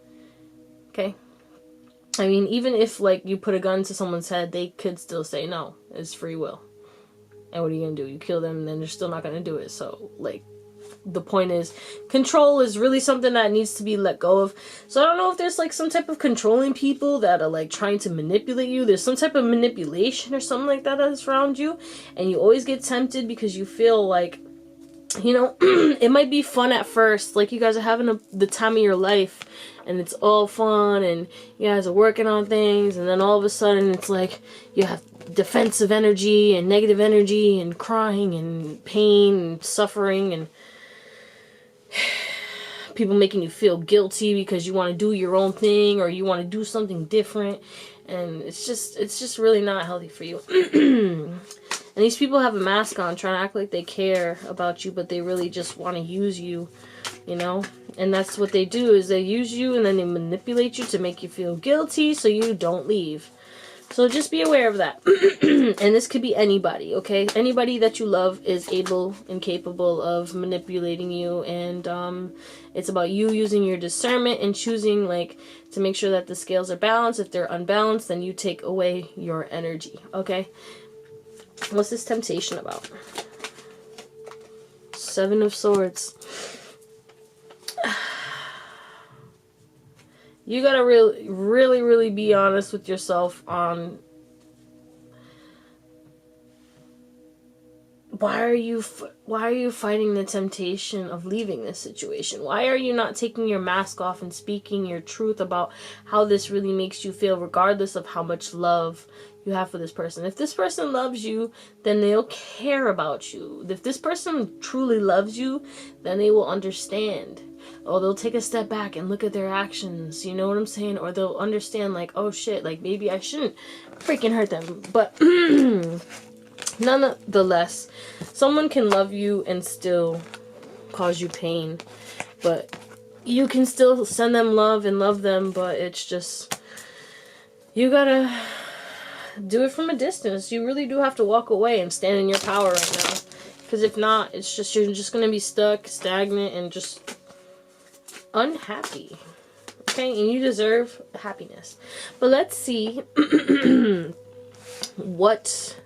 Okay? I mean, even if like you put a gun to someone's head, they could still say no. It's free will. And what are you gonna do? You kill them, and then they're still not gonna do it. So, like, the point is, control is really something that needs to be let go of. So I don't know if there's like some type of controlling people that are like trying to manipulate you. There's some type of manipulation or something like that that's around you, and you always get tempted because you feel like, you know, it might be fun at first, like you guys are having the time of your life, and it's all fun, and you guys are working on things, and then all of a sudden it's like you have defensive energy and negative energy and crying and pain and suffering and people making you feel guilty because you want to do your own thing, or you want to do something different, and it's just really not healthy for you. And these people have a mask on, trying to act like they care about you, but they really just want to use you, you know? And that's what they do, is they use you and then they manipulate you to make you feel guilty so you don't leave. So just be aware of that. And this could be anybody, okay? Anybody that you love is able and capable of manipulating you. And it's about you using your discernment and choosing, like, to make sure that the scales are balanced. If they're unbalanced, then you take away your energy, okay? What's this temptation about? Seven of Swords. You gotta really be honest with yourself on why are you fighting the temptation of leaving this situation? Why are you not taking your mask off and speaking your truth about how this really makes you feel, regardless of how much love you have for this person? If this person loves you, then they'll care about you. If this person truly loves you, then they will understand. Or they'll take a step back and look at their actions, you know what I'm saying? Or they'll understand, like, oh shit, like, maybe I shouldn't freaking hurt them. But nonetheless, someone can love you and still cause you pain. But you can still send them love and love them, but it's just, you gotta do it from a distance. You really do have to walk away and stand in your power right now. Because if not, it's just, you're just gonna be stuck, stagnant, and just unhappy. Okay, and you deserve happiness. But let's see what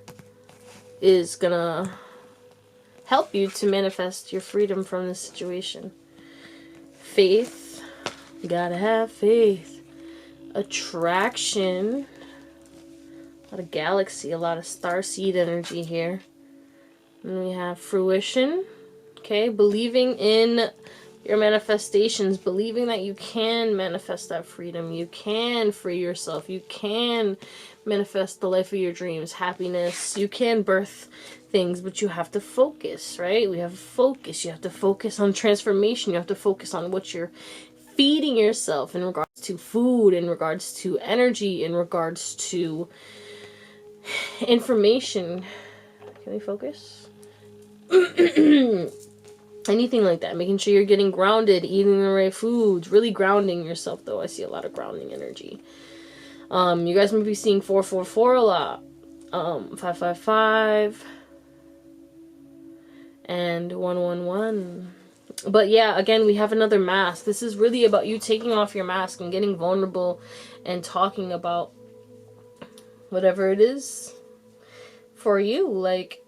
is gonna help you to manifest your freedom from this situation. Faith. You gotta have faith. Attraction. A lot of galaxy, a lot of starseed energy here. And we have fruition. Okay, believing in your manifestations, believing that you can manifest that freedom, you can free yourself, you can manifest the life of your dreams, happiness, you can birth things, but you have to focus, right? We have focus. You have to focus on transformation. You have to focus on what you're feeding yourself in regards to food, in regards to energy, in regards to information. Can we focus? Anything like that. Making sure you're getting grounded, eating the right foods, really grounding yourself, though. I see a lot of grounding energy. You guys might be seeing 444 a lot. 555 and 111. But yeah, again, we have another mask. This is really about you taking off your mask and getting vulnerable and talking about whatever it is for you. Like,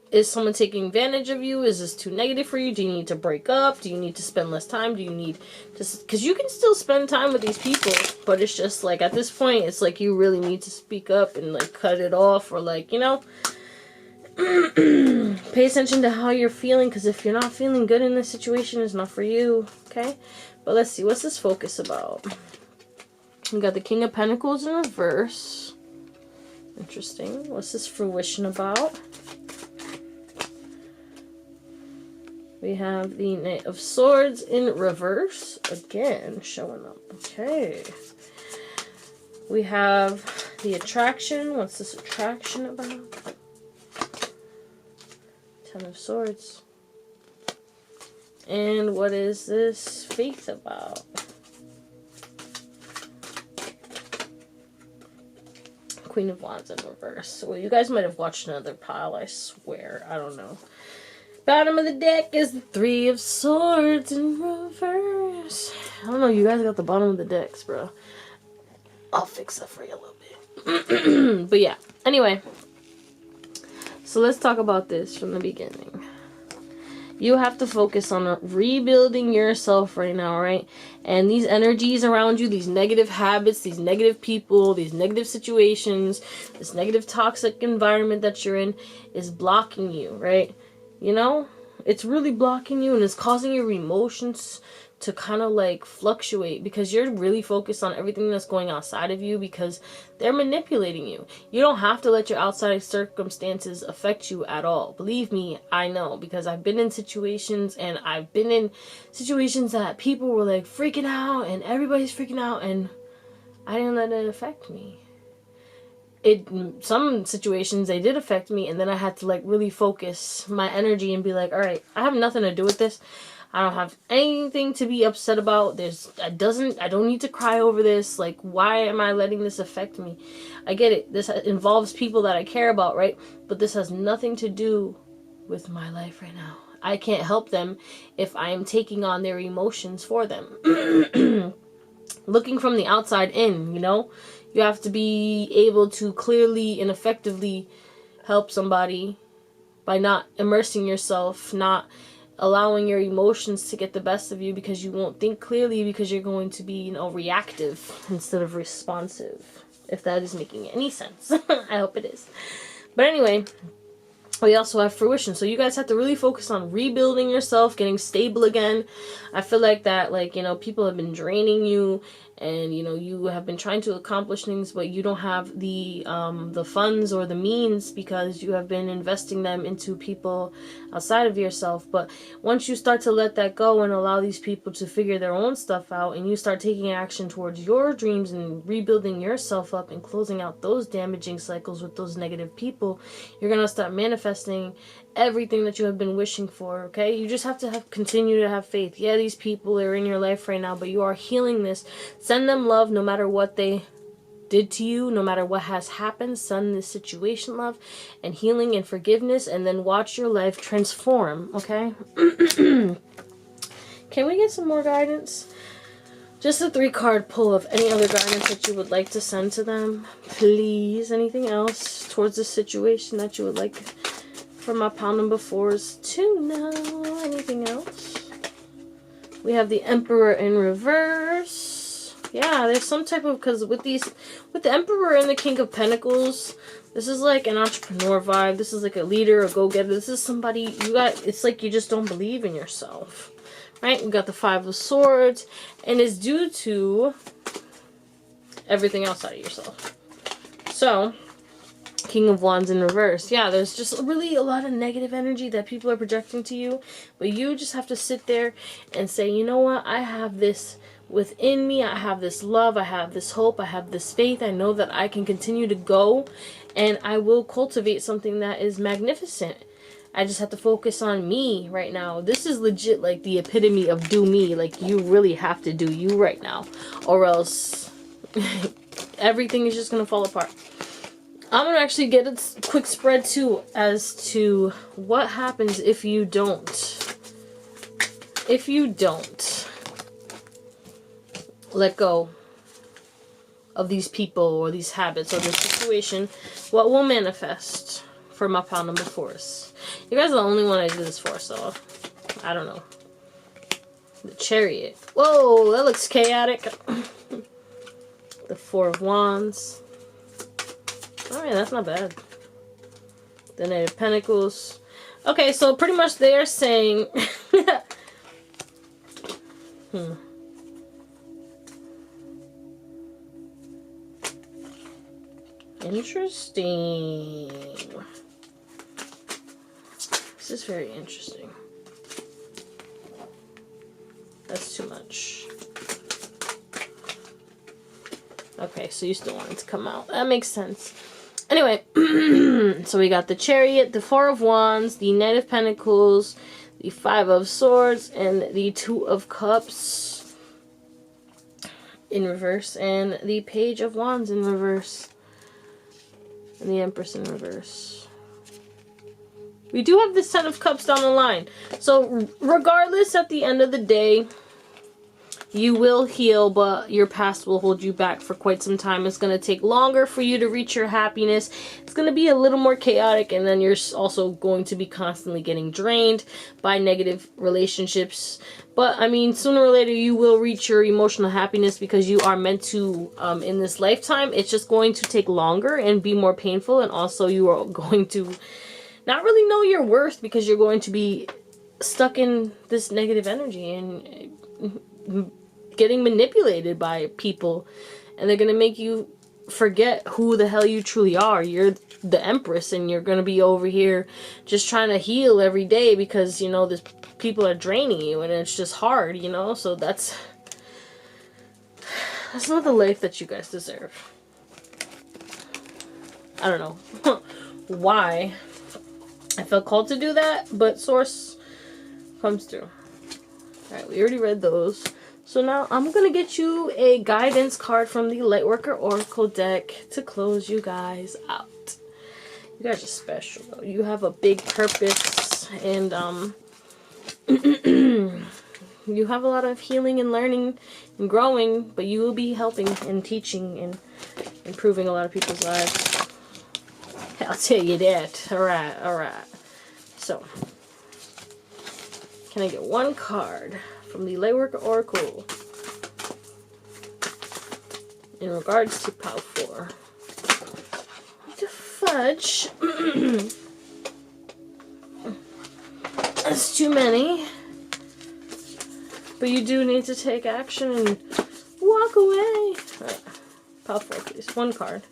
is someone taking advantage of you? Is this too negative for you? Do you need to break up? Do you need to spend less time? Do you need to... Because you can still spend time with these people, but it's just like, at this point, it's like you really need to speak up and, like, cut it off, or, like, you know, pay attention to how you're feeling, because if you're not feeling good in this situation, it's not for you, okay? But let's see, what's this focus about? We got the King of Pentacles in reverse. Interesting. What's this fruition about? We have the Knight of Swords in reverse. Again, showing up. Okay. We have the attraction. What's this attraction about? Ten of Swords. And what is this faith about? Queen of Wands in reverse. Well, you guys might have watched another pile, I swear. I don't know. Bottom of the deck is the Three of Swords in reverse. I don't know, you guys got the bottom of the decks, bro. I'll fix that for you a little bit. But yeah, anyway. So let's talk about this from the beginning. You have to focus on rebuilding yourself right now, right? And these energies around you, these negative habits, these negative people, these negative situations, this negative toxic environment that you're in is blocking you, right? You know, it's really blocking you and it's causing your emotions to kind of like fluctuate because you're really focused on everything that's going outside of you because they're manipulating you. You don't have to let your outside circumstances affect you at all. Believe me, I know, because I've been in situations and I've been in situations that people were like freaking out and everybody's freaking out and I didn't let it affect me. Some situations they did affect me and then I had to like really focus my energy and be like, all right, I have nothing to do with this. I don't have anything to be upset about. I don't need to cry over this. Like, why am I letting this affect me? I get it. This involves people that I care about, right? But this has nothing to do with my life right now. I can't help them if I am taking on their emotions for them. Looking from the outside in, you know? You have to be able to clearly and effectively help somebody by not immersing yourself, not allowing your emotions to get the best of you, because you won't think clearly, because you're going to be, you know, reactive instead of responsive. If that is making any sense. I hope it is. But anyway, we also have fruition. So you guys have to really focus on rebuilding yourself, getting stable again. I feel like that, like, you know, people have been draining you, and, you know, you have been trying to accomplish things, but you don't have the funds or the means, because you have been investing them into people outside of yourself. But once you start to let that go and allow these people to figure their own stuff out, and you start taking action towards your dreams and rebuilding yourself up and closing out those damaging cycles with those negative people, you're going to start manifesting everything that you have been wishing for. Okay, you just have to continue to have faith. Yeah, these people are in your life right now, but you are healing this. Send them love no matter what they did to you, no matter what has happened. Send this situation love and healing and forgiveness, and then watch your life transform. Okay. Can we get some more guidance? Just a 3-card pull of any other guidance that you would like to send to them, please. Anything else towards this situation that you would like for my pile number 4s to know? Anything else? We have the Emperor in reverse. Yeah, there's some type of, because with the Emperor and the King of Pentacles, this is like an entrepreneur vibe. This is like a leader, a go-getter. This is somebody it's like you just don't believe in yourself. Right? We got the 5 of Swords, and it's due to everything outside of yourself. So, King of Wands in reverse. Yeah, there's just really a lot of negative energy that people are projecting to you, but you just have to sit there and say, you know what? I have this within me. I have this love. I have this hope. I have this faith. I know that I can continue to go, and I will cultivate something that is magnificent. I just have to focus on me right now. This is legit like the epitome of do me. Like, you really have to do you right now, or else everything is just going to fall apart. I'm going to actually get a quick spread too as to what happens if you don't. If you don't let go of these people or these habits or this situation, what will manifest for my pile number 4s? You guys are the only one I do this for, so I don't know. The Chariot. Whoa, that looks chaotic. The 4 of Wands. Oh yeah, that's not bad. The Knight of Pentacles. Okay, so pretty much they're saying... Interesting. This is very interesting. That's too much. Okay, so you still want it to come out. That makes sense. Anyway, so we got the Chariot, the 4 of Wands, the Knight of Pentacles, the 5 of Swords, and the 2 of Cups in reverse, and the Page of Wands in reverse, and the Empress in reverse. We do have this 10 of Cups down the line. So regardless, at the end of the day, you will heal, but your past will hold you back for quite some time. It's going to take longer for you to reach your happiness. It's going to be a little more chaotic, and then you're also going to be constantly getting drained by negative relationships. But, I mean, sooner or later, you will reach your emotional happiness, because you are meant to in this lifetime. It's just going to take longer and be more painful, and also you are going to not really know your worth, because you're going to be stuck in this negative energy and getting manipulated by people, and they're gonna make you forget who the hell you truly are. You're the Empress, and you're gonna be over here just trying to heal every day because, you know, this people are draining you, and it's just hard, you know. So that's not the life that you guys deserve. I don't know why I felt called to do that, but Source comes through. Alright, we already read those. So now I'm going to get you a guidance card from the Lightworker Oracle deck to close you guys out. You guys are special, though. You have a big purpose, and you have a lot of healing and learning and growing, but you will be helping and teaching and improving a lot of people's lives. I'll tell you that. Alright, alright. So, can I get one card from the Lightworker Oracle in regards to Pile 4? What the fudge? That's too many. But you do need to take action and walk away. Alright. Pile 4, please. One card.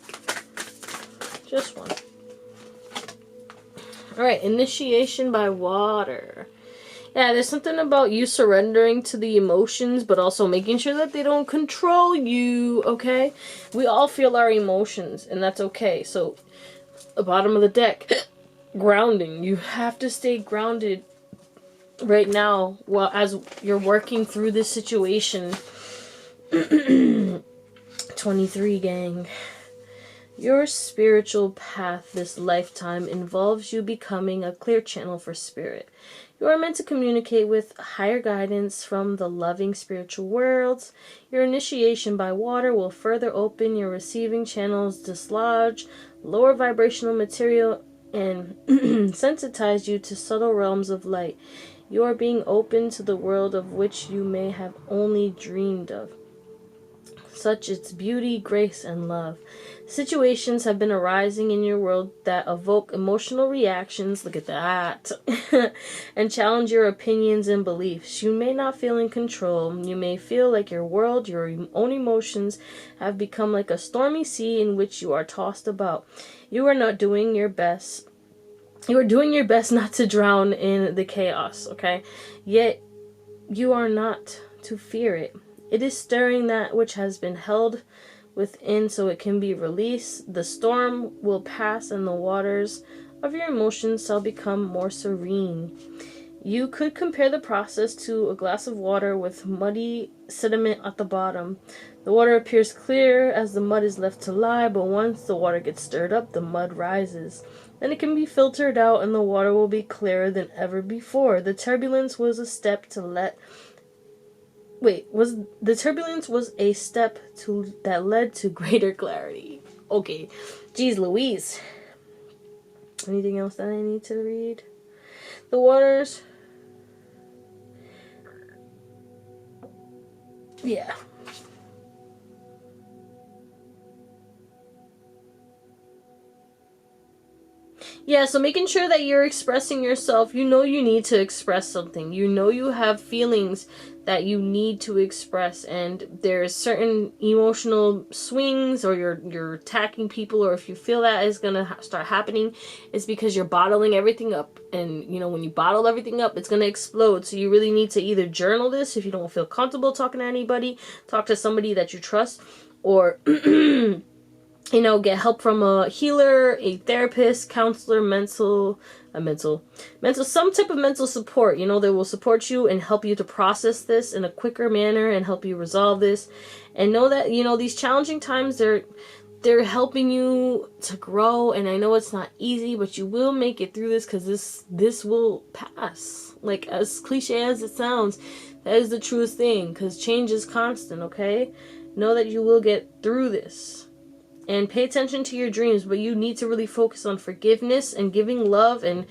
Just one. Alright, initiation by water. Yeah, there's something about you surrendering to the emotions, but also making sure that they don't control you, okay? We all feel our emotions, and that's okay. So, the bottom of the deck, grounding. You have to stay grounded right now while as you're working through this situation. 23, gang. Your spiritual path this lifetime involves you becoming a clear channel for spirit. You are meant to communicate with higher guidance from the loving spiritual worlds. Your initiation by water will further open your receiving channels, dislodge lower vibrational material, and sensitize you to subtle realms of light. You are being open to the world of which you may have only dreamed of, such its beauty, grace, and love. Situations have been arising in your world that evoke emotional reactions, look at that, and challenge your opinions and beliefs. You may not feel in control. You may feel like your world, your own emotions, have become like a stormy sea in which you are tossed about. You are not doing your best. You are doing your best not to drown in the chaos, okay? Yet, you are not to fear it. It is stirring that which has been held within so it can be released. The storm will pass and the waters of your emotions shall become more serene. You could compare the process to a glass of water with muddy sediment at the bottom. The water appears clear as the mud is left to lie, but once the water gets stirred up, the mud rises. Then it can be filtered out and the water will be clearer than ever before. The turbulence was a step that led to greater clarity. Okay. Jeez Louise. Anything else that I need to read? The waters. Yeah. Yeah, so making sure that you're expressing yourself. You know you need to express something. You know you have feelings that you need to express, and there's certain emotional swings, or you're attacking people, or if you feel that is gonna start happening, it's because you're bottling everything up. And you know, when you bottle everything up, it's gonna explode. So you really need to either journal this if you don't feel comfortable talking to anybody, talk to somebody that you trust, or you know, get help from a healer, a therapist, counselor, some type of mental support, you know, that will support you and help you to process this in a quicker manner and help you resolve this. And know that, you know, these challenging times, they're helping you to grow. And I know it's not easy, but you will make it through this, because this will pass. Like, as cliche as it sounds, that is the truest thing, because change is constant, okay? Know that you will get through this. And pay attention to your dreams, but you need to really focus on forgiveness and giving love and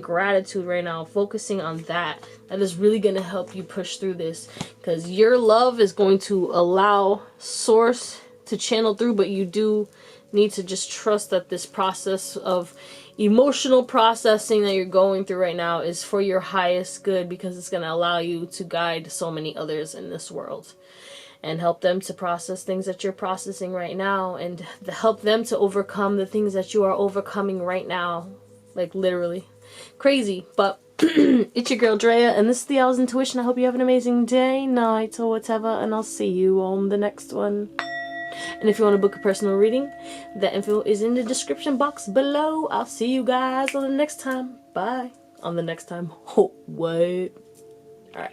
gratitude right now. Focusing on that. That is really going to help you push through this. Because your love is going to allow Source to channel through, but you do need to just trust that this process of emotional processing that you're going through right now is for your highest good, because it's going to allow you to guide so many others in this world. And help them to process things that you're processing right now, and help them to overcome the things that you are overcoming right now. Like, literally. Crazy. But it's your girl Drea, and this is the Owl's Intuition. I hope you have an amazing day, night, or whatever, and I'll see you on the next one. And if you want to book a personal reading, the info is in the description box below. I'll see you guys on the next time. Bye. On the next time. Oh, what? Alright.